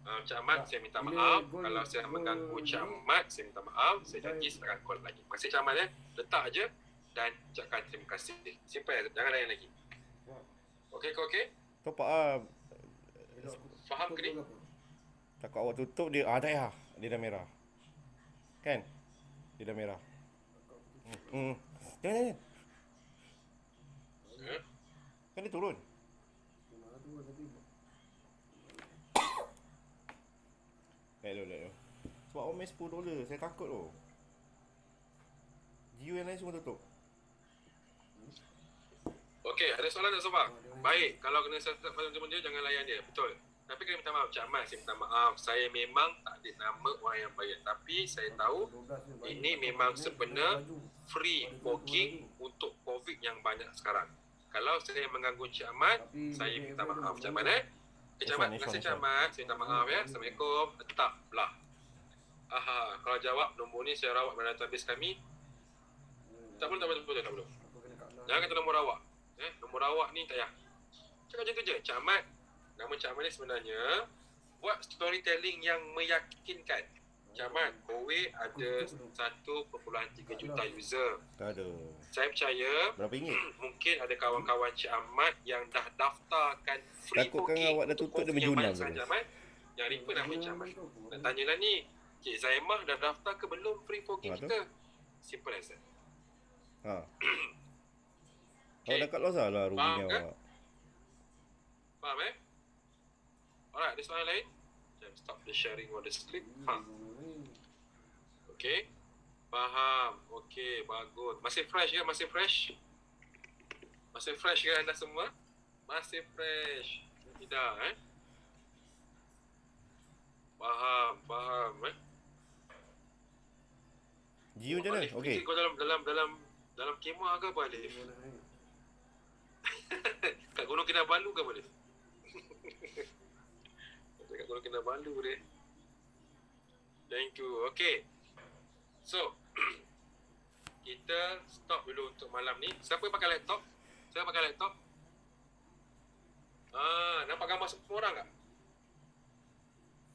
Cik Ahmad, saya minta Bila maaf. gol- Kalau saya gol- mengganggu Cik Ahmad, saya minta maaf. Saya janji saya akan call lagi. Terima kasih Cik Ahmad ya. Letak je. dan ucapkan terima kasih. Simple, jangan layan lagi. Okey ke okey? Top up ah. Faham ke ni? Takut awak tutup dia. Tak payah. Dia dah merah. Kan? Dia dah merah. Jangan. Kan dia turun. Let lo. Sebab awak main $10. Saya takut tu. Gio yang lain semua tutup. Okey, ada soalan tak Sobang? Baik, kalau kena setup macam dia, jangan layan dia. Betul. Tapi kena minta maaf, Cik Ahmad, saya minta maaf. Saya memang tak ada nama orang yang bayar. Tapi saya tahu ini memang sebenar free booking untuk COVID yang banyak sekarang. Kalau saya mengganggu Cik Ahmad, saya minta maaf. Cik Ahmad Cik Ahmad, terima kasih Cik Ahmad. Saya minta maaf ya. Assalamualaikum. Tetaplah. Kalau jawab nombor ni saya rawat pada database kami. Tak perlu. Jangan kata nombor awak. Nombor awak ni tak payah. Cakap macam tu je. Cik Ahmad, nama Cik Ahmad ni sebenarnya buat storytelling yang meyakinkan. Cik Ahmad, Kowe ada 1.3 juta user. Tak ada. Saya percaya Berapa ringgit? mungkin ada kawan-kawan Cik Ahmad yang dah daftarkan free Takutkan booking awak dah untuk tutup dia COVID yang berjunam banyak ke? Cik Ahmad. Yang refer nama Cik Ahmad. Nak tanyalah ni, Cik Zaimah dah daftar ke belum free booking tu? kita? Simple as that. Awak dah kat loss lah ruginya Faham ke? awak. Faham Alright, ada soalan lain? Jangan stop the sharing or the sleep. Faham? Okay. Faham. Okay, bagus. Masih fresh ke? Masih fresh? Masih fresh ke anda semua? Masih fresh. Tidak, Faham, Gio macam mana? Alif, Okey. kau dalam kemah ke apa, Alif? Kat Gunung Kinabalu ke apa, Alif? Kat Gunung Kinabalu dia. Thank you. Okay. So, kita stop dulu untuk malam ni. Siapa pakai laptop? Saya pakai laptop. Nampak gambar semua orang tak?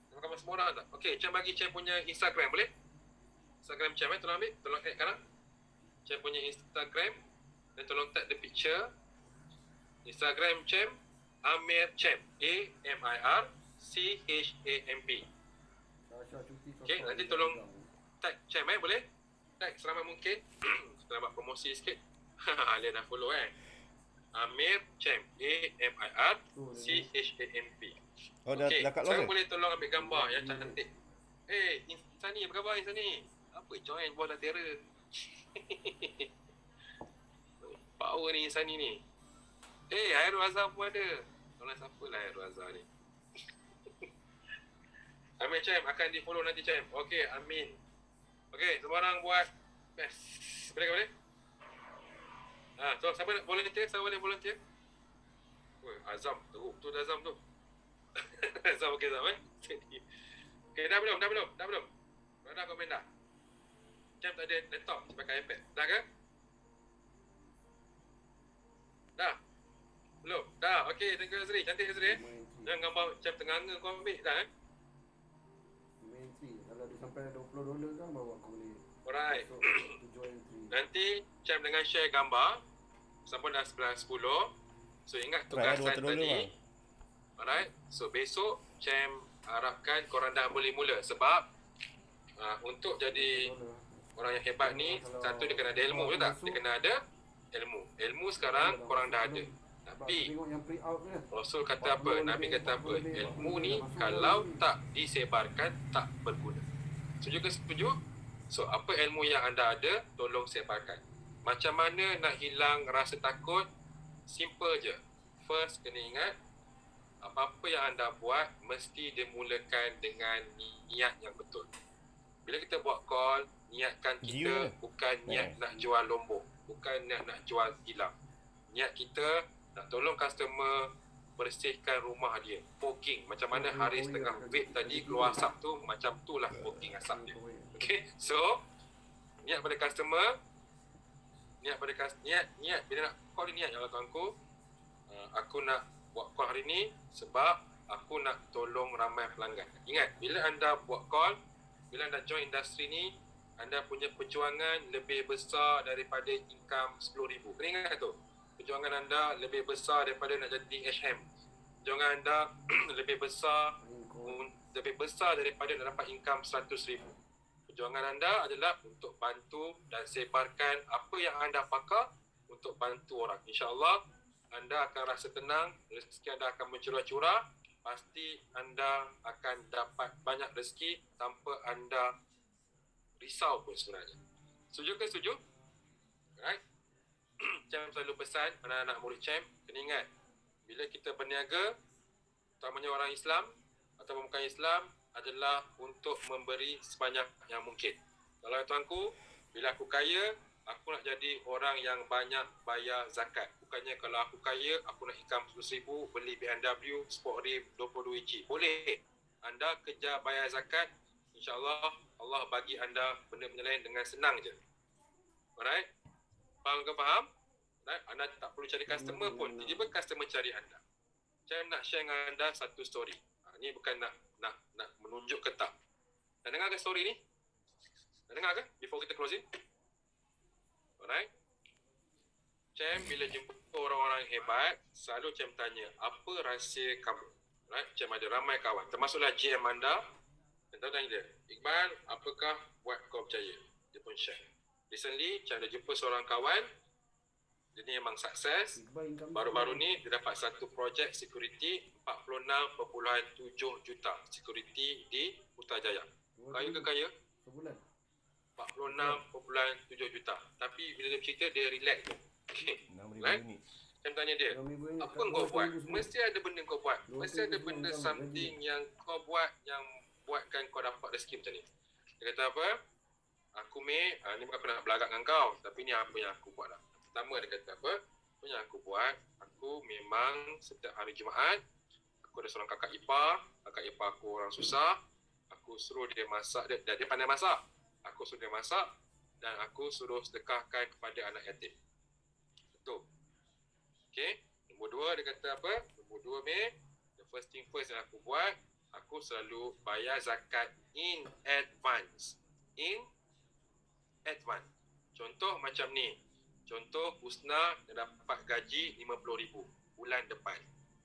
Nampak gambar semua orang tak? Okay, Cam bagi Cam punya Instagram, boleh? Instagram Cam, tolong ambil. Tolong add sekarang. Cam punya Instagram. Dan tolong tag the picture. Instagram Cam, Amir Cam. AmirChamp. Okay, nanti tolong tag Cam, boleh? Tag seramai mungkin. Kita nak buat promosi sikit. Alia dah follow Amir Champ. AmirChamp. Oh, dah kat loss sekarang ke? boleh tolong ambil gambar yang cantik. Insani, apa khabar Insani? Apa join bola terror? Power ni Insani ni. Hairul Azhar pun ada. Tolong siapa lah Hairul Azhar ni? Amir Champ akan di follow nanti Champ. Okay, Amin. Okay, semua orang buat best. Boleh? So, siapa nak volunteer? Siapa boleh volunteer? Azam, teruk tu Azam tu. Azam, okey Azam Okay, dah belum? Dah komen dah? Macam tak ada laptop, pakai iPad. Dah ke? Dah? Belum? Dah, okey, thank you Azri. Cantik Azri Jangan gambar macam tenganga kau ambil dah Kalau dia sampai $20 kan baru aku boleh. Alright. Join free. Nanti Cam dengan share gambar sampai dah 11.10. So ingat tugasan $200 tadi. bang. Alright. So besok Cam harapkan korang dah boleh mula. Sebab untuk jadi orang yang hebat ni, satu dia kena ada ilmu je tak? Dia kena ada ilmu. Ilmu sekarang korang dah ada. Tapi Tengok yang pre-out ni. Rasul kata apa? Nabi kata apa? Ilmu ni kalau tak disebarkan tak berguna. Setuju ke setuju? So apa ilmu yang anda ada, tolong sebarkan. Macam mana nak hilang rasa takut? Simple je. First kena ingat, apa-apa yang anda buat mesti dimulakan dengan niat yang betul. Bila kita buat call, niatkan kita bukan niat nak jual lombok, bukan niat nak jual hilang. Niat kita nak tolong customer bersihkan rumah dia. Poking. Macam mana Haris tengah vape tadi keluar asap tu, macam tu lah poking asap dia. Okay, so niat pada customer, niat bila nak call dia, niat ya Allah tuanku, aku nak buat call hari ni sebab aku nak tolong ramai pelanggan. Ingat, bila anda buat call, bila anda join industri ni, anda punya perjuangan lebih besar daripada income 10,000. Kena ingat tu. Perjuangan anda lebih besar daripada nak jadi HM. Perjuangan anda lebih besar daripada nak dapat income 100,000. Perjuangan anda adalah untuk bantu dan sebarkan apa yang anda pakar untuk bantu orang. InsyaAllah anda akan rasa tenang, rezeki anda akan mencurah-curah, pasti anda akan dapat banyak rezeki tanpa anda risau pun sebenarnya. Setuju ke setuju? Alright. Cem selalu pesan anak-anak murid Cem, kena ingat, bila kita berniaga, terutamanya orang Islam atau bukan Islam, adalah untuk memberi sebanyak yang mungkin. Kalau tuanku, bila aku kaya, aku nak jadi orang yang banyak bayar zakat. Bukannya kalau aku kaya, aku nak income 10,000, beli BMW, sport rim, 22 inci. Boleh. Anda kerja bayar zakat, insyaAllah Allah bagi anda benda-benda lain dengan senang je. Alright? Faham ke faham? Alright? Anda tak perlu cari customer pun. Tiba-tiba customer cari anda. Saya nak share dengan anda satu story. Ni bukan nak menunjuk ke tak. Dah dengar ke story ni? Dah dengar ke? Before kita closing. Alright? Cem bila jumpa orang-orang hebat, selalu Cem tanya, apa rahsia kamu? Alright? Cem ada ramai kawan, termasuklah GM anda. Dan tahu tanya dia, Iqbal, apakah buat kau berjaya? Dia pun share. Recently, Cem ada jumpa seorang kawan, dia ni memang sukses. Baru-baru ni dia dapat satu projek security 46.7 juta security di Putrajaya. Kaya ke kaya? Sebulan. 46.7 juta. Tapi bila dia bercerita, dia relax tu. Okay. 6,000 unit. Saya tanya dia, apa kau buat? Mesti ada benda kau buat. Mesti ada benda something yang kau buat yang buatkan kau dapat rezeki macam ni. Dia kata apa? Aku ni bukan aku nak belagak dengan kau, tapi ni apa yang aku buat lah. Pertama dia kata apa? Apa yang aku buat, aku memang setiap hari Jumaat, aku ada seorang kakak ipar aku orang susah, aku suruh dia masak, dia pandai masak. Aku suruh dia masak dan aku suruh sedekahkan kepada anak yatim. Betul. Okay. Nombor dua dia kata apa? Nombor dua the first thing first yang aku buat, aku selalu bayar zakat in advance. In advance. Contoh macam ni. Contoh Husna dia dapat gaji 50,000 bulan depan.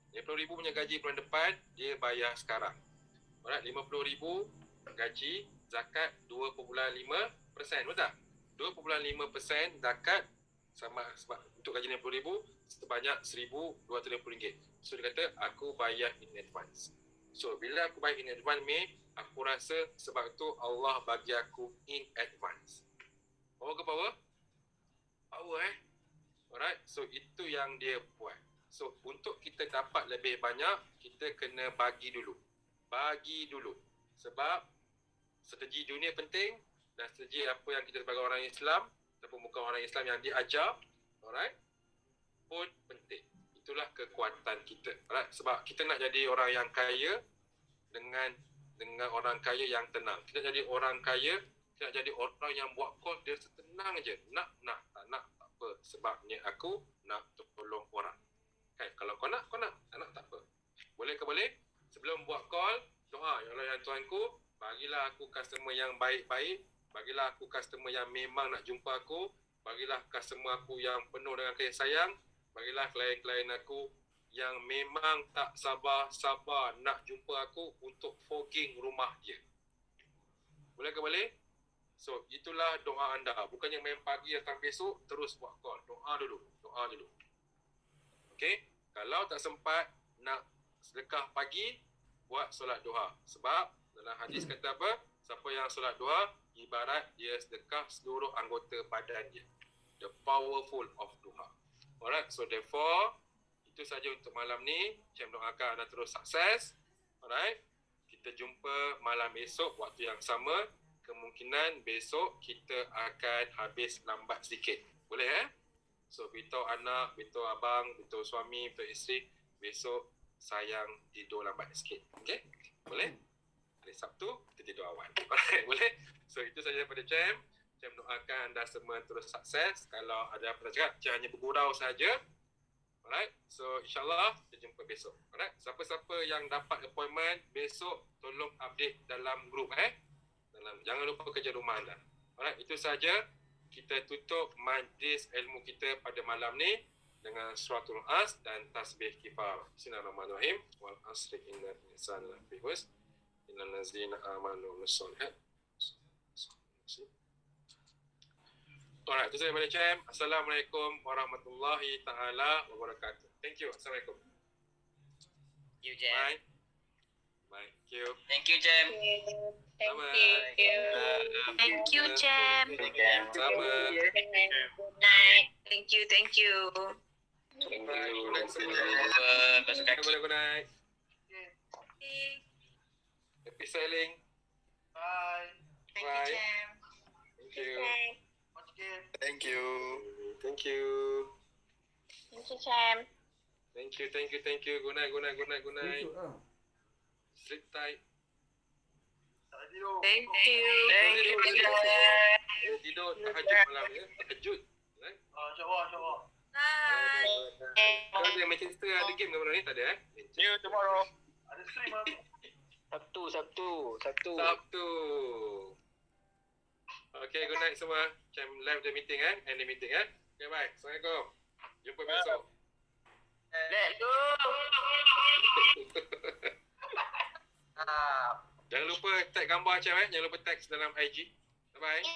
50,000 punya gaji bulan depan, dia bayar sekarang. Alright, 50,000 gaji, zakat 2.5%, betul tak? 2.5% zakat sama sebab untuk gaji 50,000 sebanyak RM1,250. So dia kata aku bayar in advance. So bila aku bayar in advance aku rasa sebab tu Allah bagi aku in advance. Power ke power? Power Alright, so itu yang dia buat. So untuk kita dapat lebih banyak, kita kena bagi dulu. Bagi dulu. Sebab strategi dunia penting dan strategi apa yang kita sebagai orang Islam ataupun bukan orang Islam yang diajar, alright, pun penting. Itulah kekuatan kita. Alright, sebab kita nak jadi orang yang kaya dengan orang kaya yang tenang. Kita jadi orang kaya, kita nak jadi orang yang buat call dia setenang je. Nak, tak nak, tak apa. Sebabnya aku nak tolong orang. Okay, kalau kau nak, tak nak, tak apa. Boleh ke boleh? Sebelum buat call, doa, ya Allah ya Tuhanku, bagilah aku customer yang baik-baik, bagilah aku customer yang memang nak jumpa aku, bagilah customer aku yang penuh dengan kasih sayang, bagilah klien-klien aku yang memang tak sabar-sabar nak jumpa aku untuk fogging rumah dia. Boleh ke boleh? So, itulah doa anda. Bukannya main pagi datang besok, terus buat call. Doa dulu. Okay? Kalau tak sempat nak sedekah pagi, buat solat duha. Sebab dalam hadis kata apa? Siapa yang solat duha, ibarat dia sedekah seluruh anggota badan dia. The powerful of duha. Alright, so therefore, itu saja untuk malam ni. Saya doakan anda terus sukses. Alright, kita jumpa malam esok waktu yang sama. Kemungkinan besok kita akan habis lambat sedikit. Boleh So, beritahu anak, beritahu abang, beritahu suami, beritahu isteri, besok sayang tidur lambat sikit. Okay? Boleh? Hari Sabtu, kita tidur awal. Alright, boleh? So, itu saja daripada Cem. Cem doakan anda semua terus sukses. Kalau ada apa nak cakap, Cem hanya bergurau saja. Alright, so insyaAllah kita jumpa besok. Alright, siapa-siapa yang dapat appointment besok, tolong update dalam grup Jangan lupa kerja rumah anda. Alright, itu saja. Kita tutup majlis ilmu kita pada malam ni dengan suratul as dan tasbih kifar. Bismillahirrahmanirrahim. Wal asri innal insana lafi khusr. Innal ladzina amanu was-solihat. Alright, itu saja Madam Cem. Assalamualaikum warahmatullahi taala wabarakatuh. Thank you. Assalamualaikum. Thank you, Jem. Bye. Bye. Thank you. Thank you, Jem. Thank Sama. you. Thank you, Cem. Sama. Good night. Thank you. Bye. Good night semua. Basuh kaki. Good night. Happy sailing. Bye. Thank Bye. you, Cem. Thank you. Thank you. Thank you. Thank you, Cem. Thank you. Thank you. Good night. Good night. Good night. Good night. Esok lah. Sleep tight. Thank you. Tidur tahajud malam ya. Tahajud. Right? Bye. Kalau dia Manchester ada game ke malam ni? Tak ada See you tomorrow. Sabtu. Okay, good night semua. Macam live the meeting end the meeting Okay, bye. Assalamualaikum. Jumpa besok. Let's go. Jangan lupa tag gambar Macam Jangan lupa tag dalam IG. Bye-bye.